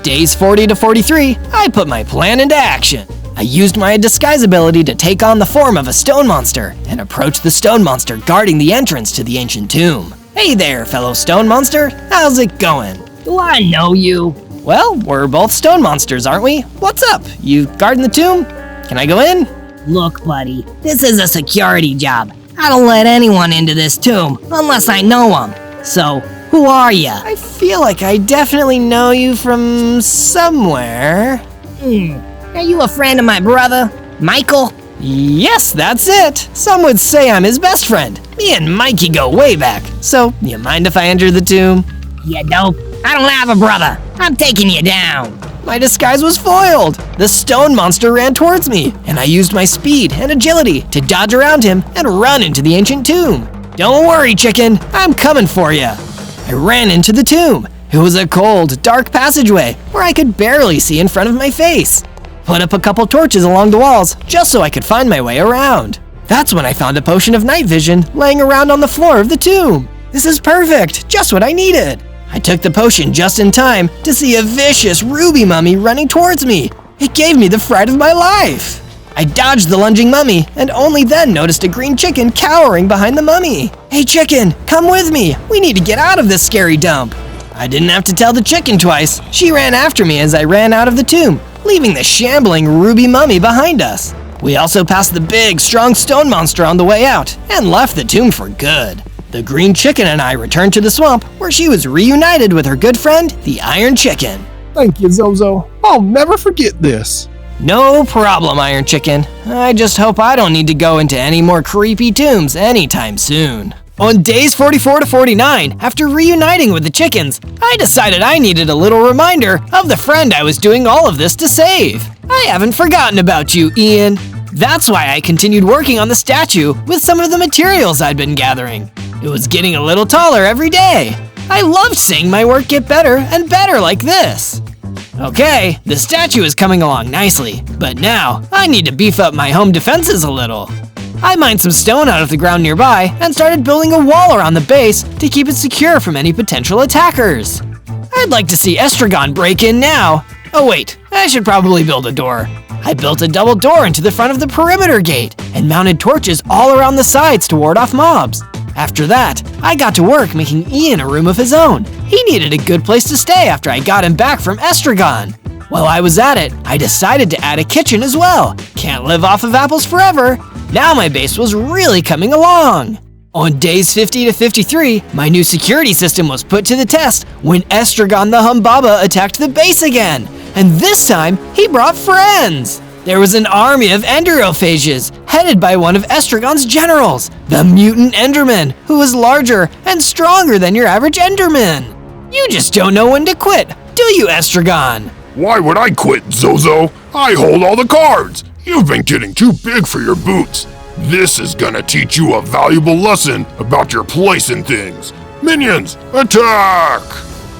Days 40 to 43, I put my plan into action. I used my disguise ability to take on the form of a stone monster and approach the stone monster guarding the entrance to the ancient tomb. Hey there, fellow stone monster. How's it going? Do I know you? Well, we're both stone monsters, aren't we? What's up? You guarding the tomb? Can I go in? Look, buddy, this is a security job. I don't let anyone into this tomb unless I know them. So, who are ya? I feel like I definitely know you from somewhere. Are you a friend of my brother, Michael? Yes, that's it. Some would say I'm his best friend. Me and Mikey go way back. So, you mind if I enter the tomb? You dope. I don't have a brother. I'm taking you down. My disguise was foiled. The stone monster ran towards me, and I used my speed and agility to dodge around him and run into the ancient tomb. Don't worry, chicken. I'm coming for you. I ran into the tomb. It was a cold, dark passageway where I could barely see in front of my face. Put up a couple torches along the walls just so I could find my way around. That's when I found a potion of night vision laying around on the floor of the tomb. This is perfect, just what I needed. I took the potion just in time to see a vicious ruby mummy running towards me. It gave me the fright of my life. I dodged the lunging mummy and only then noticed a green chicken cowering behind the mummy. Hey chicken, come with me. We need to get out of this scary dump. I didn't have to tell the chicken twice. She ran after me as I ran out of the tomb, leaving the shambling ruby mummy behind us. We also passed the big, strong stone monster on the way out and left the tomb for good. The green chicken and I returned to the swamp where she was reunited with her good friend, the Iron Chicken. Thank you, Zozo. I'll never forget this. No problem, Iron Chicken. I just hope I don't need to go into any more creepy tombs anytime soon. On days 44 to 49, after reuniting with the chickens, I decided I needed a little reminder of the friend I was doing all of this to save. I haven't forgotten about you, Ian. That's why I continued working on the statue with some of the materials I'd been gathering. It was getting a little taller every day. I loved seeing my work get better and better like this. Okay, the statue is coming along nicely, but now I need to beef up my home defenses a little. I mined some stone out of the ground nearby and started building a wall around the base to keep it secure from any potential attackers. I'd like to see Estragon break in now. Oh wait, I should probably build a door. I built a double door into the front of the perimeter gate and mounted torches all around the sides to ward off mobs. After that, I got to work making Ian a room of his own. He needed a good place to stay after I got him back from Estragon. While I was at it, I decided to add a kitchen as well. Can't live off of apples forever. Now my base was really coming along. On days 50 to 53, my new security system was put to the test when Estragon the Humbaba attacked the base again. And this time, he brought friends. There was an army of Enderophages, headed by one of Estragon's generals, the Mutant Enderman, who was larger and stronger than your average Enderman. You just don't know when to quit, do you, Estragon? Why would I quit, Zozo? I hold all the cards. You've been getting too big for your boots. This is gonna teach you a valuable lesson about your place in things. Minions, attack!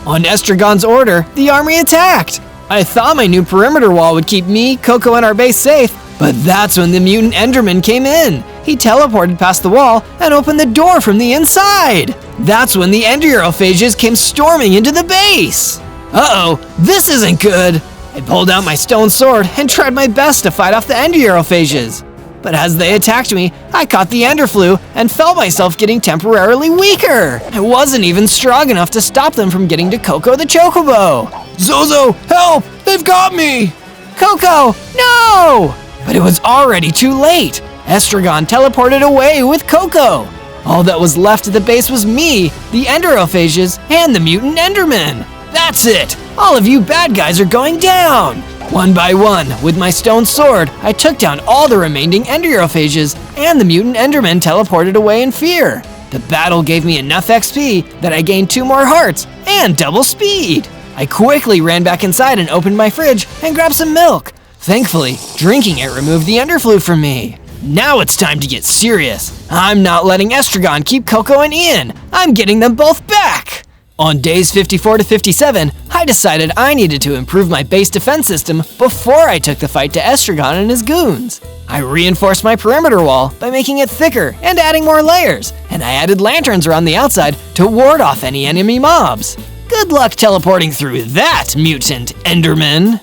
On Estragon's order, the army attacked. I thought my new perimeter wall would keep me, Coco, and our base safe, but that's when the Mutant Enderman came in. He teleported past the wall and opened the door from the inside. That's when the Enderophages came storming into the base. Uh-oh, this isn't good. I pulled out my stone sword and tried my best to fight off the Enderophages. But as they attacked me, I caught the Ender Flu and felt myself getting temporarily weaker. I wasn't even strong enough to stop them from getting to Coco the Chocobo. Zozo, help! They've got me! Coco, no! But it was already too late. Estragon teleported away with Coco. All that was left at the base was me, the Enderophages, and the Mutant Enderman. That's it! All of you bad guys are going down! One by one, with my stone sword, I took down all the remaining Enderophages, and the Mutant Enderman teleported away in fear. The battle gave me enough XP that I gained 2 more hearts and double speed. I quickly ran back inside and opened my fridge and grabbed some milk. Thankfully, drinking it removed the Ender Flu from me. Now it's time to get serious. I'm not letting Estragon keep Coco and Ian. I'm getting them both back. On days 54 to 57, I decided I needed to improve my base defense system before I took the fight to Estragon and his goons. I reinforced my perimeter wall by making it thicker and adding more layers, and I added lanterns around the outside to ward off any enemy mobs. Good luck teleporting through that, mutant Enderman!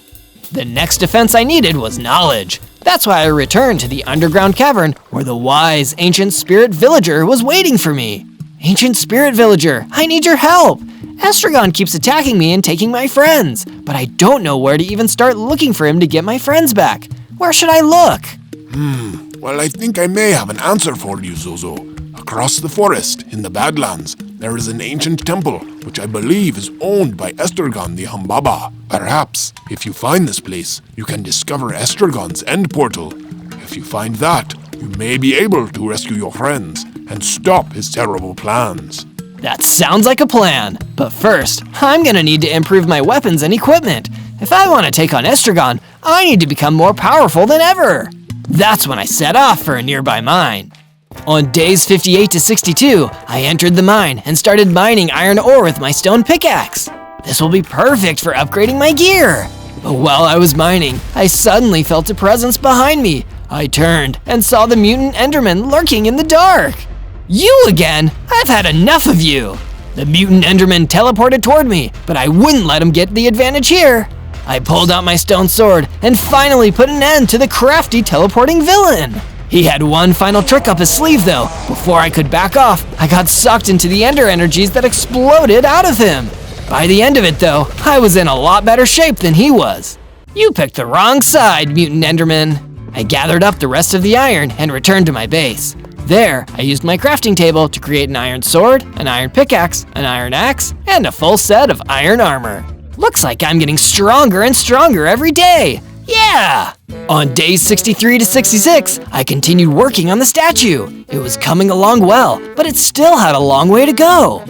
The next defense I needed was knowledge. That's why I returned to the underground cavern where the wise ancient spirit villager was waiting for me. Ancient spirit villager, I need your help! Estragon keeps attacking me and taking my friends, but I don't know where to even start looking for him to get my friends back. Where should I look? Well, I think I may have an answer for you, Zozo. Across the forest, in the Badlands, there is an ancient temple, which I believe is owned by Estragon the Humbaba. Perhaps, if you find this place, you can discover Estragon's end portal. If you find that, you may be able to rescue your friends and stop his terrible plans. That sounds like a plan, but first, I'm gonna need to improve my weapons and equipment. If I want to take on Estragon, I need to become more powerful than ever. That's when I set off for a nearby mine. On days 58 to 62, I entered the mine and started mining iron ore with my stone pickaxe. This will be perfect for upgrading my gear. But while I was mining, I suddenly felt a presence behind me. I turned and saw the mutant Enderman lurking in the dark. You again? I've had enough of you. The mutant Enderman teleported toward me, but I wouldn't let him get the advantage here. I pulled out my stone sword and finally put an end to the crafty teleporting villain. He had one final trick up his sleeve though. Before I could back off, I got sucked into the ender energies that exploded out of him. By the end of it though, I was in a lot better shape than he was. You picked the wrong side, mutant Enderman. I gathered up the rest of the iron and returned to my base. There, I used my crafting table to create an iron sword, an iron pickaxe, an iron axe, and a full set of iron armor. Looks like I'm getting stronger and stronger every day. Yeah! On days 63 to 66, I continued working on the statue. It was coming along well, but it still had a long way to go.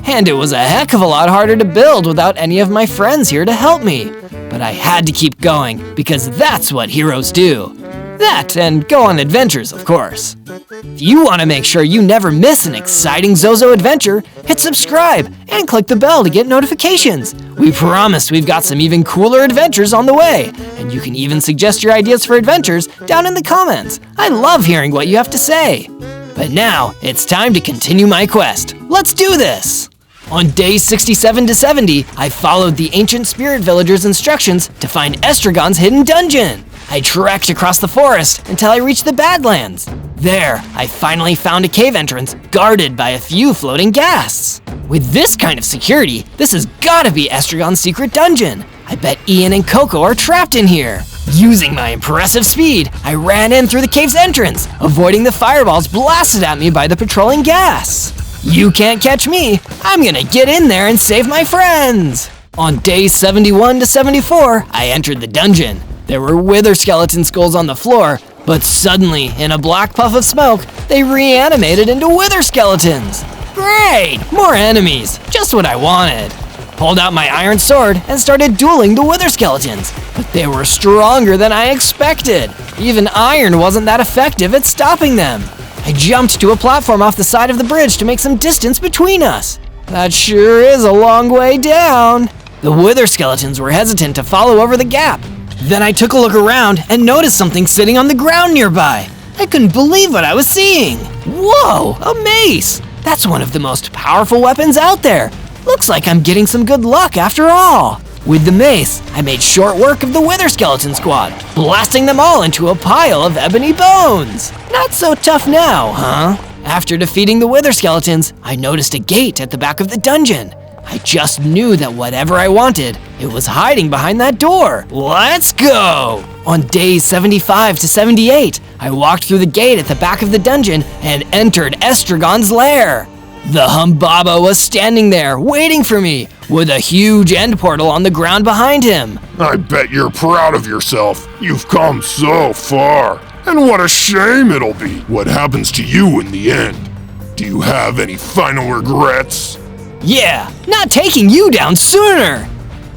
And it was a heck of a lot harder to build without any of my friends here to help me. But I had to keep going, because that's what heroes do. That, and go on adventures, of course. If you want to make sure you never miss an exciting Zozo adventure, hit subscribe and click the bell to get notifications. We promise we've got some even cooler adventures on the way, and you can even suggest your ideas for adventures down in the comments. I love hearing what you have to say. But now, it's time to continue my quest. Let's do this! On day 67 to 70, I followed the ancient spirit villager's instructions to find Estragon's hidden dungeon. I trekked across the forest until I reached the Badlands. There, I finally found a cave entrance guarded by a few floating ghasts. With this kind of security, this has gotta be Estragon's secret dungeon. I bet Ian and Coco are trapped in here. Using my impressive speed, I ran in through the cave's entrance, avoiding the fireballs blasted at me by the patrolling ghasts. You can't catch me. I'm gonna get in there and save my friends. On days 71 to 74, I entered the dungeon. There were wither skeleton skulls on the floor, but suddenly, in a black puff of smoke, they reanimated into wither skeletons. Great! More enemies, just what I wanted. Pulled out my iron sword and started dueling the wither skeletons, but they were stronger than I expected. Even iron wasn't that effective at stopping them. I jumped to a platform off the side of the bridge to make some distance between us. That sure is a long way down. The wither skeletons were hesitant to follow over the gap. Then I took a look around and noticed something sitting on the ground nearby. I couldn't believe what I was seeing. Whoa, a mace! That's one of the most powerful weapons out there. Looks like I'm getting some good luck after all. With the mace, I made short work of the wither skeleton squad, blasting them all into a pile of ebony bones. Not so tough now, huh? After defeating the wither skeletons, I noticed a gate at the back of the dungeon. I just knew that whatever I wanted, it was hiding behind that door. Let's go! On days 75 to 78, I walked through the gate at the back of the dungeon and entered Estragon's lair. The Humbaba was standing there, waiting for me, with a huge end portal on the ground behind him. I bet you're proud of yourself. You've come so far. And what a shame it'll be what happens to you in the end. Do you have any final regrets? Yeah, not taking you down sooner!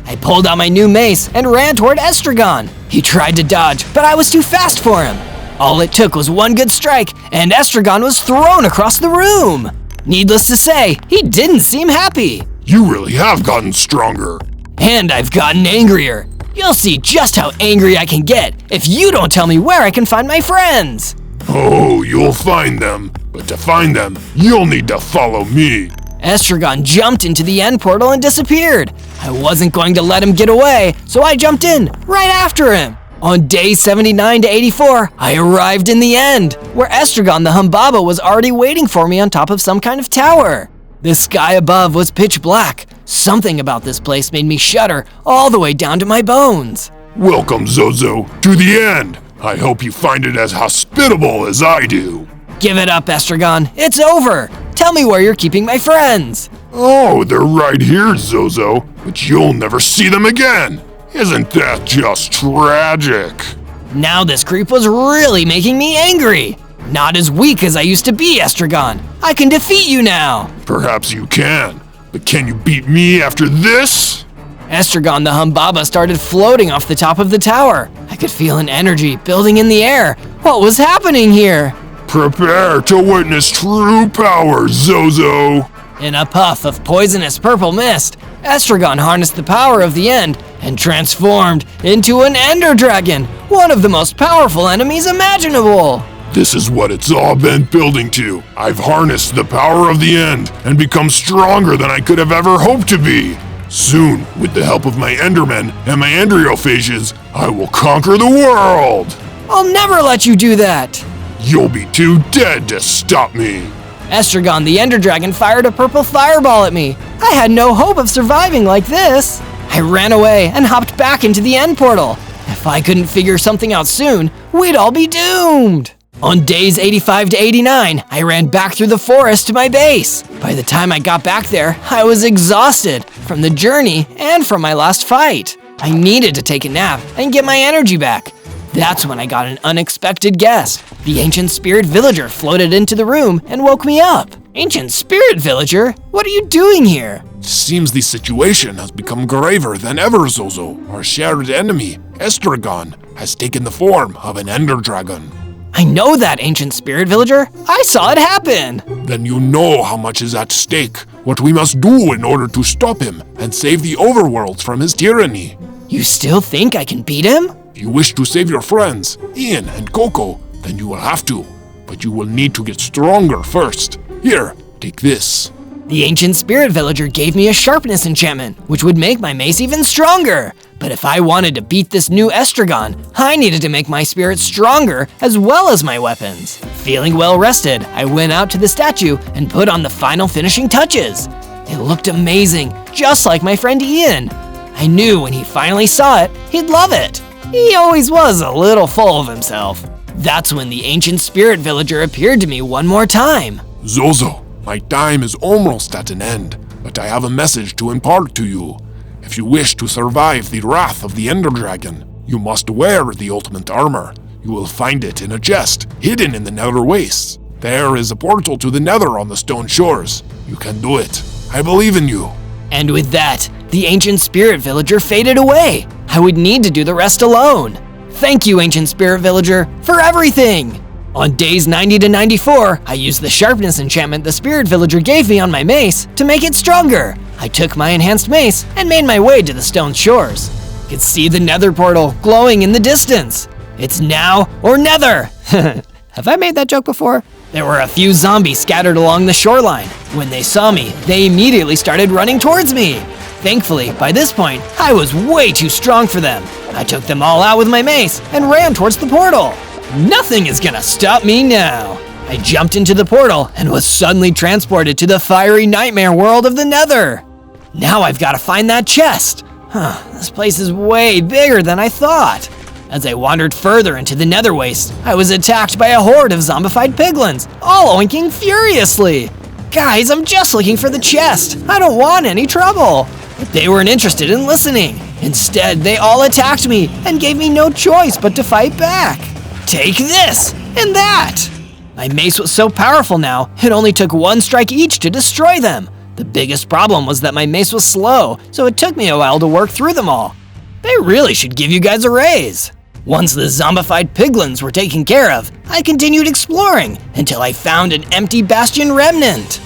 I pulled out my new mace and ran toward Estragon. He tried to dodge, but I was too fast for him. All it took was one good strike, and Estragon was thrown across the room. Needless to say, he didn't seem happy. You really have gotten stronger. And I've gotten angrier. You'll see just how angry I can get if you don't tell me where I can find my friends. Oh, you'll find them. But to find them, you'll need to follow me. Estragon jumped into the end portal and disappeared. I wasn't going to let him get away, so I jumped in right after him. On day 79 to 84, I arrived in the end, where Estragon the Humbaba was already waiting for me on top of some kind of tower. The sky above was pitch black. Something about this place made me shudder all the way down to my bones. Welcome, Zozo, to the end. I hope you find it as hospitable as I do. Give it up, Estragon. It's over. Tell me where you're keeping my friends. Oh, they're right here, Zozo, but you'll never see them again. Isn't that just tragic? Now this creep was really making me angry. Not as weak as I used to be, Estragon. I can defeat you now. Perhaps you can, but can you beat me after this? Estragon the Humbaba started floating off the top of the tower. I could feel an energy building in the air. What was happening here? Prepare to witness true power, Zozo. In a puff of poisonous purple mist, Estragon harnessed the power of the end and transformed into an Ender Dragon, one of the most powerful enemies imaginable. This is what it's all been building to. I've harnessed the power of the end and become stronger than I could have ever hoped to be. Soon, with the help of my Endermen and my Endriophages, I will conquer the world. I'll never let you do that. You'll be too dead to stop me. Estragon the Ender Dragon fired a purple fireball at me. I had no hope of surviving like this. I ran away and hopped back into the end portal. If I couldn't figure something out soon, we'd all be doomed. On days 85 to 89, I ran back through the forest to my base. By the time I got back there, I was exhausted from the journey and from my last fight. I needed to take a nap and get my energy back. That's when I got an unexpected guest. The ancient spirit villager floated into the room and woke me up. Ancient spirit villager? What are you doing here? Seems the situation has become graver than ever, Zozo. Our shared enemy, Estragon, has taken the form of an Ender Dragon. I know that, ancient spirit villager. I saw it happen. Then you know how much is at stake, what we must do in order to stop him and save the overworlds from his tyranny. You still think I can beat him? If you wish to save your friends, Ian and Coco, then you will have to. But you will need to get stronger first. Here, take this. The ancient spirit villager gave me a sharpness enchantment, which would make my mace even stronger. But if I wanted to beat this new Estragon, I needed to make my spirit stronger as well as my weapons. Feeling well rested, I went out to the statue and put on the final finishing touches. It looked amazing, just like my friend Ian. I knew when he finally saw it, he'd love it. He always was a little full of himself. That's when the ancient spirit villager appeared to me one more time. Zozo, my time is almost at an end, but I have a message to impart to you. If you wish to survive the wrath of the Ender Dragon, you must wear the ultimate armor. You will find it in a chest, hidden in the Nether Wastes. There is a portal to the Nether on the stone shores. You can do it. I believe in you. And with that, the ancient spirit villager faded away. I would need to do the rest alone. Thank you, ancient spirit villager, for everything. On days 90 to 94, I used the sharpness enchantment the spirit villager gave me on my mace to make it stronger. I took my enhanced mace and made my way to the stone shores. I could see the nether portal glowing in the distance. It's now or never. Have I made that joke before? There were a few zombies scattered along the shoreline. When they saw me, they immediately started running towards me. Thankfully, by this point, I was way too strong for them. I took them all out with my mace and ran towards the portal. Nothing is gonna stop me now. I jumped into the portal and was suddenly transported to the fiery nightmare world of the Nether. Now I've got to find that chest. This place is way bigger than I thought. As I wandered further into the Nether Waste, I was attacked by a horde of zombified piglins, all oinking furiously. Guys, I'm just looking for the chest. I don't want any trouble. But they weren't interested in listening. Instead, they all attacked me and gave me no choice but to fight back. Take this and that. My mace was so powerful now, it only took one strike each to destroy them. The biggest problem was that my mace was slow, so it took me a while to work through them all. They really should give you guys a raise. Once the zombified piglins were taken care of, I continued exploring until I found an empty bastion remnant.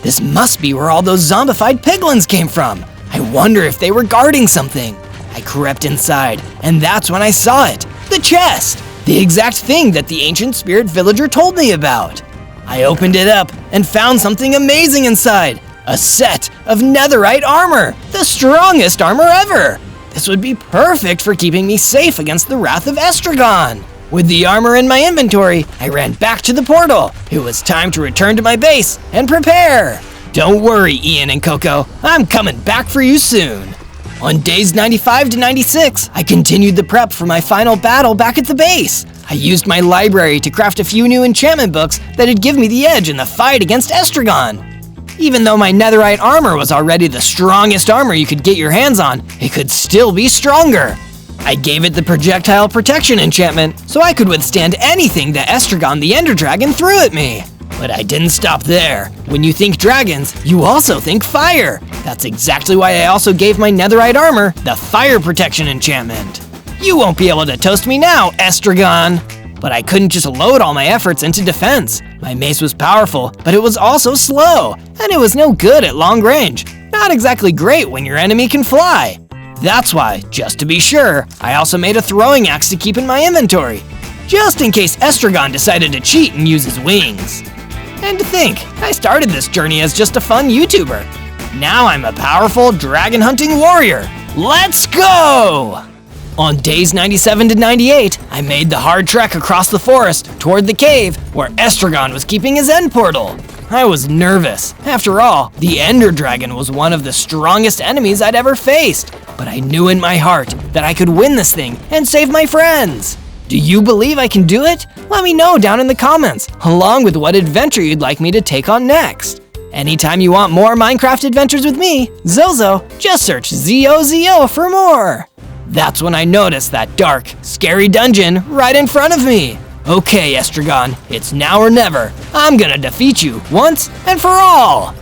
This must be where all those zombified piglins came from. I wonder if they were guarding something. I crept inside, and that's when I saw it. The chest! The exact thing that the ancient spirit villager told me about. I opened it up and found something amazing inside. A set of netherite armor, the strongest armor ever. This would be perfect for keeping me safe against the wrath of Estragon. With the armor in my inventory, I ran back to the portal. It was time to return to my base and prepare. Don't worry, Ian and Coco, I'm coming back for you soon. On days 95 to 96, I continued the prep for my final battle back at the base. I used my library to craft a few new enchantment books that'd give me the edge in the fight against Estragon. Even though my netherite armor was already the strongest armor you could get your hands on, it could still be stronger. I gave it the projectile protection enchantment so I could withstand anything that Estragon the Ender Dragon threw at me. But I didn't stop there. When you think dragons, you also think fire. That's exactly why I also gave my netherite armor the fire protection enchantment. You won't be able to toast me now, Estragon. But I couldn't just load all my efforts into defense. My mace was powerful, but it was also slow, and it was no good at long range. Not exactly great when your enemy can fly. That's why, just to be sure, I also made a throwing axe to keep in my inventory, just in case Estragon decided to cheat and use his wings. And to think, I started this journey as just a fun YouTuber. Now I'm a powerful dragon hunting warrior. Let's go! On days 97 to 98, I made the hard trek across the forest toward the cave where Estragon was keeping his end portal. I was nervous. After all, the Ender Dragon was one of the strongest enemies I'd ever faced. But I knew in my heart that I could win this thing and save my friends. Do you believe I can do it? Let me know down in the comments, along with what adventure you'd like me to take on next. Anytime you want more Minecraft adventures with me, Zozo, just search ZOZO for more. That's when I noticed that dark, scary dungeon right in front of me. Okay, Estragon, it's now or never. I'm gonna defeat you once and for all.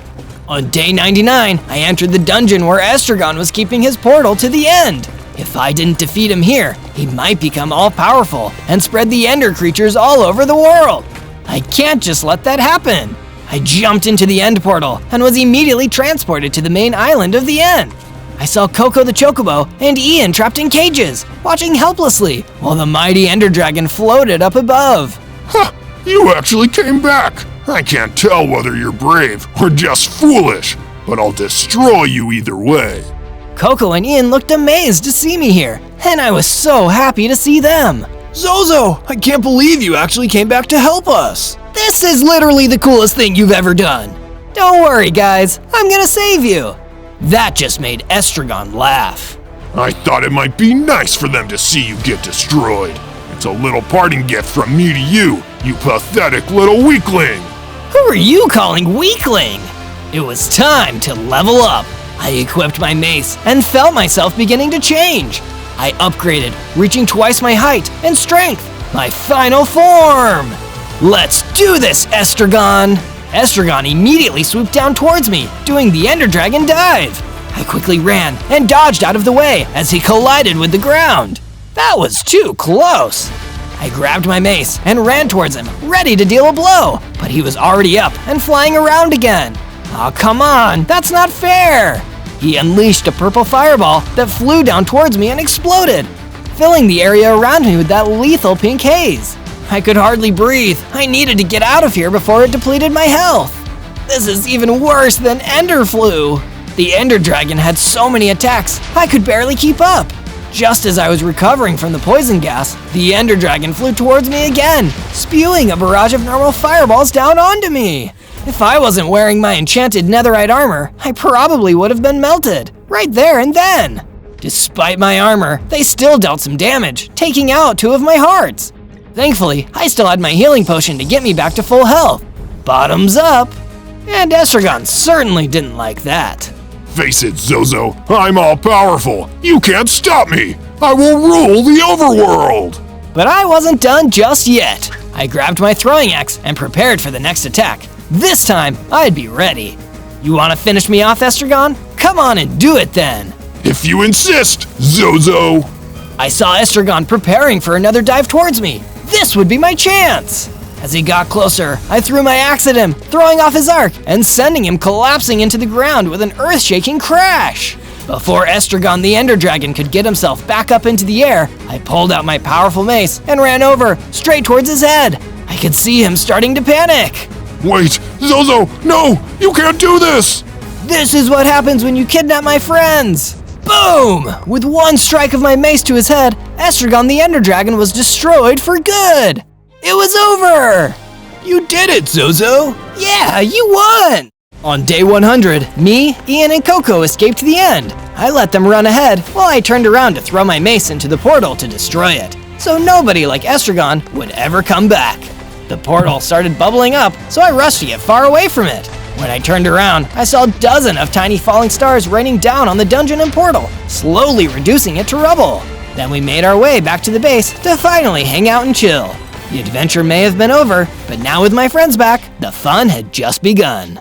On day 99, I entered the dungeon where Estragon was keeping his portal to the end. If I didn't defeat him here, he might become all-powerful and spread the Ender creatures all over the world. I can't just let that happen. I jumped into the end portal and was immediately transported to the main island of the end. I saw Coco the Chocobo and Ian trapped in cages, watching helplessly while the mighty Ender Dragon floated up above. Huh, you actually came back. I can't tell whether you're brave or just foolish, but I'll destroy you either way. Coco and Ian looked amazed to see me here, and I was so happy to see them. Zozo, I can't believe you actually came back to help us. This is literally the coolest thing you've ever done. Don't worry, guys, I'm gonna save you. That just made Estragon laugh. I thought it might be nice for them to see you get destroyed. It's a little parting gift from me to you, you pathetic little weakling. Who are you calling weakling? It was time to level up. I equipped my mace and felt myself beginning to change. I upgraded, reaching twice my height and strength, my final form. Let's do this, Estragon. Estragon immediately swooped down towards me, doing the Ender Dragon dive. I quickly ran and dodged out of the way as he collided with the ground. That was too close. I grabbed my mace and ran towards him, ready to deal a blow, but he was already up and flying around again. Aw, come on, that's not fair. He unleashed a purple fireball that flew down towards me and exploded, filling the area around me with that lethal pink haze. I could hardly breathe. I needed to get out of here before it depleted my health. This is even worse than Ender Flu. The Ender Dragon had so many attacks, I could barely keep up. Just as I was recovering from the poison gas, the Ender Dragon flew towards me again, spewing a barrage of normal fireballs down onto me. If I wasn't wearing my enchanted netherite armor, I probably would have been melted, right there and then. Despite my armor, they still dealt some damage, taking out 2 of my hearts. Thankfully, I still had my healing potion to get me back to full health. Bottoms up. And Estragon certainly didn't like that. Face it, Zozo, I'm all-powerful. You can't stop me. I will rule the overworld. But I wasn't done just yet. I grabbed my throwing axe and prepared for the next attack. This time, I'd be ready. You want to finish me off, Estragon? Come on and do it then. If you insist, Zozo. I saw Estragon preparing for another dive towards me. This would be my chance. As he got closer, I threw my axe at him, throwing off his arc and sending him collapsing into the ground with an earth-shaking crash. Before Estragon the Ender Dragon could get himself back up into the air, I pulled out my powerful mace and ran over, straight towards his head. I could see him starting to panic. Wait, Zozo, no! You can't do this! This is what happens when you kidnap my friends! Boom! With one strike of my mace to his head, Estragon the Ender Dragon was destroyed for good! It was over! You did it, Zozo! Yeah, you won! On day 100, me, Ian, and Coco escaped to the end. I let them run ahead while I turned around to throw my mace into the portal to destroy it, so nobody like Estragon would ever come back. The portal started bubbling up, so I rushed to get far away from it. When I turned around, I saw a dozen of tiny falling stars raining down on the dungeon and portal, slowly reducing it to rubble. Then we made our way back to the base to finally hang out and chill. The adventure may have been over, but now with my friends back, the fun had just begun.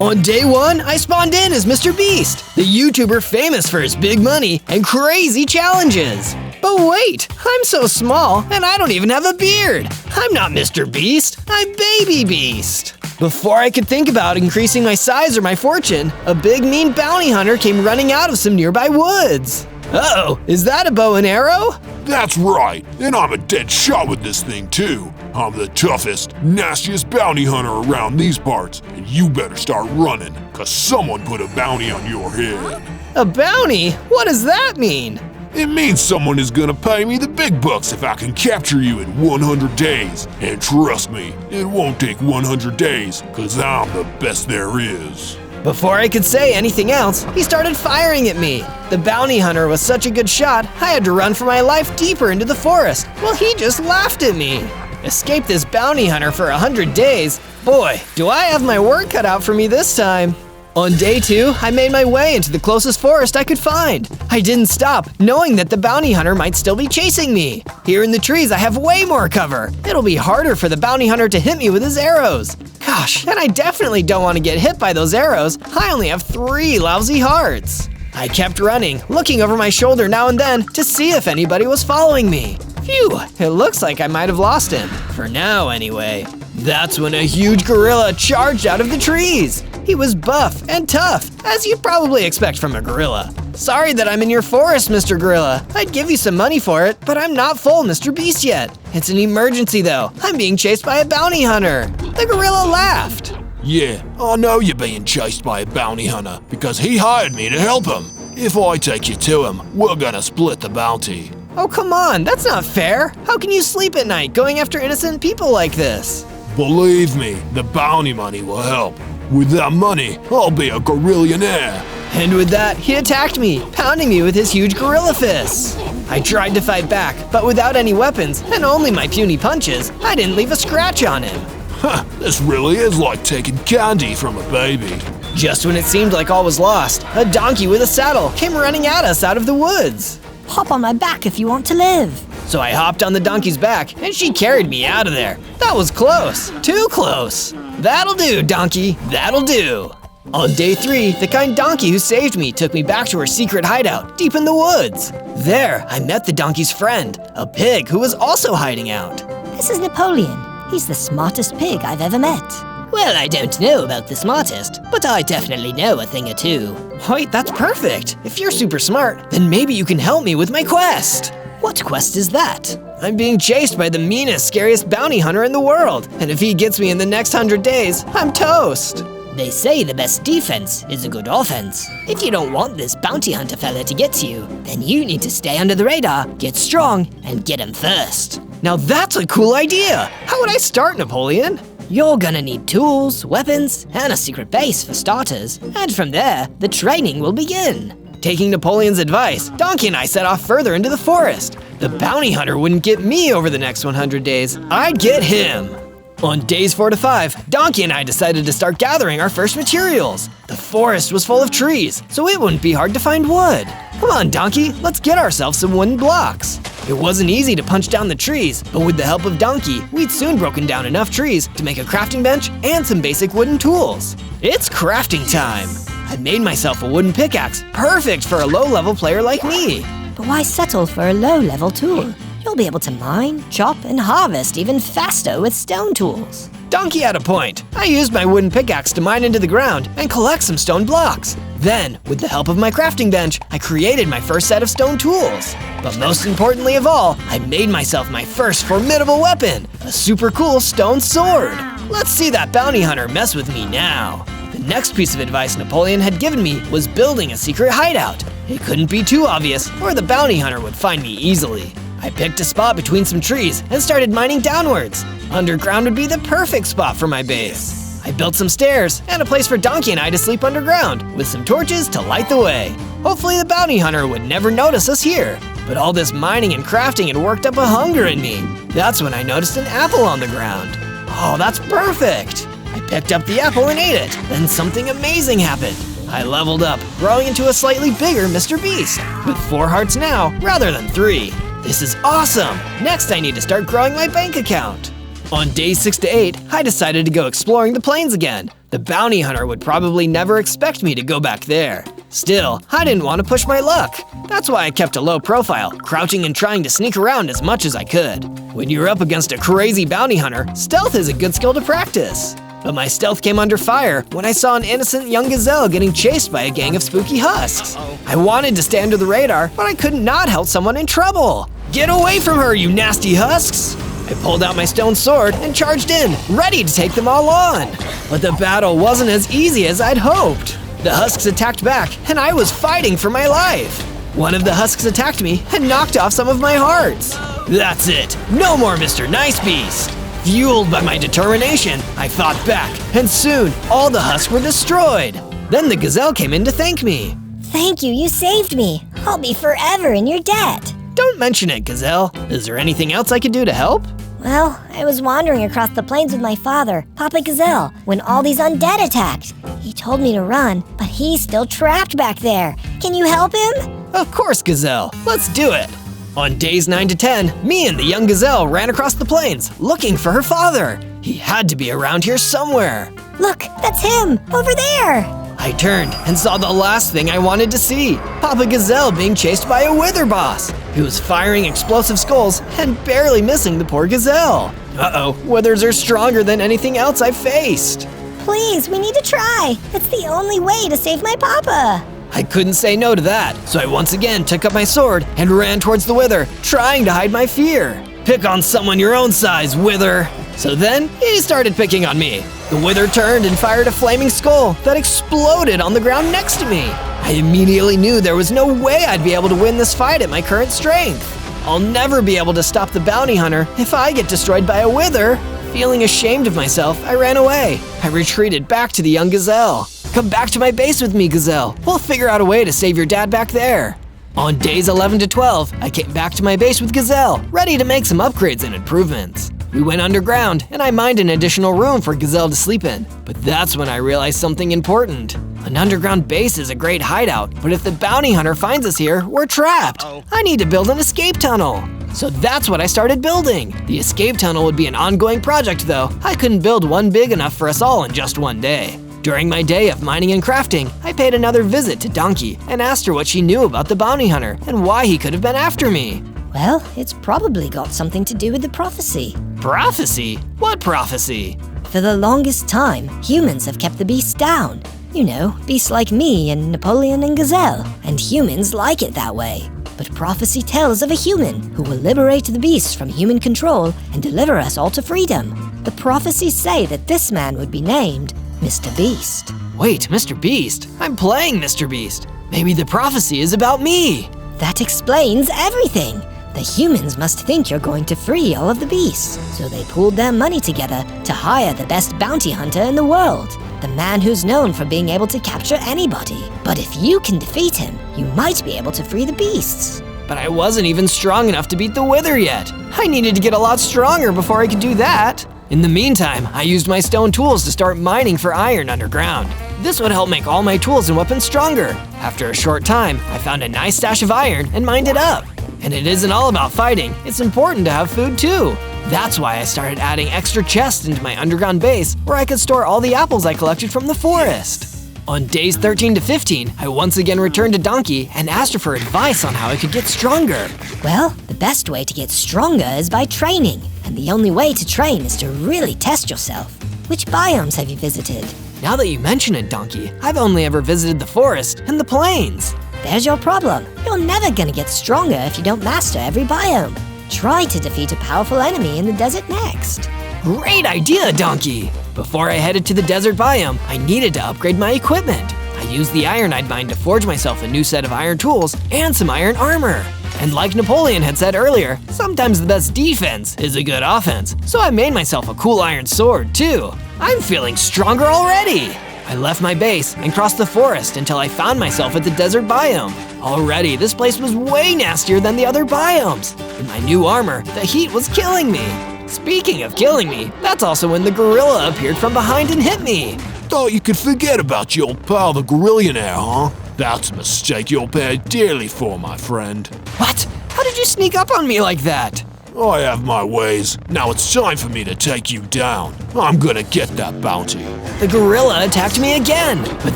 On day 1, I spawned in as MRBEAST, the YouTuber famous for his big money and crazy challenges. But wait, I'm so small and I don't even have a beard. I'm not MRBEAST, I'm Baby Beast. Before I could think about increasing my size or my fortune, a big mean bounty hunter came running out of some nearby woods. Uh-oh, is that a bow and arrow? That's right, and I'm a dead shot with this thing too. I'm the toughest, nastiest bounty hunter around these parts, and you better start running, cause someone put a bounty on your head. A bounty? What does that mean? It means someone is gonna pay me the big bucks if I can capture you in 100 days. And trust me, it won't take 100 days, cause I'm the best there is. Before I could say anything else, he started firing at me. The bounty hunter was such a good shot, I had to run for my life deeper into the forest, while he just laughed at me. Escape this bounty hunter for 100 days? Boy, do I have my work cut out for me this time. On day 2, I made my way into the closest forest I could find. I didn't stop, knowing that the bounty hunter might still be chasing me. Here in the trees, I have way more cover. It'll be harder for the bounty hunter to hit me with his arrows. Gosh, and I definitely don't want to get hit by those arrows. I only have 3 lousy hearts. I kept running, looking over my shoulder now and then to see if anybody was following me. Phew, it looks like I might have lost him. For now, anyway. That's when a huge gorilla charged out of the trees. He was buff and tough, as you'd probably expect from a gorilla. Sorry that I'm in your forest, Mr. Gorilla. I'd give you some money for it, but I'm not full MRBEAST yet. It's an emergency though. I'm being chased by a bounty hunter. The gorilla laughed. Yeah, I know you're being chased by a bounty hunter, because he hired me to help him. If I take you to him, we're gonna split the bounty. Oh, come on, that's not fair. How can you sleep at night going after innocent people like this? Believe me, the bounty money will help. With that money, I'll be a gorillionaire. And with that, he attacked me, pounding me with his huge gorilla fists. I tried to fight back, but without any weapons and only my puny punches, I didn't leave a scratch on him. Huh, this really is like taking candy from a baby. Just when it seemed like all was lost, a donkey with a saddle came running at us out of the woods. Hop on my back if you want to live. So I hopped on the donkey's back, and she carried me out of there. That was close, too close. That'll do, donkey, that'll do. On day 3, the kind donkey who saved me took me back to her secret hideout, deep in the woods. There, I met the donkey's friend, a pig who was also hiding out. This is Napoleon. He's the smartest pig I've ever met. Well, I don't know about the smartest, but I definitely know a thing or two. Wait, that's perfect. If you're super smart, then maybe you can help me with my quest. What quest is that? I'm being chased by the meanest, scariest bounty hunter in the world, and if he gets me in the next 100 days, I'm toast. They say the best defense is a good offense. If you don't want this bounty hunter fella to get to you, then you need to stay under the radar, get strong, and get him first. Now that's a cool idea. How would I start, Napoleon? You're gonna need tools, weapons, and a secret base for starters, and from there, the training will begin. Taking Napoleon's advice, Donkey and I set off further into the forest. The bounty hunter wouldn't get me over the next 100 days, I'd get him. On days 4 to 5, Donkey and I decided to start gathering our first materials. The forest was full of trees, so it wouldn't be hard to find wood. Come on, Donkey, let's get ourselves some wooden blocks. It wasn't easy to punch down the trees, but with the help of Donkey, we'd soon broken down enough trees to make a crafting bench and some basic wooden tools. It's crafting time. I made myself a wooden pickaxe, perfect for a low-level player like me. But why settle for a low-level tool? you'll be able to mine, chop, and harvest even faster with stone tools. Donkey had a point. I used my wooden pickaxe to mine into the ground and collect some stone blocks. Then, with the help of my crafting bench, I created my first set of stone tools. But most importantly of all, I made myself my first formidable weapon, a super cool stone sword. Let's see that bounty hunter mess with me now. The next piece of advice Napoleon had given me was building a secret hideout. It couldn't be too obvious, or the bounty hunter would find me easily. I picked a spot between some trees and started mining downwards. Underground would be the perfect spot for my base. I built some stairs and a place for Donkey and I to sleep underground, with some torches to light the way. Hopefully the bounty hunter would never notice us here. But all this mining and crafting had worked up a hunger in me. That's when I noticed an apple on the ground. Oh, that's perfect! I picked up the apple and ate it. Then something amazing happened. I leveled up, growing into a slightly bigger Mr. Beast, with 4 hearts now rather than 3. This is awesome! Next I need to start growing my bank account. On days 6 to 8, I decided to go exploring the plains again. The bounty hunter would probably never expect me to go back there. Still, I didn't want to push my luck. That's why I kept a low profile, crouching and trying to sneak around as much as I could. When you're up against a crazy bounty hunter, stealth is a good skill to practice. But my stealth came under fire when I saw an innocent young gazelle getting chased by a gang of spooky husks. I wanted to stay under the radar, but I could not help someone in trouble. Get away from her, you nasty husks! I pulled out my stone sword and charged in, ready to take them all on. But the battle wasn't as easy as I'd hoped. The husks attacked back, and I was fighting for my life. One of the husks attacked me and knocked off some of my hearts. That's it, no more Mr. Nice Beast. Fueled by my determination, I fought back, and soon all the husks were destroyed. Then the gazelle came in to thank me. Thank you saved me. I'll be forever in your debt. Don't mention it, Gazelle. Is there anything else I could do to help? Well, I was wandering across the plains with my father, Papa Gazelle, when all these undead attacked. He told me to run, but he's still trapped back there. Can you help him? Of course, Gazelle. Let's do it. On days 9 to 10, me and the young gazelle ran across the plains, looking for her father. He had to be around here somewhere. Look, that's him, over there. I turned and saw the last thing I wanted to see. Papa Gazelle being chased by a wither boss. He was firing explosive skulls and barely missing the poor gazelle. Uh-oh, withers are stronger than anything else I've faced. Please, we need to try. It's the only way to save my papa. I couldn't say no to that, so I once again took up my sword and ran towards the wither, trying to hide my fear. Pick on someone your own size, wither. So then, he started picking on me. The wither turned and fired a flaming skull that exploded on the ground next to me. I immediately knew there was no way I'd be able to win this fight at my current strength. I'll never be able to stop the bounty hunter if I get destroyed by a wither. Feeling ashamed of myself, I ran away. I retreated back to the young gazelle. Come back to my base with me, Gazelle. We'll figure out a way to save your dad back there. On days 11 to 12, I came back to my base with Gazelle, ready to make some upgrades and improvements. We went underground, and I mined an additional room for Gazelle to sleep in. But that's when I realized something important. An underground base is a great hideout, but if the bounty hunter finds us here, we're trapped. I need to build an escape tunnel. So that's what I started building. The escape tunnel would be an ongoing project though. I couldn't build one big enough for us all in just one day. During my day of mining and crafting, I paid another visit to Donkey and asked her what she knew about the bounty hunter and why he could have been after me. Well, it's probably got something to do with the prophecy. Prophecy? What prophecy? For the longest time, humans have kept the beasts down. You know, beasts like me and Napoleon and Gazelle, and humans like it that way. But prophecy tells of a human who will liberate the beasts from human control and deliver us all to freedom. The prophecies say that this man would be named Mr. Beast. Wait, Mr. Beast? I'm playing Mr. Beast. Maybe the prophecy is about me. That explains everything. The humans must think you're going to free all of the beasts, so they pooled their money together to hire the best bounty hunter in the world, the man who's known for being able to capture anybody. But if you can defeat him, you might be able to free the beasts. But I wasn't even strong enough to beat the wither yet. I needed to get a lot stronger before I could do that. In the meantime, I used my stone tools to start mining for iron underground. This would help make all my tools and weapons stronger. After a short time, I found a nice stash of iron and mined it up. And it isn't all about fighting, it's important to have food too. That's why I started adding extra chests into my underground base where I could store all the apples I collected from the forest. On days 13 to 15, I once again returned to Donkey and asked her for advice on how I could get stronger. Well, the best way to get stronger is by training. And the only way to train is to really test yourself. Which biomes have you visited? Now that you mention it, Donkey, I've only ever visited the forest and the plains. There's your problem. You're never gonna get stronger if you don't master every biome. Try to defeat a powerful enemy in the desert next. Great idea, Donkey! Before I headed to the desert biome, I needed to upgrade my equipment. I used the ironite mine to forge myself a new set of iron tools and some iron armor. And like Napoleon had said earlier, sometimes the best defense is a good offense. So I made myself a cool iron sword too. I'm feeling stronger already! I left my base and crossed the forest until I found myself at the desert biome. Already, this place was way nastier than the other biomes. In my new armor, the heat was killing me. Speaking of killing me, that's also when the gorilla appeared from behind and hit me. Thought you could forget about your pal the Gorillionaire, huh? That's a mistake you'll pay dearly for, my friend. What? How did you sneak up on me like that? I have my ways. Now it's time for me to take you down. I'm gonna get that bounty. The gorilla attacked me again, but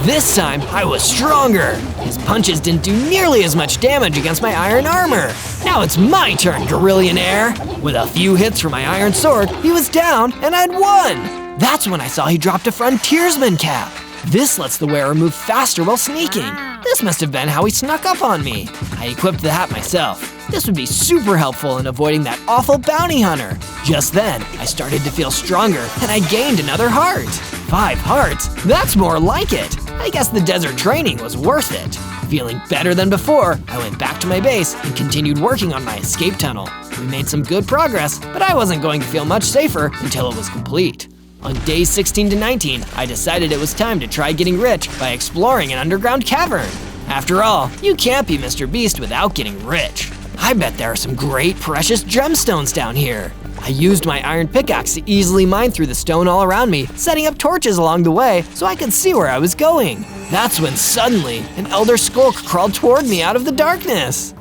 this time I was stronger. His punches didn't do nearly as much damage against my iron armor. Now it's my turn, Gorillionaire. With a few hits from my iron sword, he was down and I'd won. That's when I saw he dropped a frontiersman cap. This lets the wearer move faster while sneaking. This must have been how he snuck up on me. I equipped the hat myself. This would be super helpful in avoiding that awful bounty hunter. Just then, I started to feel stronger and I gained another heart. 5 hearts? That's more like it. I guess the desert training was worth it. Feeling better than before, I went back to my base and continued working on my escape tunnel. We made some good progress, but I wasn't going to feel much safer until it was complete. On days 16 to 19, I decided it was time to try getting rich by exploring an underground cavern. After all, you can't be Mr. Beast without getting rich. I bet there are some great precious gemstones down here. I used my iron pickaxe to easily mine through the stone all around me, setting up torches along the way so I could see where I was going. That's when suddenly, an elder skulk crawled toward me out of the darkness.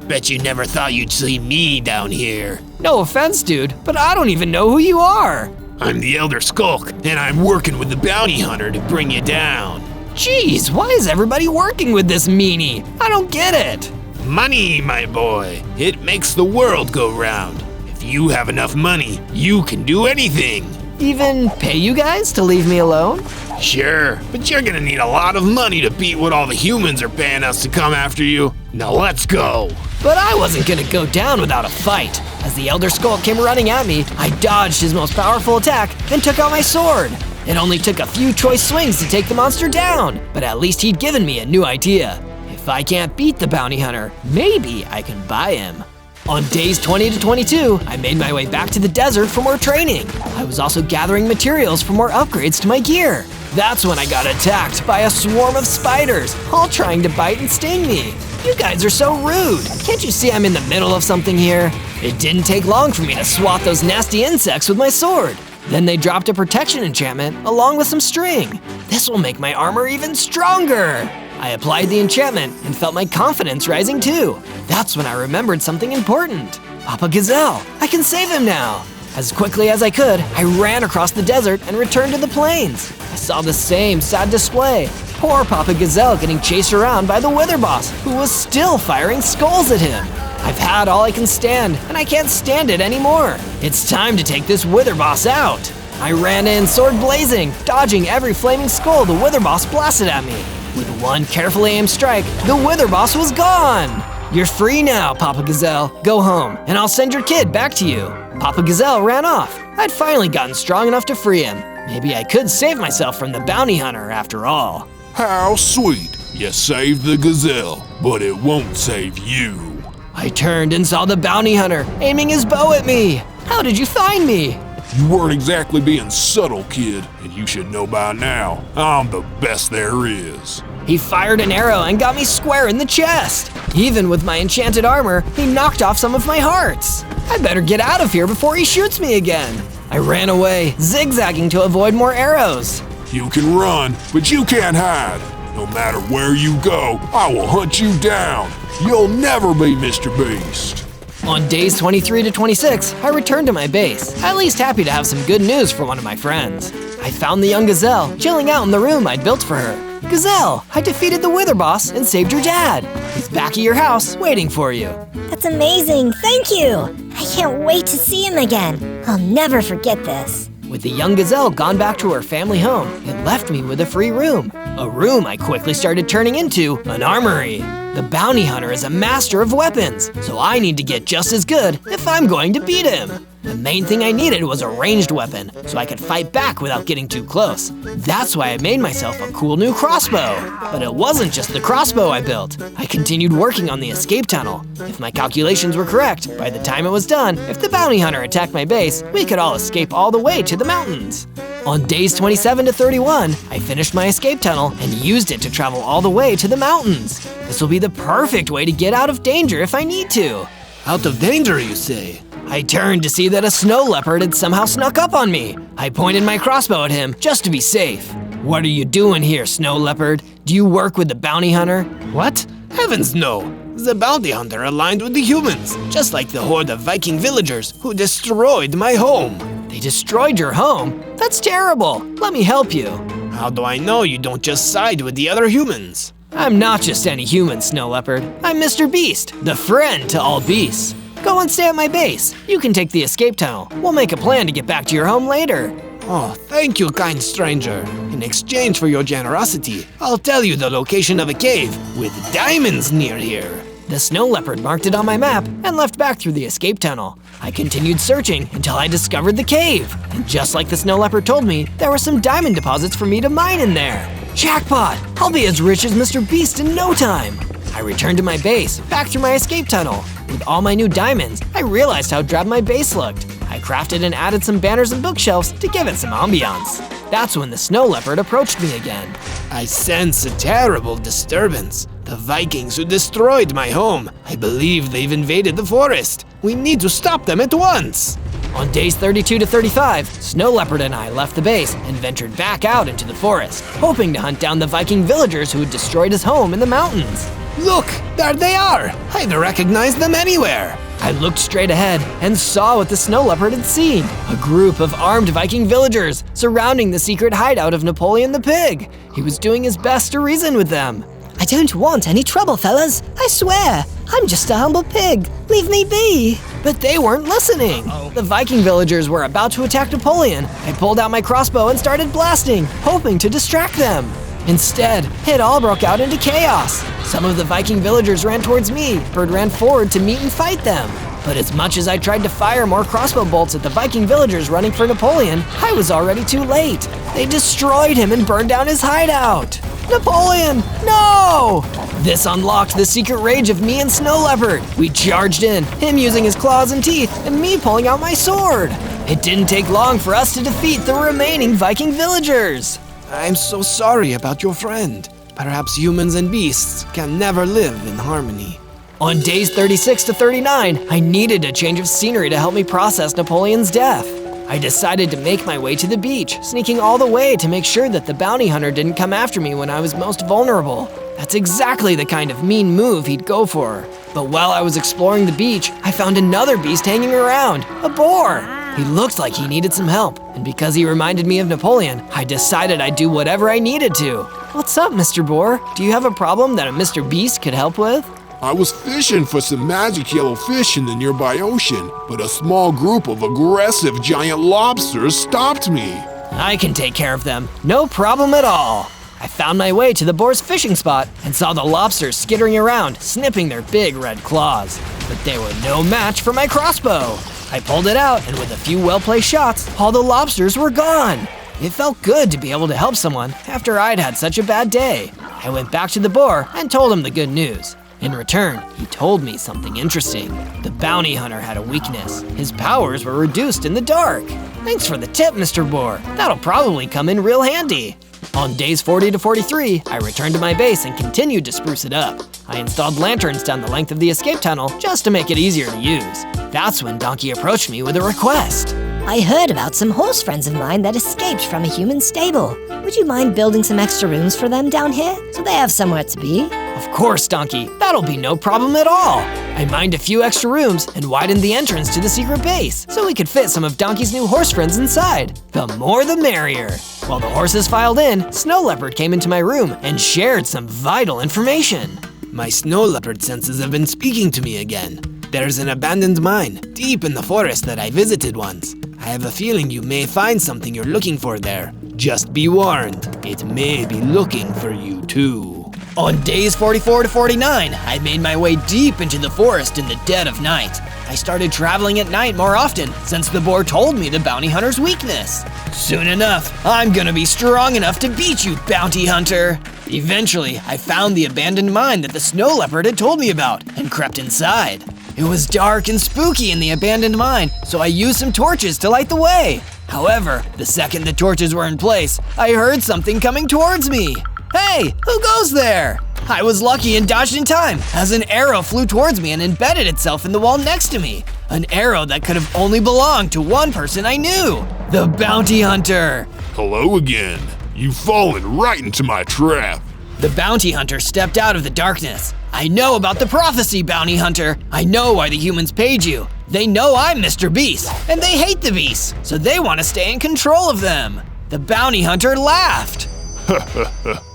Bet you never thought you'd see me down here. No offense, dude, but I don't even know who you are. I'm the Elder Skulk, and I'm working with the bounty hunter to bring you down. Jeez, why is everybody working with this meanie? I don't get it. Money, my boy. It makes the world go round. If you have enough money, you can do anything. Even pay you guys to leave me alone? Sure, but you're gonna need a lot of money to beat what all the humans are paying us to come after you. Now let's go. But I wasn't gonna go down without a fight. As the Elder Skulk came running at me, I dodged his most powerful attack and took out my sword. It only took a few choice swings to take the monster down, but at least he'd given me a new idea. If I can't beat the bounty hunter, maybe I can buy him. On days 20 to 22, I made my way back to the desert for more training. I was also gathering materials for more upgrades to my gear. That's when I got attacked by a swarm of spiders, all trying to bite and sting me. You guys are so rude. Can't you see I'm in the middle of something here? It didn't take long for me to swat those nasty insects with my sword. Then they dropped a protection enchantment along with some string. This will make my armor even stronger. I applied the enchantment and felt my confidence rising too. That's when I remembered something important. Papa Gazelle, I can save him now. As quickly as I could, I ran across the desert and returned to the plains. I saw the same sad display. Poor Papa Gazelle getting chased around by the Wither Boss, who was still firing skulls at him. I've had all I can stand, and I can't stand it anymore. It's time to take this Wither Boss out. I ran in, sword blazing, dodging every flaming skull the Wither Boss blasted at me. With one carefully aimed strike, the Wither Boss was gone. You're free now, Papa Gazelle. Go home, and I'll send your kid back to you. Papa Gazelle ran off. I'd finally gotten strong enough to free him. Maybe I could save myself from the bounty hunter after all. How sweet. You saved the gazelle, but it won't save you. I turned and saw the bounty hunter aiming his bow at me. How did you find me? You weren't exactly being subtle, kid, and you should know by now, I'm the best there is. He fired an arrow and got me square in the chest. Even with my enchanted armor, he knocked off some of my hearts. I better get out of here before he shoots me again. I ran away, zigzagging to avoid more arrows. You can run, but you can't hide. No matter where you go, I will hunt you down. You'll never be Mr. Beast. On days 23 to 26, I returned to my base, at least happy to have some good news for one of my friends. I found the young gazelle chilling out in the room I'd built for her. Gazelle, I defeated the Wither boss and saved your dad. He's back at your house, waiting for you. That's amazing, thank you! I can't wait to see him again. I'll never forget this. With the young Gazelle gone back to her family home, it left me with a free room. A room I quickly started turning into an armory. The bounty hunter is a master of weapons, so I need to get just as good if I'm going to beat him. The main thing I needed was a ranged weapon, so I could fight back without getting too close. That's why I made myself a cool new crossbow. But it wasn't just the crossbow I built. I continued working on the escape tunnel. If my calculations were correct, by the time it was done, if the bounty hunter attacked my base, we could all escape all the way to the mountains. On days 27 to 31, I finished my escape tunnel and used it to travel all the way to the mountains. This will be the perfect way to get out of danger if I need to. Out of danger, you say? I turned to see that a snow leopard had somehow snuck up on me. I pointed my crossbow at him just to be safe. What are you doing here, snow leopard? Do you work with the bounty hunter? What? Heavens no! The bounty hunter aligned with the humans, just like the horde of Viking villagers who destroyed my home. They destroyed your home? That's terrible. Let me help you. How do I know you don't just side with the other humans? I'm not just any human, Snow Leopard. I'm Mr. Beast, the friend to all beasts. Go and stay at my base. You can take the escape tunnel. We'll make a plan to get back to your home later. Oh, thank you, kind stranger. In exchange for your generosity, I'll tell you the location of a cave with diamonds near here. The snow leopard marked it on my map and left back through the escape tunnel. I continued searching until I discovered the cave. And just like the snow leopard told me, there were some diamond deposits for me to mine in there. Jackpot! I'll be as rich as Mr. Beast in no time. I returned to my base, back through my escape tunnel. With all my new diamonds, I realized how drab my base looked. I crafted and added some banners and bookshelves to give it some ambiance. That's when the snow leopard approached me again. I sense a terrible disturbance. The Vikings who destroyed my home. I believe they've invaded the forest. We need to stop them at once. On days 32 to 35, Snow Leopard and I left the base and ventured back out into the forest, hoping to hunt down the Viking villagers who had destroyed his home in the mountains. Look, there they are. I'd recognize them anywhere. I looked straight ahead and saw what the Snow Leopard had seen. A group of armed Viking villagers surrounding the secret hideout of Napoleon the Pig. He was doing his best to reason with them. I don't want any trouble, fellas. I swear. I'm just a humble pig. Leave me be. But they weren't listening. The Viking villagers were about to attack Napoleon. I pulled out my crossbow and started blasting, hoping to distract them. Instead, it all broke out into chaos. Some of the Viking villagers ran towards me. Bird ran forward to meet and fight them. But as much as I tried to fire more crossbow bolts at the Viking villagers running for Napoleon, I was already too late. They destroyed him and burned down his hideout. Napoleon, no! This unlocked the secret rage of me and Snow Leopard. We charged in, him using his claws and teeth, and me pulling out my sword. It didn't take long for us to defeat the remaining Viking villagers. I'm so sorry about your friend. Perhaps humans and beasts can never live in harmony. On days 36 to 39, I needed a change of scenery to help me process Napoleon's death. I decided to make my way to the beach, sneaking all the way to make sure that the bounty hunter didn't come after me when I was most vulnerable. That's exactly the kind of mean move he'd go for. But while I was exploring the beach, I found another beast hanging around, a boar. He looked like he needed some help, and because he reminded me of Napoleon, I decided I'd do whatever I needed to. What's up, Mr. Boar? Do you have a problem that a Mr. Beast could help with? I was fishing for some magic yellow fish in the nearby ocean, but a small group of aggressive giant lobsters stopped me. I can take care of them, no problem at all. I found my way to the boar's fishing spot and saw the lobsters skittering around, snipping their big red claws. But they were no match for my crossbow. I pulled it out, and with a few well-placed shots, all the lobsters were gone. It felt good to be able to help someone after I'd had such a bad day. I went back to the boar and told him the good news. In return, he told me something interesting. The bounty hunter had a weakness. His powers were reduced in the dark. Thanks for the tip, Mr. Boar. That'll probably come in real handy. On days 40 to 43, I returned to my base and continued to spruce it up. I installed lanterns down the length of the escape tunnel just to make it easier to use. That's when Donkey approached me with a request. I heard about some horse friends of mine that escaped from a human stable. Would you mind building some extra rooms for them down here so they have somewhere to be? Of course, Donkey. That'll be no problem at all. I mined a few extra rooms and widened the entrance to the secret base so we could fit some of Donkey's new horse friends inside. The more the merrier. While the horses filed in, Snow Leopard came into my room and shared some vital information. My snow leopard senses have been speaking to me again. There's an abandoned mine deep in the forest that I visited once. I have a feeling you may find something you're looking for there. Just be warned, it may be looking for you too. On days 44 to 49, I made my way deep into the forest in the dead of night. I started traveling at night more often since the boar told me the bounty hunter's weakness. Soon enough, I'm gonna be strong enough to beat you, bounty hunter. Eventually, I found the abandoned mine that the snow leopard had told me about and crept inside. It was dark and spooky in the abandoned mine, so I used some torches to light the way. However, the second the torches were in place, I heard something coming towards me. Hey, who goes there? I was lucky and dodged in time as an arrow flew towards me and embedded itself in the wall next to me. An arrow that could have only belonged to one person I knew, the bounty hunter. Hello again. You've fallen right into my trap. The bounty hunter stepped out of the darkness. I know about the prophecy, bounty hunter. I know why the humans paid you. They know I'm Mr. Beast, and they hate the beasts, so they want to stay in control of them. The bounty hunter laughed.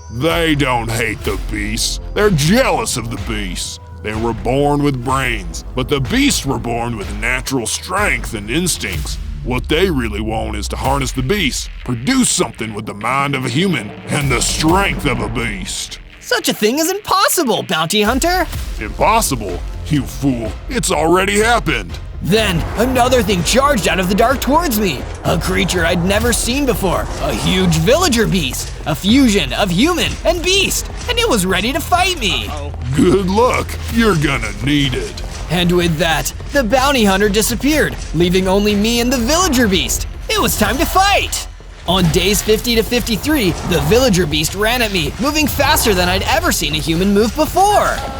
They don't hate the beasts. They're jealous of the beasts. They were born with brains, but the beasts were born with natural strength and instincts. What they really want is to harness the beasts, produce something with the mind of a human and the strength of a beast. Such a thing is impossible, bounty hunter. Impossible? You fool, it's already happened. Then, another thing charged out of the dark towards me. A creature I'd never seen before. A huge villager beast. A fusion of human and beast. And it was ready to fight me. Good luck. You're gonna need it. And with that, the bounty hunter disappeared, leaving only me and the villager beast. It was time to fight. On days 50 to 53, the villager beast ran at me, moving faster than I'd ever seen a human move before.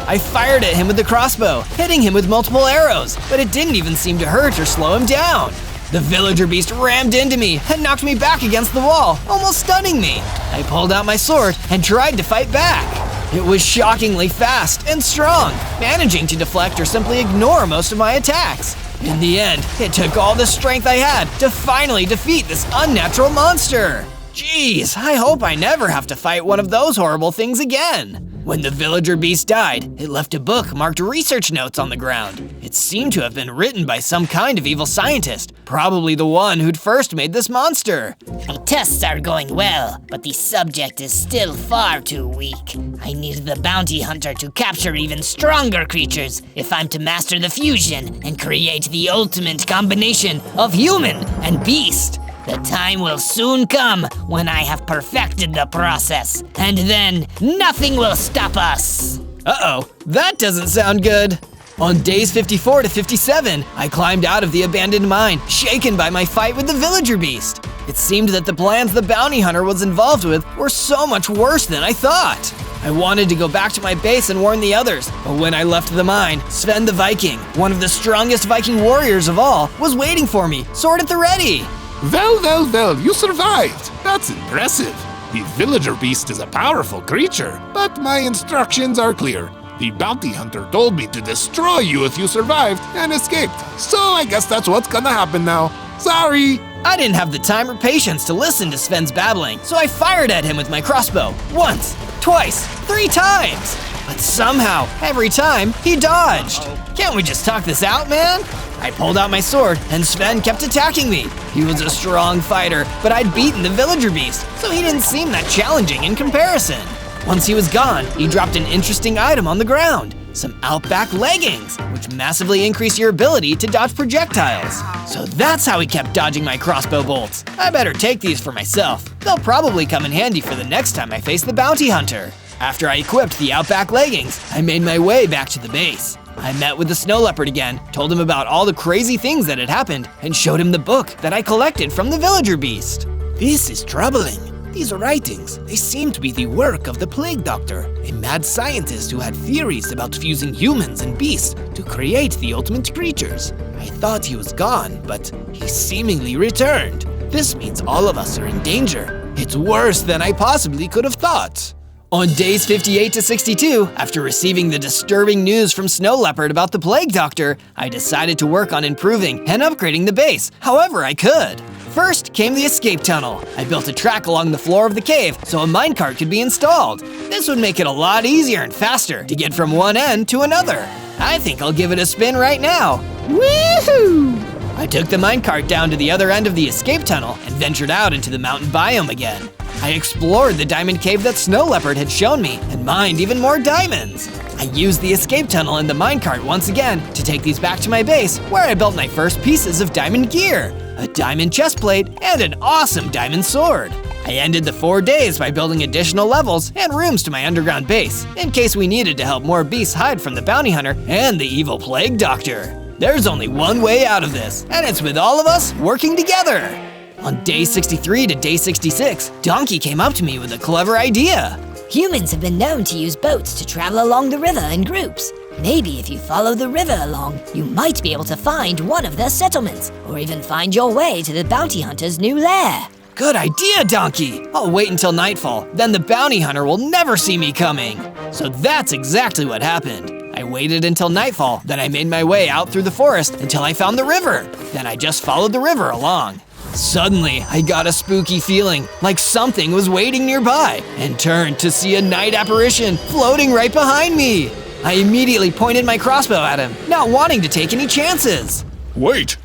I fired at him with the crossbow, hitting him with multiple arrows, but it didn't even seem to hurt or slow him down. The villager beast rammed into me and knocked me back against the wall, almost stunning me. I pulled out my sword and tried to fight back. It was shockingly fast and strong, managing to deflect or simply ignore most of my attacks. In the end, it took all the strength I had to finally defeat this unnatural monster. Jeez, I hope I never have to fight one of those horrible things again. When the villager beast died, it left a book marked research notes on the ground. It seemed to have been written by some kind of evil scientist, probably the one who'd first made this monster. The tests are going well, but the subject is still far too weak. I need the bounty hunter to capture even stronger creatures if I'm to master the fusion and create the ultimate combination of human and beast. The time will soon come when I have perfected the process, and then nothing will stop us. Uh-oh, that doesn't sound good. On days 54 to 57, I climbed out of the abandoned mine, shaken by my fight with the villager beast. It seemed that the plans the bounty hunter was involved with were so much worse than I thought. I wanted to go back to my base and warn the others, but when I left the mine, Sven the Viking, one of the strongest Viking warriors of all, was waiting for me, sword at the ready. Well, you survived. That's impressive. The villager beast is a powerful creature, but my instructions are clear. The bounty hunter told me to destroy you if you survived and escaped, so I guess that's what's gonna happen now. Sorry. I didn't have the time or patience to listen to Sven's babbling, so I fired at him with my crossbow. Once, twice, 3 times. But somehow, every time, he dodged. Can't we just talk this out, man? I pulled out my sword, and Sven kept attacking me. He was a strong fighter, but I'd beaten the villager beast, so he didn't seem that challenging in comparison. Once he was gone, he dropped an interesting item on the ground. Some Outback leggings, which massively increase your ability to dodge projectiles. So that's how he kept dodging my crossbow bolts. I better take these for myself. They'll probably come in handy for the next time I face the bounty hunter. After I equipped the Outback leggings, I made my way back to the base. I met with the snow leopard again, told him about all the crazy things that had happened, and showed him the book that I collected from the villager beast. This is troubling. These writings, they seem to be the work of the plague doctor, a mad scientist who had theories about fusing humans and beasts to create the ultimate creatures. I thought he was gone, but he seemingly returned. This means all of us are in danger. It's worse than I possibly could have thought. On days 58 to 62, after receiving the disturbing news from Snow Leopard about the Plague Doctor, I decided to work on improving and upgrading the base however I could. First came the escape tunnel. I built a track along the floor of the cave so a minecart could be installed. This would make it a lot easier and faster to get from one end to another. I think I'll give it a spin right now. Woohoo! I took the minecart down to the other end of the escape tunnel and ventured out into the mountain biome again. I explored the diamond cave that Snow Leopard had shown me and mined even more diamonds. I used the escape tunnel and the minecart once again to take these back to my base where I built my first pieces of diamond gear, a diamond chest plate, and an awesome diamond sword. I ended the 4 days by building additional levels and rooms to my underground base in case we needed to help more beasts hide from the bounty hunter and the evil Plague Doctor. There's only one way out of this, and it's with all of us working together. On day 63 to day 66, Donkey came up to me with a clever idea. Humans have been known to use boats to travel along the river in groups. Maybe if you follow the river along, you might be able to find one of their settlements, or even find your way to the bounty hunter's new lair. Good idea, Donkey! I'll wait until nightfall, then the bounty hunter will never see me coming. So that's exactly what happened. I waited until nightfall, then I made my way out through the forest until I found the river. Then I just followed the river along. Suddenly, I got a spooky feeling, like something was waiting nearby, and turned to see a night apparition floating right behind me. I immediately pointed my crossbow at him, not wanting to take any chances. Wait,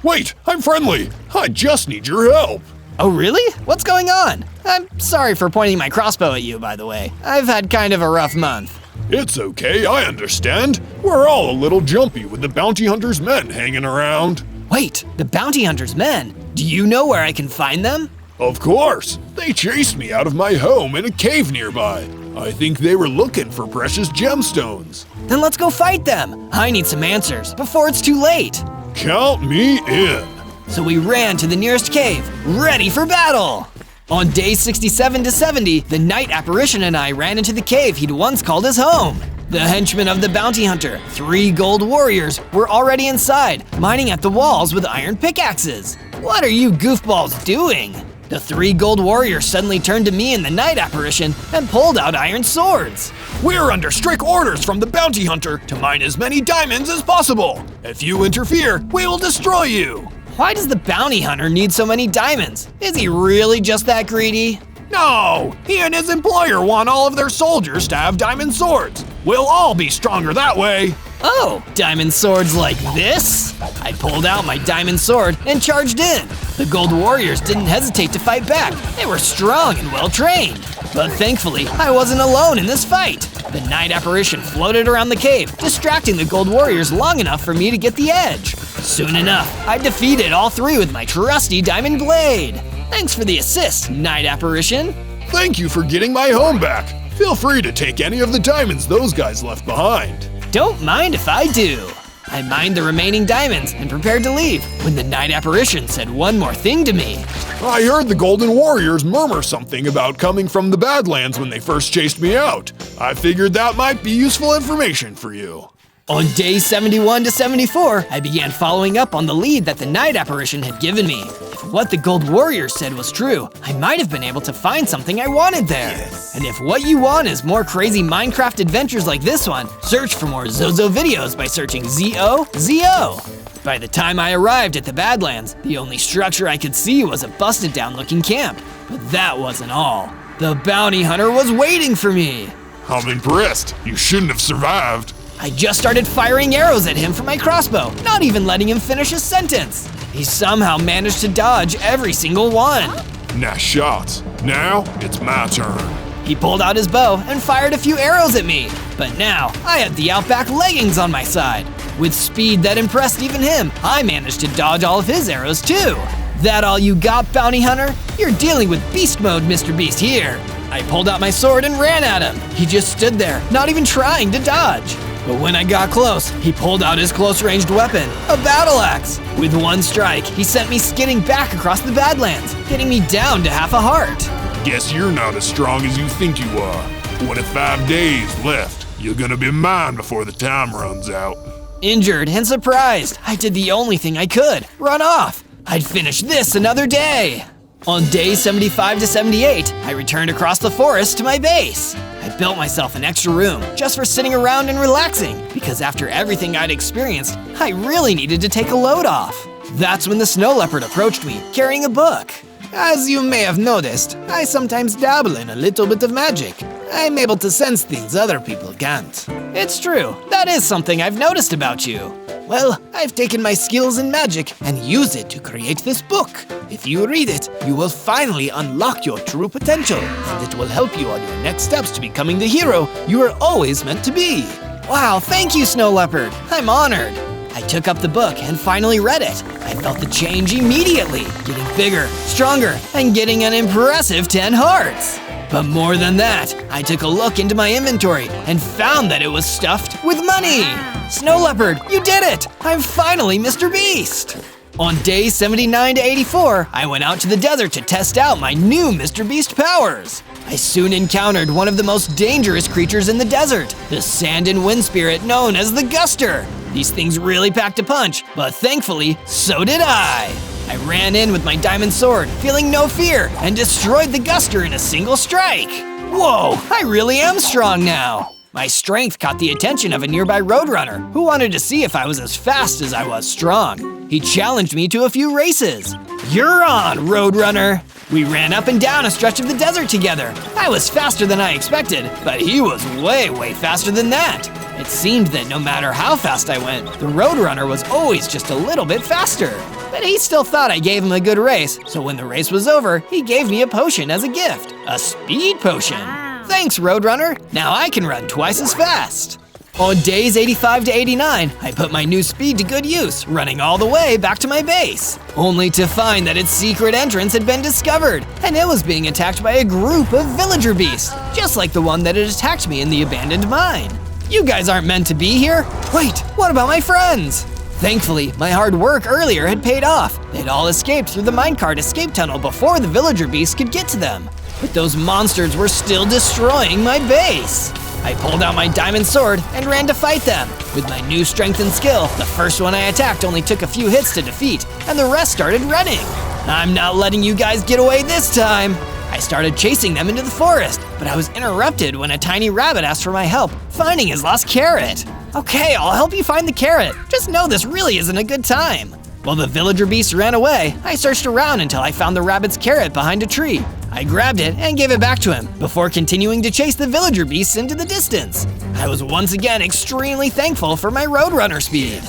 I'm friendly. I just need your help. Oh really? What's going on? I'm sorry for pointing my crossbow at you, by the way. I've had kind of a rough month. It's okay, I understand. We're all a little jumpy with the bounty hunter's men hanging around. Wait, the bounty hunter's men? Do you know where I can find them? Of course. They chased me out of my home in a cave nearby. I think they were looking for precious gemstones. Then let's go fight them. I need some answers before it's too late. Count me in. So we ran to the nearest cave, ready for battle. On day 67 to 70, the night apparition and I ran into the cave he'd once called his home. The henchmen of the bounty hunter, 3 gold warriors, were already inside, mining at the walls with iron pickaxes. What are you goofballs doing? The 3 gold warriors suddenly turned to me and the night apparition and pulled out iron swords. We're under strict orders from the bounty hunter to mine as many diamonds as possible. If you interfere, we will destroy you. Why does the bounty hunter need so many diamonds? Is he really just that greedy? No, he and his employer want all of their soldiers to have diamond swords. We'll all be stronger that way. Oh, diamond swords like this? I pulled out my diamond sword and charged in. The gold warriors didn't hesitate to fight back. They were strong and well trained. But thankfully, I wasn't alone in this fight. The night apparition floated around the cave, distracting the gold warriors long enough for me to get the edge. Soon enough, I defeated all 3 with my trusty diamond blade. Thanks for the assist, night apparition. Thank you for getting my home back. Feel free to take any of the diamonds those guys left behind. Don't mind if I do. I mined the remaining diamonds and prepared to leave when the night apparition said one more thing to me. I heard the Golden Warriors murmur something about coming from the Badlands when they first chased me out. I figured that might be useful information for you. On days 71 to 74, I began following up on the lead that the night apparition had given me. If what the Gold Warriors said was true, I might have been able to find something I wanted there. Yes. And if what you want is more crazy Minecraft adventures like this one, search for more Zozo videos by searching ZOZO. By the time I arrived at the Badlands, the only structure I could see was a busted down looking camp. But that wasn't all. The bounty hunter was waiting for me. I'm impressed. You shouldn't have survived. I just started firing arrows at him from my crossbow, not even letting him finish his sentence. He somehow managed to dodge every single one. Nice shots. Now it's my turn. He pulled out his bow and fired a few arrows at me, but now I had the Outback leggings on my side. With speed that impressed even him, I managed to dodge all of his arrows too. That all you got, bounty hunter? You're dealing with beast mode, Mr. Beast here. I pulled out my sword and ran at him. He just stood there, not even trying to dodge. But when I got close, he pulled out his close-ranged weapon, a battle axe. With one strike, he sent me skidding back across the Badlands, hitting me down to half a heart. Guess you're not as strong as you think you are. 25 days left. You're gonna be mine before the time runs out. Injured and surprised, I did the only thing I could, run off. I'd finish this another day. On days 75 to 78, I returned across the forest to my base. I built myself an extra room just for sitting around and relaxing, because after everything I'd experienced, I really needed to take a load off. That's when the snow leopard approached me, carrying a book. As you may have noticed, I sometimes dabble in a little bit of magic. I'm able to sense things other people can't. It's true, that is something I've noticed about you. Well, I've taken my skills in magic and used it to create this book. If you read it, you will finally unlock your true potential, and it will help you on your next steps to becoming the hero you were always meant to be. Wow, thank you, Snow Leopard. I'm honored. I took up the book and finally read it. I felt the change immediately, getting bigger, stronger, and getting an impressive 10 hearts. But more than that, I took a look into my inventory and found that it was stuffed with money. Snow Leopard, you did it! I'm finally Mr. Beast! On days 79 to 84, I went out to the desert to test out my new Mr. Beast powers. I soon encountered one of the most dangerous creatures in the desert, the sand and wind spirit known as the Guster. These things really packed a punch, but thankfully, so did I. I ran in with my diamond sword, feeling no fear, and destroyed the Guster in a single strike. Whoa, I really am strong now. My strength caught the attention of a nearby roadrunner who wanted to see if I was as fast as I was strong. He challenged me to a few races. You're on, roadrunner. We ran up and down a stretch of the desert together. I was faster than I expected, but he was way faster than that. It seemed that no matter how fast I went, the roadrunner was always just a little bit faster. But he still thought I gave him a good race, so when the race was over, he gave me a potion as a gift. A speed potion. Thanks, roadrunner. Now I can run twice as fast. On days 85 to 89, I put my new speed to good use, running all the way back to my base, only to find that its secret entrance had been discovered, and it was being attacked by a group of villager beasts, just like the one that had attacked me in the abandoned mine. You guys aren't meant to be here. Wait, what about my friends? Thankfully, my hard work earlier had paid off. They'd all escaped through the minecart escape tunnel before the villager beasts could get to them. But those monsters were still destroying my base. I pulled out my diamond sword and ran to fight them. With my new strength and skill, the first one I attacked only took a few hits to defeat, and the rest started running. I'm not letting you guys get away this time. I started chasing them into the forest, but I was interrupted when a tiny rabbit asked for my help, finding his lost carrot. Okay, I'll help you find the carrot. Just know this really isn't a good time. While the villager beast ran away, I searched around until I found the rabbit's carrot behind a tree. I grabbed it and gave it back to him, before continuing to chase the villager beasts into the distance. I was once again extremely thankful for my roadrunner speed.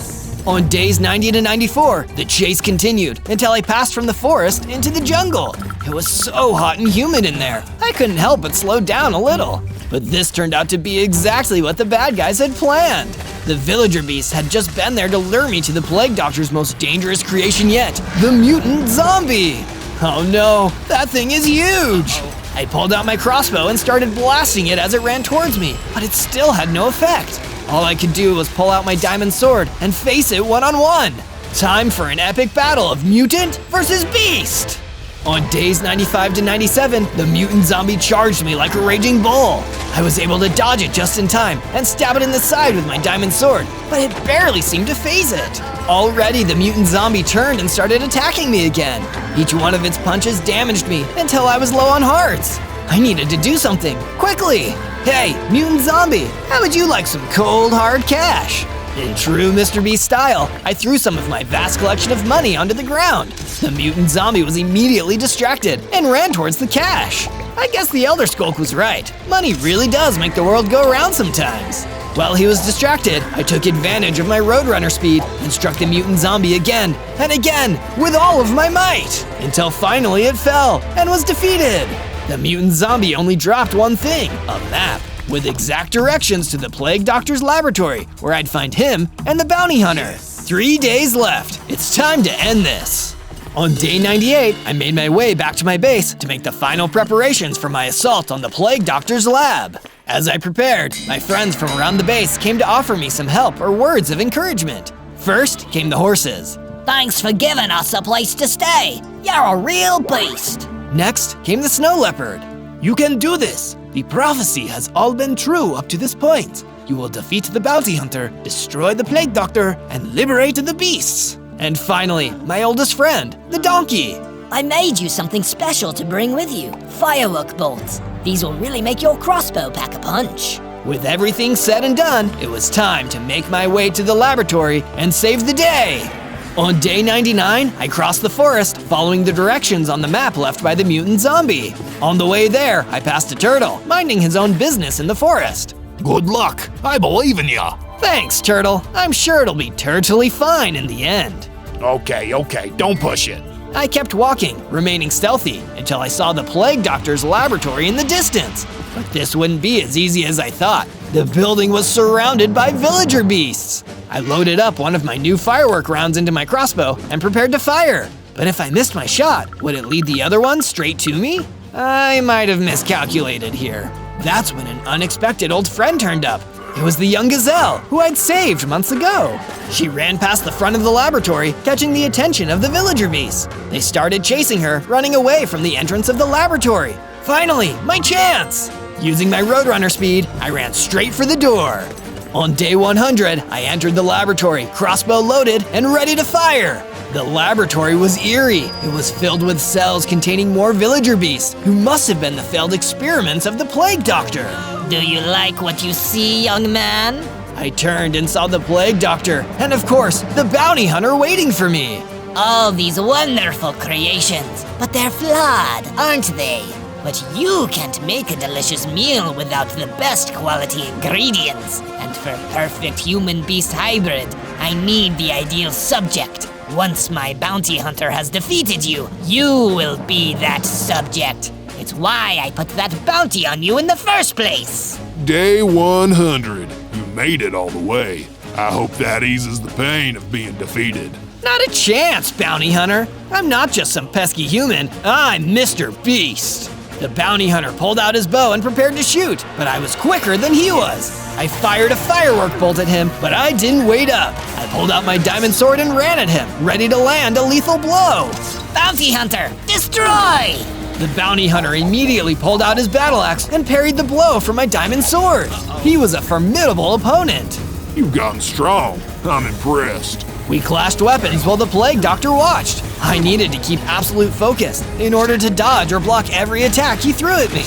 On days 90 to 94, the chase continued until I passed from the forest into the jungle. It was so hot and humid in there, I couldn't help but slow down a little. But this turned out to be exactly what the bad guys had planned. The villager beasts had just been there to lure me to the plague doctor's most dangerous creation yet, the mutant zombie. Oh no, that thing is huge! I pulled out my crossbow and started blasting it as it ran towards me, but it still had no effect. All I could do was pull out my diamond sword and face it one-on-one. Time for an epic battle of mutant versus beast! On days 95 to 97, the mutant zombie charged me like a raging bull. I was able to dodge it just in time and stab it in the side with my diamond sword, but it barely seemed to phase it. Already, the mutant zombie turned and started attacking me again. Each one of its punches damaged me until I was low on hearts. I needed to do something, quickly. Hey, mutant zombie, how would you like some cold, hard cash? In true Mr. Beast style, I threw some of my vast collection of money onto the ground. The mutant zombie was immediately distracted and ran towards the cash. I guess the Elder Skulk was right. Money really does make the world go around sometimes. While he was distracted, I took advantage of my roadrunner speed and struck the mutant zombie again and again with all of my might, until finally it fell and was defeated. The mutant zombie only dropped one thing, a map, with exact directions to the Plague Doctor's laboratory, where I'd find him and the bounty hunter. 3 days left. It's time to end this. On day 98, I made my way back to my base to make the final preparations for my assault on the Plague Doctor's lab. As I prepared, my friends from around the base came to offer me some help or words of encouragement. First came the horses. Thanks for giving us a place to stay. You're a real beast. Next came the snow leopard. You can do this. The prophecy has all been true up to this point. You will defeat the bounty hunter, destroy the plague doctor, and liberate the beasts. And finally, my oldest friend, the donkey. I made you something special to bring with you. Firework bolts. These will really make your crossbow pack a punch. With everything said and done, it was time to make my way to the laboratory and save the day. On day 99, I crossed the forest, following the directions on the map left by the mutant zombie. On the way there, I passed a turtle, minding his own business in the forest. Good luck. I believe in ya. Thanks, Turtle. I'm sure it'll be turtly fine in the end. Okay, don't push it. I kept walking, remaining stealthy, until I saw the Plague Doctor's laboratory in the distance. But this wouldn't be as easy as I thought. The building was surrounded by villager beasts. I loaded up one of my new firework rounds into my crossbow and prepared to fire. But if I missed my shot, would it lead the other one straight to me? I might have miscalculated here. That's when an unexpected old friend turned up. It was the young gazelle, who I'd saved months ago. She ran past the front of the laboratory, catching the attention of the villager beasts. They started chasing her, running away from the entrance of the laboratory. Finally, my chance! Using my Roadrunner speed, I ran straight for the door. On day 100, I entered the laboratory, crossbow loaded and ready to fire. The laboratory was eerie. It was filled with cells containing more villager beasts, who must have been the failed experiments of the Plague Doctor. Do you like what you see, young man? I turned and saw the Plague Doctor, and of course, the bounty hunter waiting for me. All these wonderful creations, but they're flawed, aren't they? But you can't make a delicious meal without the best quality ingredients. And for perfect human-beast hybrid, I need the ideal subject. Once my bounty hunter has defeated you, you will be that subject. It's why I put that bounty on you in the first place. Day 100. You made it all the way. I hope that eases the pain of being defeated. Not a chance, bounty hunter. I'm not just some pesky human. I'm Mr. Beast. The bounty hunter pulled out his bow and prepared to shoot, but I was quicker than he was. I fired a firework bolt at him, but I didn't wait up. I pulled out my diamond sword and ran at him, ready to land a lethal blow. Bounty hunter, destroy! The bounty hunter immediately pulled out his battle axe and parried the blow from my diamond sword. He was a formidable opponent. You've gotten strong. I'm impressed. We clashed weapons while the Plague Doctor watched. I needed to keep absolute focus in order to dodge or block every attack he threw at me.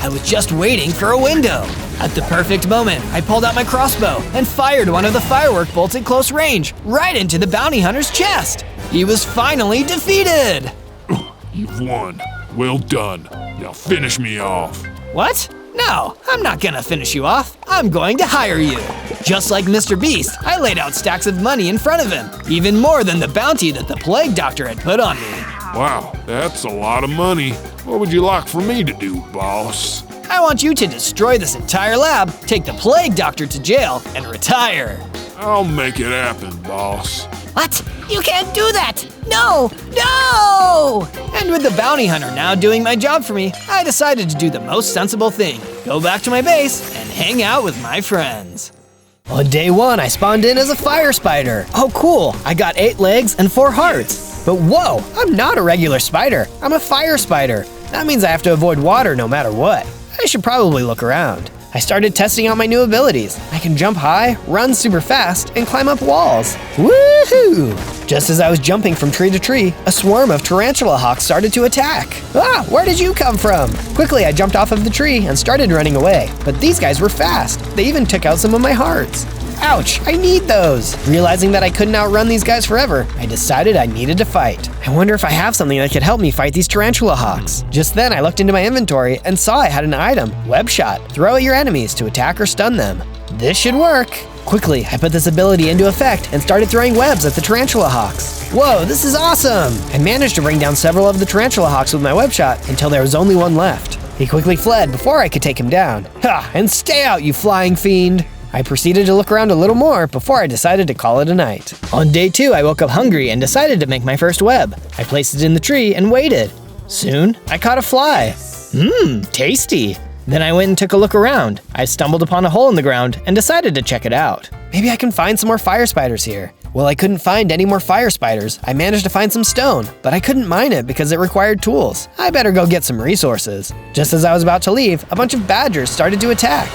I was just waiting for a window. At the perfect moment, I pulled out my crossbow and fired one of the firework bolts at close range, right into the bounty hunter's chest. He was finally defeated. You've won. Well done. Now finish me off. What? No, I'm not gonna finish you off. I'm going to hire you. Just like Mr. Beast, I laid out stacks of money in front of him, even more than the bounty that the Plague Doctor had put on me. Wow, that's a lot of money. What would you like for me to do, boss? I want you to destroy this entire lab, take the Plague Doctor to jail, and retire. I'll make it happen, boss. What? You can't do that! No! No! And with the bounty hunter now doing my job for me, I decided to do the most sensible thing. Go back to my base and hang out with my friends. On day 1, I spawned in as a fire spider. Oh cool, I got 8 legs and 4 hearts. But whoa, I'm not a regular spider. I'm a fire spider. That means I have to avoid water no matter what. I should probably look around. I started testing out my new abilities. I can jump high, run super fast, and climb up walls. Woohoo! Just as I was jumping from tree to tree, a swarm of tarantula hawks started to attack. Ah, where did you come from? Quickly, I jumped off of the tree and started running away. But these guys were fast. They even took out some of my hearts. Ouch, I need those. Realizing that I couldn't outrun these guys forever, I decided I needed to fight. I wonder if I have something that could help me fight these tarantula hawks. Just then, I looked into my inventory and saw I had an item, Web Shot. Throw at your enemies to attack or stun them. This should work. Quickly, I put this ability into effect and started throwing webs at the tarantula hawks. Whoa, this is awesome! I managed to bring down several of the tarantula hawks with my web shot until there was only one left. He quickly fled before I could take him down. Ha! And stay out, you flying fiend! I proceeded to look around a little more before I decided to call it a night. On day 2, I woke up hungry and decided to make my first web. I placed it in the tree and waited. Soon, I caught a fly. Tasty. Then I went and took a look around. I stumbled upon a hole in the ground and decided to check it out. Maybe I can find some more fire spiders here. Well, I couldn't find any more fire spiders. I managed to find some stone, but I couldn't mine it because it required tools. I better go get some resources. Just as I was about to leave, a bunch of badgers started to attack.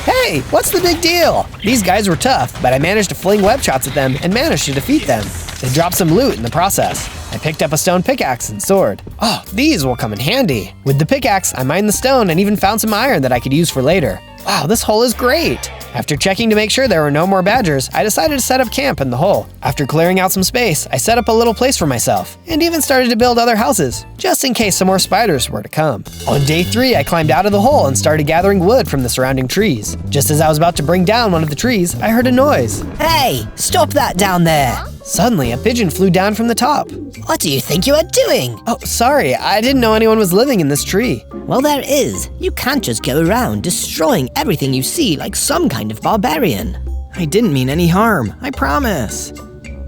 Hey, what's the big deal? These guys were tough, but I managed to fling web shots at them and managed to defeat them. They dropped some loot in the process. I picked up a stone pickaxe and sword. Oh, these will come in handy. With the pickaxe, I mined the stone and even found some iron that I could use for later. Wow, this hole is great! After checking to make sure there were no more badgers, I decided to set up camp in the hole. After clearing out some space, I set up a little place for myself, and even started to build other houses, just in case some more spiders were to come. On day 3, I climbed out of the hole and started gathering wood from the surrounding trees. Just as I was about to bring down one of the trees, I heard a noise. Hey, stop that down there! Suddenly, a pigeon flew down from the top. What do you think you are doing? Oh, sorry, I didn't know anyone was living in this tree. Well, there is. You can't just go around destroying everything you see like some kind of barbarian. I didn't mean any harm, I promise.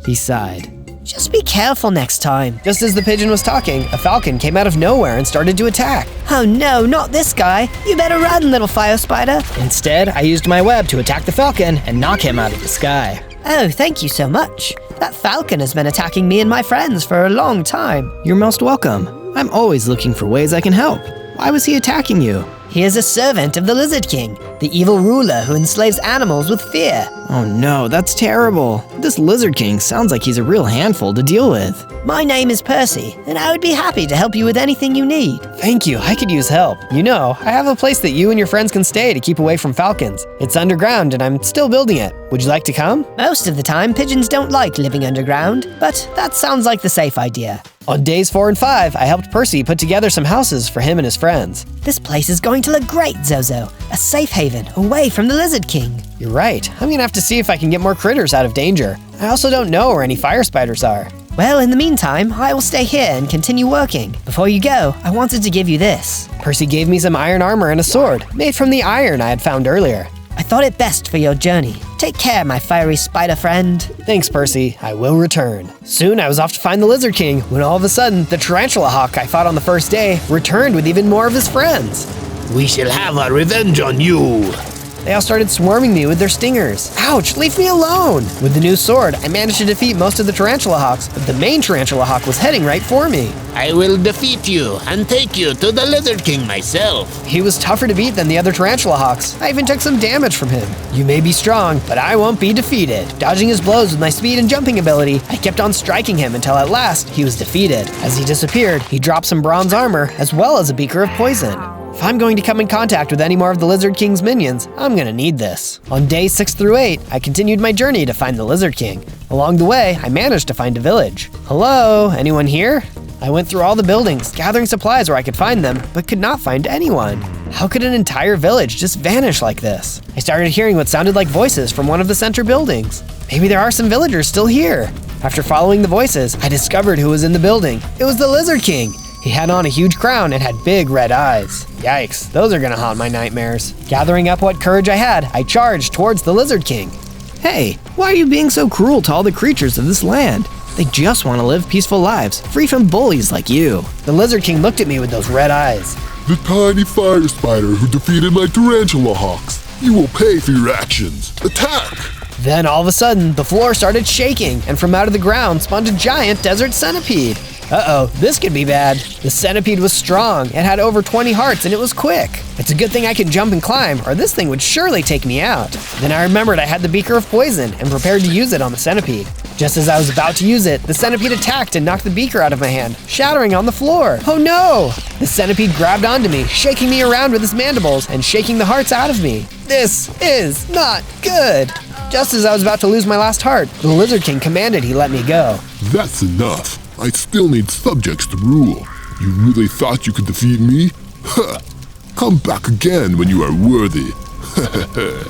He sighed. Just be careful next time. Just as the pigeon was talking, a falcon came out of nowhere and started to attack. Oh no, not this guy. You better run, little fire spider. Instead, I used my web to attack the falcon and knock him out of the sky. Oh, thank you so much. That falcon has been attacking me and my friends for a long time. You're most welcome. I'm always looking for ways I can help. Why was he attacking you? He is a servant of the Lizard King, the evil ruler who enslaves animals with fear. Oh no, that's terrible. This Lizard King sounds like he's a real handful to deal with. My name is Percy, and I would be happy to help you with anything you need. Thank you, I could use help. You know, I have a place that you and your friends can stay to keep away from falcons. It's underground and I'm still building it. Would you like to come? Most of the time, pigeons don't like living underground, but that sounds like the safe idea. On days 4 and 5, I helped Percy put together some houses for him and his friends. This place is going to look great, Zozo. A safe haven, away from the Lizard King. You're right. I'm gonna have to see if I can get more critters out of danger. I also don't know where any fire spiders are. Well, in the meantime, I will stay here and continue working. Before you go, I wanted to give you this. Percy gave me some iron armor and a sword, made from the iron I had found earlier. I thought it best for your journey. Take care, my fiery spider friend. Thanks, Percy. I will return. Soon I was off to find the Lizard King, when all of a sudden, the tarantula hawk I fought on the first day returned with even more of his friends. We shall have our revenge on you. They all started swarming me with their stingers. Ouch, leave me alone! With the new sword, I managed to defeat most of the tarantula hawks, but the main tarantula hawk was heading right for me. I will defeat you and take you to the Lizard King myself. He was tougher to beat than the other tarantula hawks. I even took some damage from him. You may be strong, but I won't be defeated. Dodging his blows with my speed and jumping ability, I kept on striking him until at last he was defeated. As he disappeared, he dropped some bronze armor as well as a beaker of poison. If I'm going to come in contact with any more of the Lizard King's minions, I'm gonna need this. On days 6 through 8, I continued my journey to find the Lizard King. Along the way, I managed to find a village. Hello, anyone here? I went through all the buildings, gathering supplies where I could find them, but could not find anyone. How could an entire village just vanish like this? I started hearing what sounded like voices from one of the center buildings. Maybe there are some villagers still here. After following the voices, I discovered who was in the building. It was the Lizard King. He had on a huge crown and had big red eyes. Yikes, those are gonna haunt my nightmares. Gathering up what courage I had, I charged towards the Lizard King. Hey, why are you being so cruel to all the creatures of this land? They just want to live peaceful lives, free from bullies like you. The Lizard King looked at me with those red eyes. The tiny fire spider who defeated my tarantula hawks. You will pay for your actions. Attack! Then all of a sudden, the floor started shaking, and from out of the ground spawned a giant desert centipede. Uh-oh, this could be bad. The centipede was strong, it had over 20 hearts, and it was quick. It's a good thing I can jump and climb, or this thing would surely take me out. Then I remembered I had the beaker of poison, and prepared to use it on the centipede. Just as I was about to use it, the centipede attacked and knocked the beaker out of my hand, shattering on the floor. Oh no! The centipede grabbed onto me, shaking me around with its mandibles, and shaking the hearts out of me. This is not good. Just as I was about to lose my last heart, the Lizard King commanded he let me go. That's enough. I still need subjects to rule. You really thought you could defeat me? Ha! Come back again when you are worthy.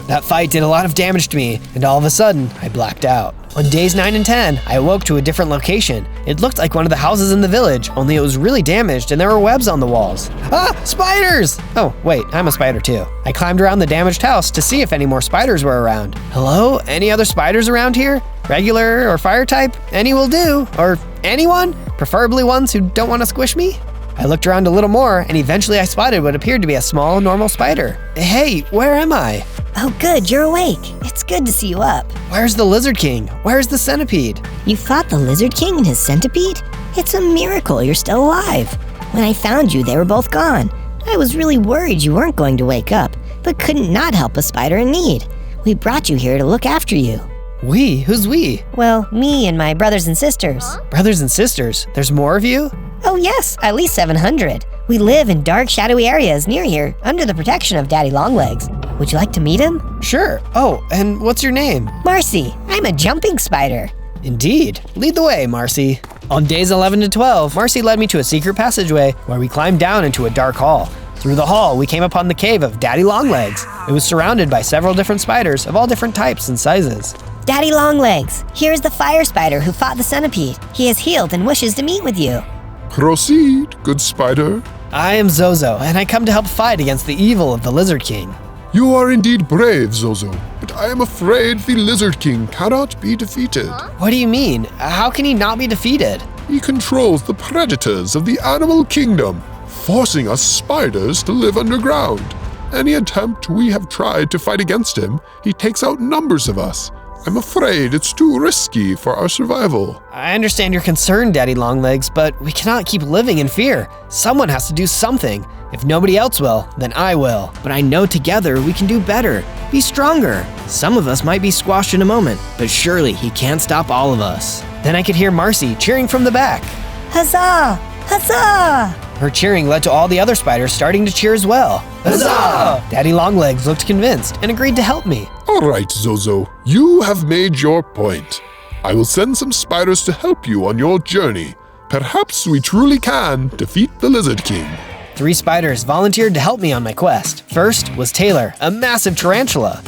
That fight did a lot of damage to me, and all of a sudden, I blacked out. On days 9 and 10, I awoke to a different location. It looked like one of the houses in the village, only it was really damaged and there were webs on the walls. Ah, spiders! Oh, wait, I'm a spider too. I climbed around the damaged house to see if any more spiders were around. Hello? Any other spiders around here? Regular or fire type? Any will do. Or anyone? Preferably ones who don't want to squish me? I looked around a little more, and eventually I spotted what appeared to be a small, normal spider. Hey, where am I? Oh good, you're awake. It's good to see you up. Where's the Lizard King? Where's the centipede? You fought the Lizard King and his centipede? It's a miracle you're still alive. When I found you, they were both gone. I was really worried you weren't going to wake up, but couldn't not help a spider in need. We brought you here to look after you. We? Who's we? Well, me and my brothers and sisters. Brothers and sisters? There's more of you? Oh yes, at least 700. We live in dark, shadowy areas near here, under the protection of Daddy Longlegs. Would you like to meet him? Sure. Oh, and what's your name? Marcy, I'm a jumping spider. Indeed. Lead the way, Marcy. On days 11 to 12, Marcy led me to a secret passageway where we climbed down into a dark hall. Through the hall, we came upon the cave of Daddy Longlegs. It was surrounded by several different spiders of all different types and sizes. Daddy Longlegs, here's the fire spider who fought the centipede. He is healed and wishes to meet with you. Proceed, good spider. I am Zozo, and I come to help fight against the evil of the Lizard King. You are indeed brave, Zozo, but I am afraid the Lizard King cannot be defeated. What do you mean? How can he not be defeated? He controls the predators of the animal kingdom, forcing us spiders to live underground. Any attempt we have tried to fight against him, he takes out numbers of us. I'm afraid it's too risky for our survival. I understand your concern, Daddy Longlegs, but we cannot keep living in fear. Someone has to do something. If nobody else will, then I will. But I know together we can do better, be stronger. Some of us might be squashed in a moment, but surely he can't stop all of us. Then I could hear Marcy cheering from the back. Huzzah! Huzzah! Her cheering led to all the other spiders starting to cheer as well. Huzzah! Daddy Longlegs looked convinced and agreed to help me. All right, Zozo, you have made your point. I will send some spiders to help you on your journey. Perhaps we truly can defeat the Lizard King. 3 spiders volunteered to help me on my quest. First was Taylor, a massive tarantula.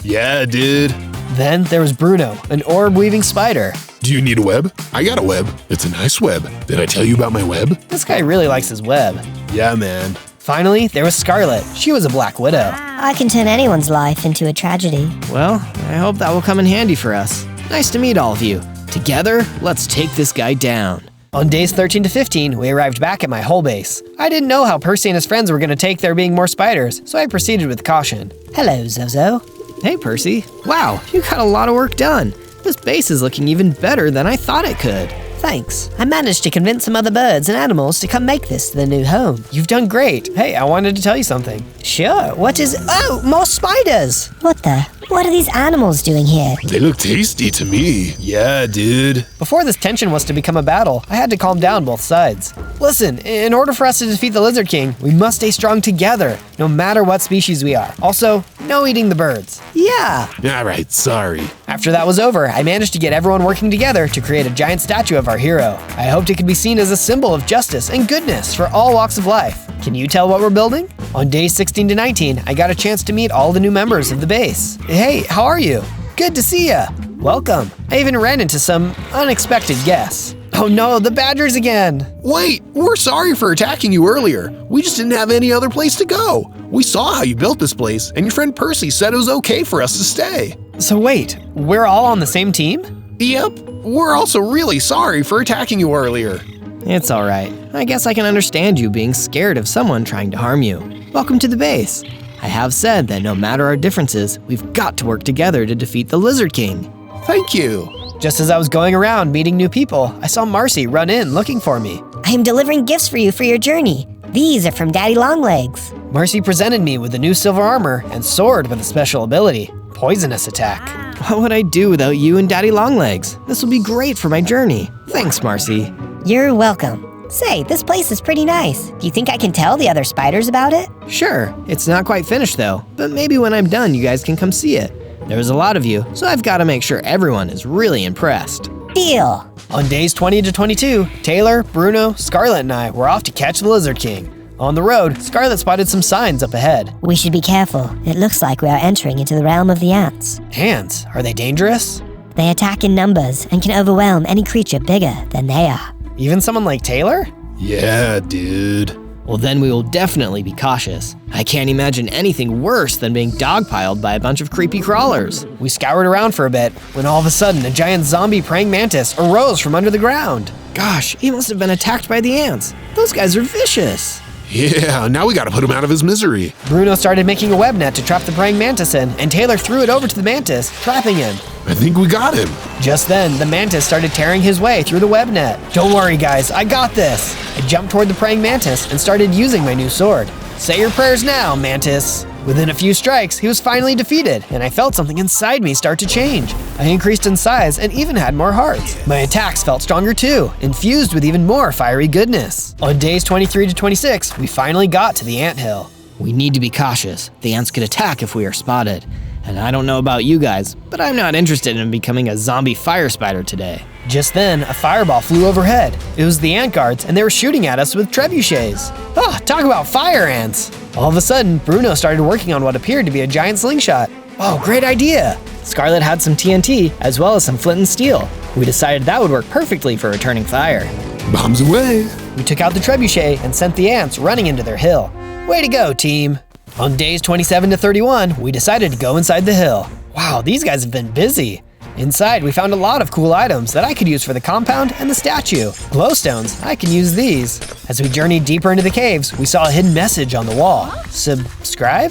Yeah, dude. Then there was Bruno, an orb-weaving spider. Do you need a web? I got a web. It's a nice web. Did I tell you about my web? This guy really likes his web. Yeah, man. Finally, there was Scarlet. She was a black widow. I can turn anyone's life into a tragedy. Well, I hope that will come in handy for us. Nice to meet all of you. Together, let's take this guy down. On days 13 to 15, we arrived back at my hole base. I didn't know how Percy and his friends were going to take there being more spiders, so I proceeded with caution. Hello, Zozo. Hey, Percy. Wow, you got a lot of work done. This base is looking even better than I thought it could. Thanks. I managed to convince some other birds and animals to come make this their new home. You've done great. Hey, I wanted to tell you something. Sure. What is... Oh, more spiders! What are these animals doing here? They look tasty to me. Yeah, dude. Before this tension was to become a battle, I had to calm down both sides. Listen, in order for us to defeat the Lizard King, we must stay strong together, no matter what species we are. Also, no eating the birds. Yeah. All right, sorry. After that was over, I managed to get everyone working together to create a giant statue of our hero. I hoped it could be seen as a symbol of justice and goodness for all walks of life. Can you tell what we're building? On days 16 to 19, I got a chance to meet all the new members of the base. Hey, how are you? Good to see ya. Welcome. I even ran into some unexpected guests. Oh no, the badgers again. Wait, we're sorry for attacking you earlier. We just didn't have any other place to go. We saw how you built this place, and your friend Percy said it was okay for us to stay. So wait, we're all on the same team? Yep, we're also really sorry for attacking you earlier. It's all right. I guess I can understand you being scared of someone trying to harm you. Welcome to the base. I have said that no matter our differences, we've got to work together to defeat the Lizard King. Thank you. Just as I was going around meeting new people, I saw Marcy run in looking for me. I am delivering gifts for you for your journey. These are from Daddy Longlegs. Marcy presented me with a new silver armor and sword with a special ability, Poisonous Attack. What would I do without you and Daddy Longlegs? This will be great for my journey. Thanks, Marcy. You're welcome. Say, this place is pretty nice. Do you think I can tell the other spiders about it? Sure, it's not quite finished though, but maybe when I'm done you guys can come see it. There's a lot of you, so I've got to make sure everyone is really impressed. Deal. On days 20 to 22, Taylor, Bruno, Scarlet, and I were off to catch the Lizard King. On the road, Scarlet spotted some signs up ahead. We should be careful. It looks like we are entering into the realm of the ants. Ants? Are they dangerous? They attack in numbers and can overwhelm any creature bigger than they are. Even someone like Taylor? Yeah, dude. Well, then we will definitely be cautious. I can't imagine anything worse than being dogpiled by a bunch of creepy crawlers. We scoured around for a bit, when all of a sudden a giant zombie praying mantis arose from under the ground. Gosh, he must have been attacked by the ants. Those guys are vicious. Yeah, now we gotta put him out of his misery. Bruno started making a web net to trap the praying mantis in, and Taylor threw it over to the mantis, trapping him. I think we got him. Just then, the mantis started tearing his way through the web net. Don't worry, guys, I got this. I jumped toward the praying mantis and started using my new sword. Say your prayers now, mantis. Within a few strikes, he was finally defeated, and I felt something inside me start to change. I increased in size and even had more hearts. My attacks felt stronger too, infused with even more fiery goodness. On days 23 to 26, we finally got to the anthill. We need to be cautious. The ants could attack if we are spotted. And I don't know about you guys, but I'm not interested in becoming a zombie fire spider today. Just then, a fireball flew overhead. It was the ant guards, and they were shooting at us with trebuchets. Oh, talk about fire ants! All of a sudden, Bruno started working on what appeared to be a giant slingshot. Oh, great idea! Scarlet had some TNT, as well as some flint and steel. We decided that would work perfectly for returning fire. Bombs away! We took out the trebuchet and sent the ants running into their hill. Way to go, team! On days 27 to 31, we decided to go inside the hill. Wow, these guys have been busy. Inside, we found a lot of cool items that I could use for the compound and the statue. Glowstones, I can use these. As we journeyed deeper into the caves, we saw a hidden message on the wall. Subscribe?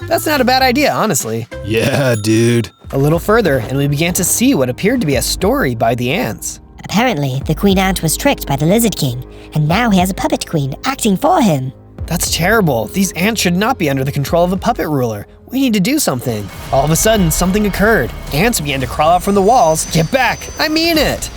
That's not a bad idea, honestly. Yeah, dude. A little further, and we began to see what appeared to be a story by the ants. Apparently, the Queen Ant was tricked by the Lizard King, and now he has a puppet queen acting for him. That's terrible. These ants should not be under the control of a puppet ruler. We need to do something. All of a sudden, something occurred. Ants began to crawl out from the walls. Get back! I mean it!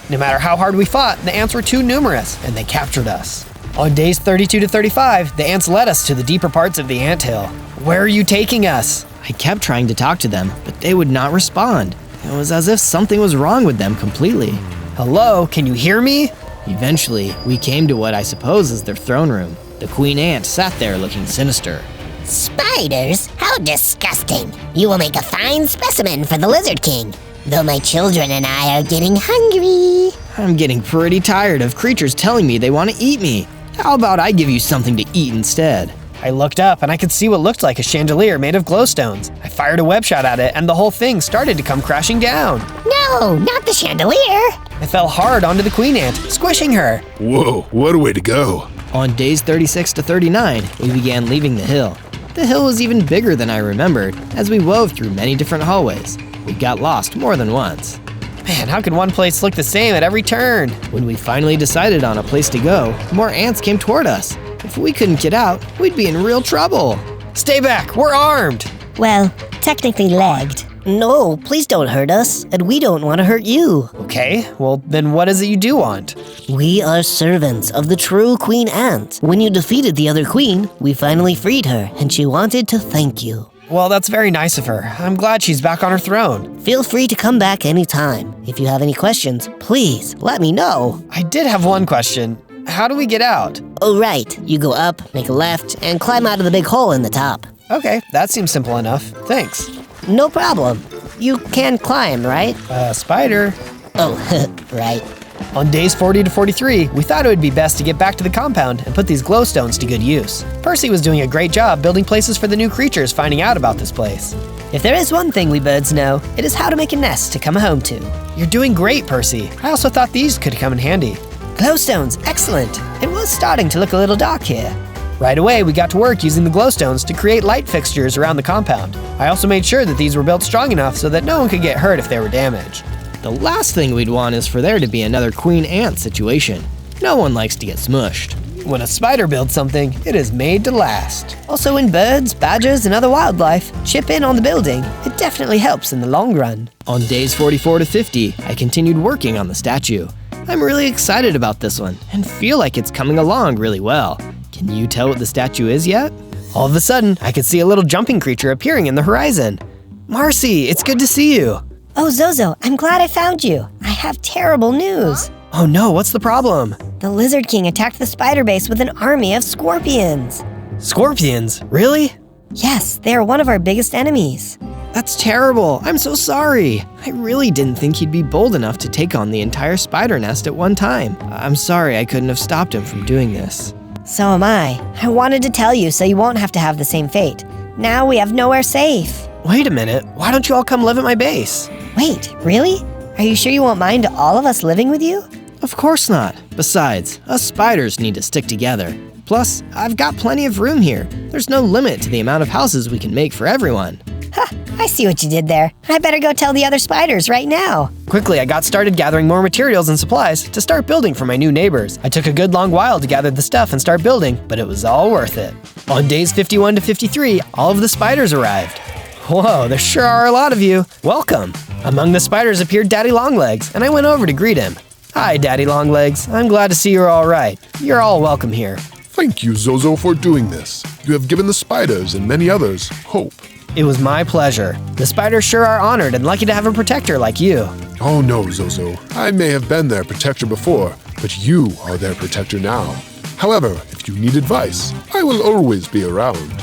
No matter how hard we fought, the ants were too numerous, and they captured us. On days 32 to 35, the ants led us to the deeper parts of the anthill. Where are you taking us? I kept trying to talk to them, but they would not respond. It was as if something was wrong with them completely. Hello, can you hear me? Eventually, we came to what I suppose is their throne room. The Queen Ant sat there looking sinister. Spiders? How disgusting! You will make a fine specimen for the Lizard King, though my children and I are getting hungry. I'm getting pretty tired of creatures telling me they want to eat me. How about I give you something to eat instead? I looked up and I could see what looked like a chandelier made of glowstones. I fired a web shot at it and the whole thing started to come crashing down. No, not the chandelier! I fell hard onto the Queen Ant, squishing her. Whoa, what a way to go. On days 36 to 39, we began leaving the hill. The hill was even bigger than I remembered, as we wove through many different hallways. We got lost more than once. Man, how can one place look the same at every turn? When we finally decided on a place to go, more ants came toward us. If we couldn't get out, we'd be in real trouble. Stay back, we're armed! Well, technically legged. No, please don't hurt us, and we don't want to hurt you. Okay, well then what is it you do want? We are servants of the true Queen Ant. When you defeated the other queen, we finally freed her, and she wanted to thank you. Well, that's very nice of her. I'm glad she's back on her throne. Feel free to come back anytime. If you have any questions, please let me know. I did have one question. How do we get out? Oh, right. You go up, make a left, and climb out of the big hole in the top. Okay, that seems simple enough. Thanks. No problem. You can climb, right? Spider. Oh, right. On days 40 to 43, we thought it would be best to get back to the compound and put these glowstones to good use. Percy was doing a great job building places for the new creatures finding out about this place. If there is one thing we birds know, it is how to make a nest to come home to. You're doing great, Percy. I also thought these could come in handy. Glowstones, excellent. It was starting to look a little dark here. Right away, we got to work using the glowstones to create light fixtures around the compound. I also made sure that these were built strong enough so that no one could get hurt if they were damaged. The last thing we'd want is for there to be another Queen Ant situation. No one likes to get smushed. When a spider builds something, it is made to last. Also, when birds, badgers, and other wildlife chip in on the building, it definitely helps in the long run. On days 44 to 50, I continued working on the statue. I'm really excited about this one and feel like it's coming along really well. Can you tell what the statue is yet? All of a sudden, I could see a little jumping creature appearing in the horizon. Marcy, it's good to see you. Oh, Zozo, I'm glad I found you. I have terrible news. Oh no, what's the problem? The Lizard King attacked the spider base with an army of scorpions. Scorpions? Really? Yes, they are one of our biggest enemies. That's terrible. I'm so sorry. I really didn't think he'd be bold enough to take on the entire spider nest at one time. I'm sorry I couldn't have stopped him from doing this. So am I. I wanted to tell you so you won't have to have the same fate. Now we have nowhere safe. Wait a minute, why don't you all come live at my base? Wait, really? Are you sure you won't mind all of us living with you? Of course not. Besides, us spiders need to stick together. Plus, I've got plenty of room here. There's no limit to the amount of houses we can make for everyone. I see what you did there. I better go tell the other spiders right now. Quickly, I got started gathering more materials and supplies to start building for my new neighbors. I took a good long while to gather the stuff and start building, but it was all worth it. On days 51 to 53, all of the spiders arrived. Whoa, there sure are a lot of you. Welcome. Among the spiders appeared Daddy Longlegs, and I went over to greet him. Hi, Daddy Longlegs. I'm glad to see you're all right. You're all welcome here. Thank you, Zozo, for doing this. You have given the spiders and many others hope. It was my pleasure. The spiders sure are honored and lucky to have a protector like you. Oh no, Zozo. I may have been their protector before, but you are their protector now. However, if you need advice, I will always be around.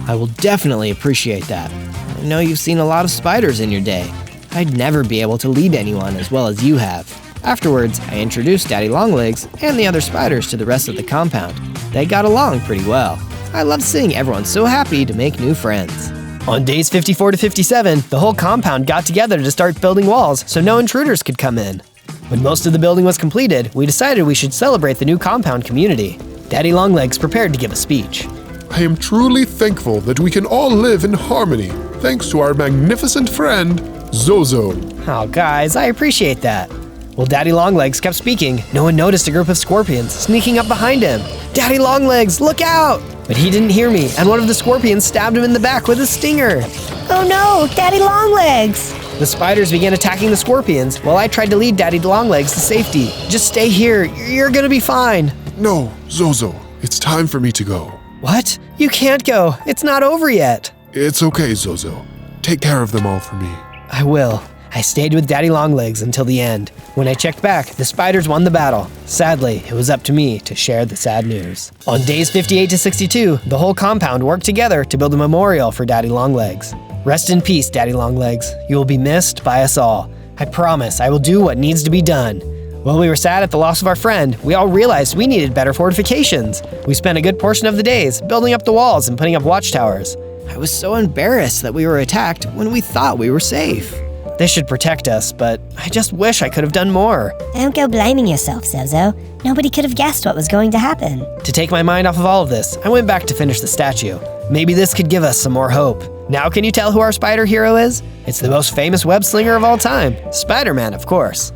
I will definitely appreciate that. I know you've seen a lot of spiders in your day. I'd never be able to lead anyone as well as you have. Afterwards, I introduced Daddy Longlegs and the other spiders to the rest of the compound. They got along pretty well. I loved seeing everyone so happy to make new friends. On days 54 to 57, the whole compound got together to start building walls so no intruders could come in. When most of the building was completed, we decided we should celebrate the new compound community. Daddy Longlegs prepared to give a speech. I am truly thankful that we can all live in harmony, thanks to our magnificent friend, Zozo. Oh, guys, I appreciate that. While Daddy Longlegs kept speaking, no one noticed a group of scorpions sneaking up behind him. Daddy Longlegs, look out! But he didn't hear me, and one of the scorpions stabbed him in the back with a stinger. Oh no, Daddy Longlegs! The spiders began attacking the scorpions while I tried to lead Daddy Longlegs to safety. Just stay here, you're gonna be fine. No, Zozo, it's time for me to go. What? You can't go, it's not over yet. It's okay, Zozo. Take care of them all for me. I will. I stayed with Daddy Longlegs until the end. When I checked back, the spiders won the battle. Sadly, it was up to me to share the sad news. On days 58 to 62, the whole compound worked together to build a memorial for Daddy Longlegs. Rest in peace, Daddy Longlegs. You will be missed by us all. I promise I will do what needs to be done. While we were sad at the loss of our friend, we all realized we needed better fortifications. We spent a good portion of the days building up the walls and putting up watchtowers. I was so embarrassed that we were attacked when we thought we were safe. They should protect us, but I just wish I could have done more. Don't go blaming yourself, Zozo. Nobody could have guessed what was going to happen. To take my mind off of all of this, I went back to finish the statue. Maybe this could give us some more hope. Now can you tell who our spider hero is? It's the most famous web slinger of all time, Spider-Man, of course.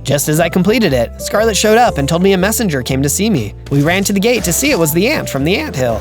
Just as I completed it, Scarlet showed up and told me a messenger came to see me. We ran to the gate to see it was the ant from the anthill.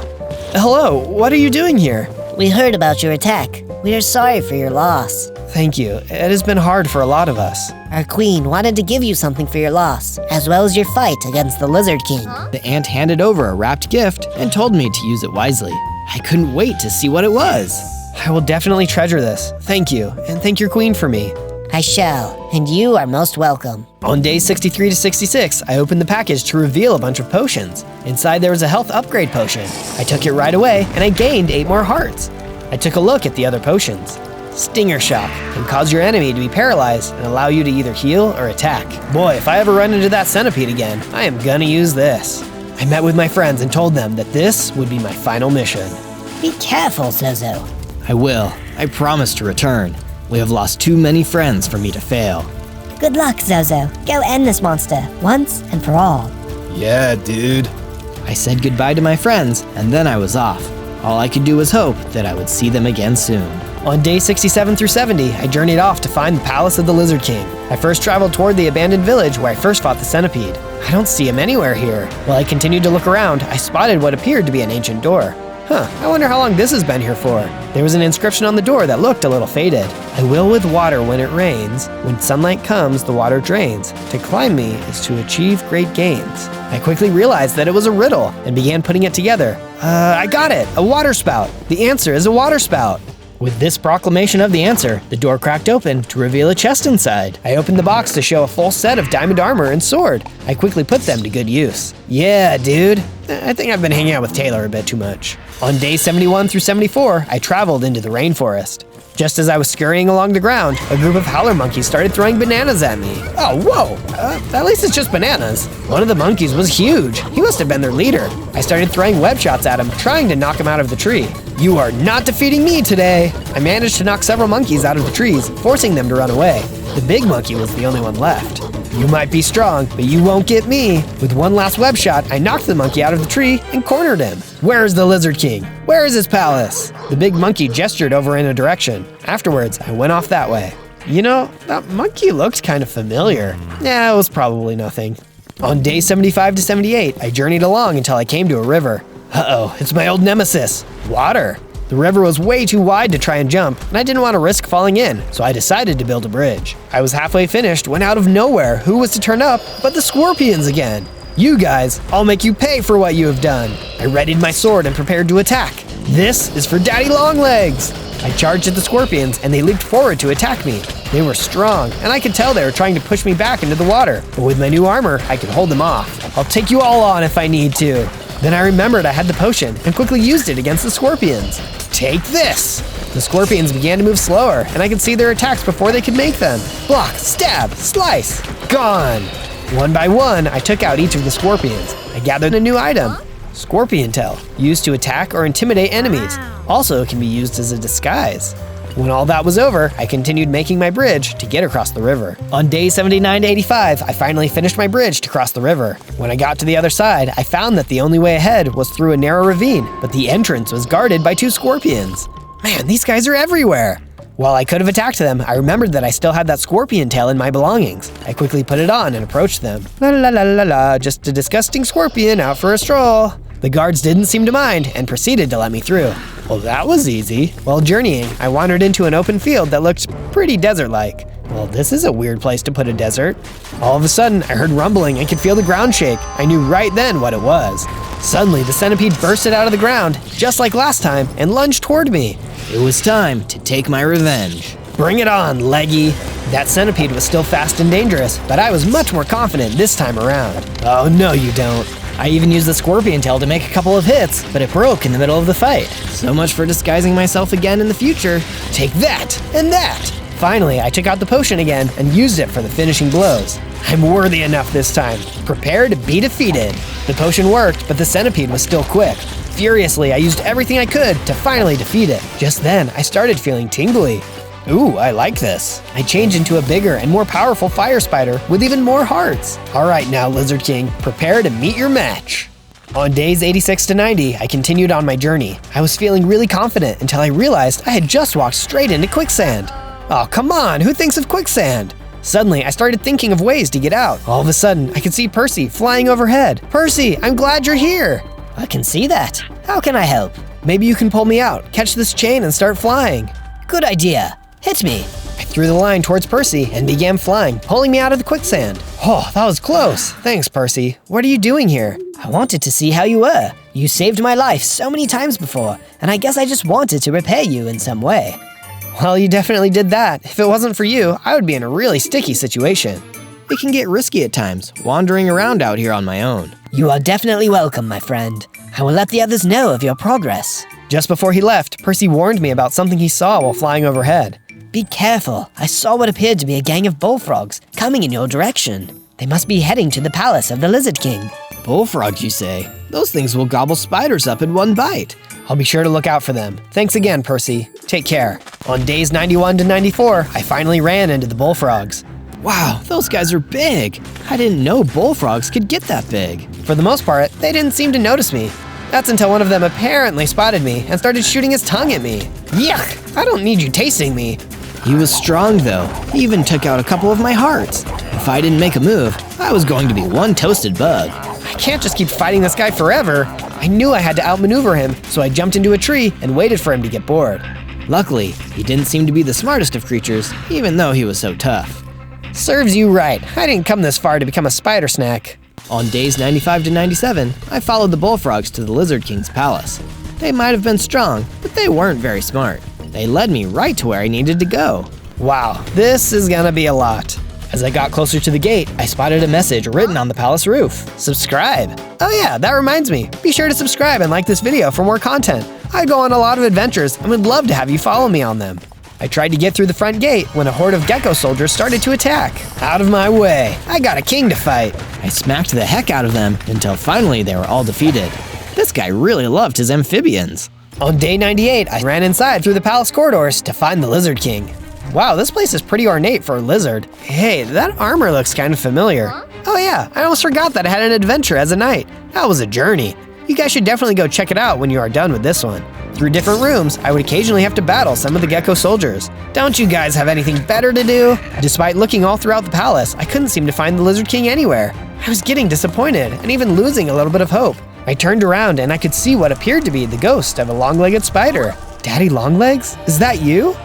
Hello, what are you doing here? We heard about your attack. We are sorry for your loss. Thank you. It has been hard for a lot of us. Our queen wanted to give you something for your loss, as well as your fight against the Lizard King. The ant handed over a wrapped gift and told me to use it wisely. I couldn't wait to see what it was. I will definitely treasure this. Thank you, and thank your queen for me. I shall, and you are most welcome. On days 63 to 66, I opened the package to reveal a bunch of potions. Inside there was a health upgrade potion. I took it right away, and I gained 8 more hearts. I took a look at the other potions. Stinger Shock can cause your enemy to be paralyzed and allow you to either heal or attack. Boy, if I ever run into that centipede again, I am gonna use this. I met with my friends and told them that this would be my final mission. Be careful, Zozo. I will. I promise to return. We have lost too many friends for me to fail. Good luck, Zozo. Go end this monster, once and for all. Yeah, dude. I said goodbye to my friends, and then I was off. All I could do was hope that I would see them again soon. On day 67 through 70, I journeyed off to find the Palace of the Lizard King. I first traveled toward the abandoned village where I first fought the centipede. I don't see him anywhere here. While I continued to look around, I spotted what appeared to be an ancient door. I wonder how long this has been here for. There was an inscription on the door that looked a little faded. I will with water when it rains. When sunlight comes, the water drains. To climb me is to achieve great gains. I quickly realized that it was a riddle and began putting it together. I got it! A water spout! The answer is a water spout! With this proclamation of the answer, the door cracked open to reveal a chest inside. I opened the box to show a full set of diamond armor and sword. I quickly put them to good use. Yeah, dude. I think I've been hanging out with Taylor a bit too much. On days 71 through 74, I traveled into the rainforest. Just as I was scurrying along the ground, a group of howler monkeys started throwing bananas at me. Oh, whoa! At least it's just bananas. One of the monkeys was huge. He must have been their leader. I started throwing web shots at him, trying to knock him out of the tree. You are not defeating me today! I managed to knock several monkeys out of the trees, forcing them to run away. The big monkey was the only one left. You might be strong, but you won't get me. With one last web shot, I knocked the monkey out of the tree and cornered him. Where is the Lizard King? Where is his palace? The big monkey gestured over in a direction. Afterwards, I went off that way. You know, that monkey looked kind of familiar. Yeah, it was probably nothing. On day 75 to 78, I journeyed along until I came to a river. Uh-oh, it's my old nemesis, water. The river was way too wide to try and jump, and I didn't want to risk falling in, so I decided to build a bridge. I was halfway finished when out of nowhere, who was to turn up but the scorpions again. You guys, I'll make you pay for what you have done. I readied my sword and prepared to attack. This is for Daddy Longlegs. I charged at the scorpions and they leaped forward to attack me. They were strong, and I could tell they were trying to push me back into the water, but with my new armor, I could hold them off. I'll take you all on if I need to. Then I remembered I had the potion and quickly used it against the scorpions. Take this! The scorpions began to move slower, and I could see their attacks before they could make them. Block, stab, slice, gone! One by one, I took out each of the scorpions. I gathered a new item, Scorpion Tail, used to attack or intimidate enemies. Also, it can be used as a disguise. When all that was over, I continued making my bridge to get across the river. On day 79 to 85, I finally finished my bridge to cross the river. When I got to the other side, I found that the only way ahead was through a narrow ravine, but the entrance was guarded by 2 scorpions. Man, these guys are everywhere. While I could have attacked them, I remembered that I still had that scorpion tail in my belongings. I quickly put it on and approached them. La la la la la, just a disgusting scorpion out for a stroll. The guards didn't seem to mind and proceeded to let me through. Well, that was easy. While journeying, I wandered into an open field that looked pretty desert-like. Well, this is a weird place to put a desert. All of a sudden, I heard rumbling and could feel the ground shake. I knew right then what it was. Suddenly, the centipede bursted out of the ground, just like last time, and lunged toward me. It was time to take my revenge. Bring it on, leggy. That centipede was still fast and dangerous, but I was much more confident this time around. Oh, no you don't. I even used the scorpion tail to make a couple of hits, but it broke in the middle of the fight. So much for disguising myself again in the future. Take that, and that! Finally, I took out the potion again and used it for the finishing blows. I'm worthy enough this time. Prepare to be defeated. The potion worked, but the centipede was still quick. Furiously, I used everything I could to finally defeat it. Just then, I started feeling tingly. Ooh, I like this. I changed into a bigger and more powerful fire spider with even more hearts. All right now, Lizard King, prepare to meet your match. On days 86 to 90, I continued on my journey. I was feeling really confident until I realized I had just walked straight into quicksand. Oh, come on, who thinks of quicksand? Suddenly, I started thinking of ways to get out. All of a sudden, I could see Percy flying overhead. Percy, I'm glad you're here. I can see that. How can I help? Maybe you can pull me out, catch this chain, and start flying. Good idea. Hit me. I threw the line towards Percy and began flying, pulling me out of the quicksand. Oh, that was close. Thanks, Percy. What are you doing here? I wanted to see how you were. You saved my life so many times before, and I guess I just wanted to repay you in some way. Well, you definitely did that. If it wasn't for you, I would be in a really sticky situation. It can get risky at times, wandering around out here on my own. You are definitely welcome, my friend. I will let the others know of your progress. Just before he left, Percy warned me about something he saw while flying overhead. Be careful. I saw what appeared to be a gang of bullfrogs coming in your direction. They must be heading to the palace of the Lizard King. Bullfrogs, you say? Those things will gobble spiders up in one bite. I'll be sure to look out for them. Thanks again, Percy. Take care. On days 91 to 94, I finally ran into the bullfrogs. Wow, those guys are big. I didn't know bullfrogs could get that big. For the most part, they didn't seem to notice me. That's until one of them apparently spotted me and started shooting his tongue at me. Yuck! I don't need you tasting me. He was strong though. He even took out a couple of my hearts. If I didn't make a move, I was going to be one toasted bug. I can't just keep fighting this guy forever. I knew I had to outmaneuver him, so I jumped into a tree and waited for him to get bored. Luckily, he didn't seem to be the smartest of creatures, even though he was so tough. Serves you right. I didn't come this far to become a spider snack. On days 95 to 97, I followed the bullfrogs to the Lizard King's palace. They might have been strong, but they weren't very smart. They led me right to where I needed to go. Wow, this is gonna be a lot. As I got closer to the gate, I spotted a message written on the palace roof. Subscribe. Oh yeah, that reminds me. Be sure to subscribe and like this video for more content. I go on a lot of adventures and would love to have you follow me on them. I tried to get through the front gate when a horde of gecko soldiers started to attack. Out of my way. I got a king to fight. I smacked the heck out of them until finally they were all defeated. This guy really loved his amphibians. On day 98, I ran inside through the palace corridors to find the Lizard King. Wow, this place is pretty ornate for a lizard. Hey, that armor looks kind of familiar. Oh yeah, I almost forgot that I had an adventure as a knight. That was a journey. You guys should definitely go check it out when you are done with this one. Through different rooms, I would occasionally have to battle some of the gecko soldiers. Don't you guys have anything better to do? Despite looking all throughout the palace, I couldn't seem to find the Lizard King anywhere. I was getting disappointed and even losing a little bit of hope. I turned around and I could see what appeared to be the ghost of a long-legged spider. Daddy Longlegs? Is that you?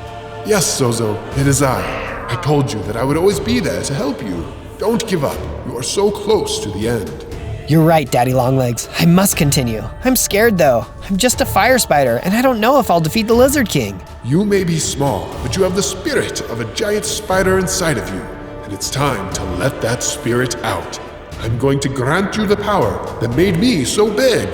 Yes, Zozo, it is I. I told you that I would always be there to help you. Don't give up. You are so close to the end. You're right, Daddy Longlegs. I must continue. I'm scared though. I'm just a fire spider and I don't know if I'll defeat the Lizard King. You may be small, but you have the spirit of a giant spider inside of you, and it's time to let that spirit out. I'm going to grant you the power that made me so big.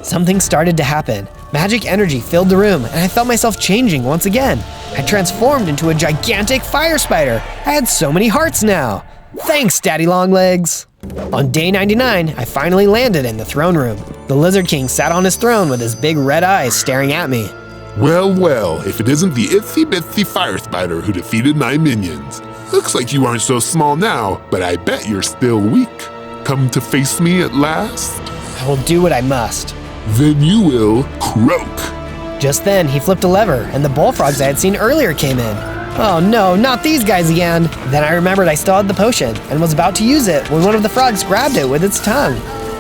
Something started to happen. Magic energy filled the room and I felt myself changing once again. I transformed into a gigantic fire spider. I had so many hearts now. Thanks, Daddy Longlegs. On day 99, I finally landed in the throne room. The Lizard King sat on his throne with his big red eyes staring at me. Well, well, if it isn't the itsy-bitsy fire spider who defeated my minions. Looks like you aren't so small now, but I bet you're still weak. Come to face me at last? I will do what I must. Then you will croak. Just then, he flipped a lever and the bullfrogs I had seen earlier came in. Oh no, not these guys again. Then I remembered I still had the potion and was about to use it when one of the frogs grabbed it with its tongue.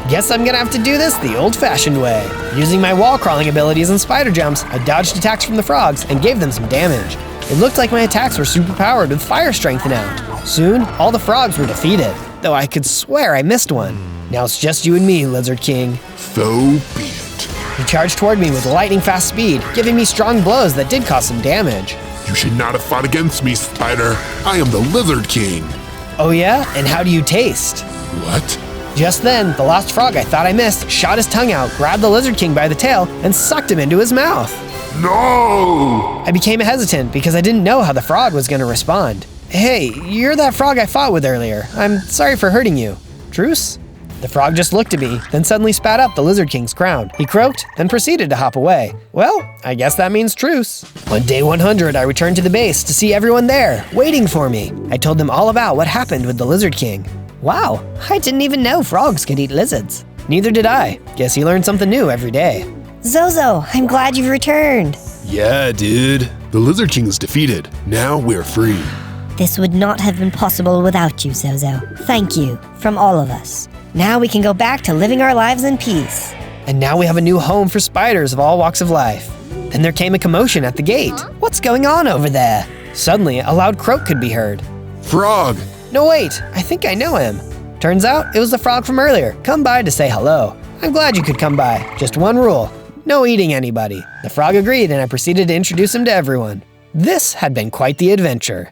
Guess I'm gonna have to do this the old-fashioned way. Using my wall crawling abilities and spider jumps, I dodged attacks from the frogs and gave them some damage. It looked like my attacks were superpowered with fire strength now. Soon, all the frogs were defeated, though I could swear I missed one. Now it's just you and me, Lizard King. So be it. He charged toward me with lightning-fast speed, giving me strong blows that did cause some damage. You should not have fought against me, Spider. I am the Lizard King. Oh yeah? And how do you taste? What? Just then, the last frog I thought I missed shot his tongue out, grabbed the Lizard King by the tail, and sucked him into his mouth. No! I became hesitant because I didn't know how the frog was going to respond. Hey, you're that frog I fought with earlier. I'm sorry for hurting you. Truce? The frog just looked at me, then suddenly spat up the Lizard King's crown. He croaked, then proceeded to hop away. Well, I guess that means truce. On day 100, I returned to the base to see everyone there, waiting for me. I told them all about what happened with the Lizard King. Wow, I didn't even know frogs could eat lizards. Neither did I. Guess you learn something new every day. Zozo, I'm glad you've returned. Yeah, dude. The Lizard King is defeated. Now we're free. This would not have been possible without you, Zozo. Thank you, from all of us. Now we can go back to living our lives in peace. And now we have a new home for spiders of all walks of life. Then there came a commotion at the gate. What's going on over there? Suddenly, a loud croak could be heard. Frog! No, wait, I think I know him. Turns out it was the frog from earlier, come by to say hello. I'm glad you could come by. Just one rule, no eating anybody. The frog agreed and I proceeded to introduce him to everyone. This had been quite the adventure.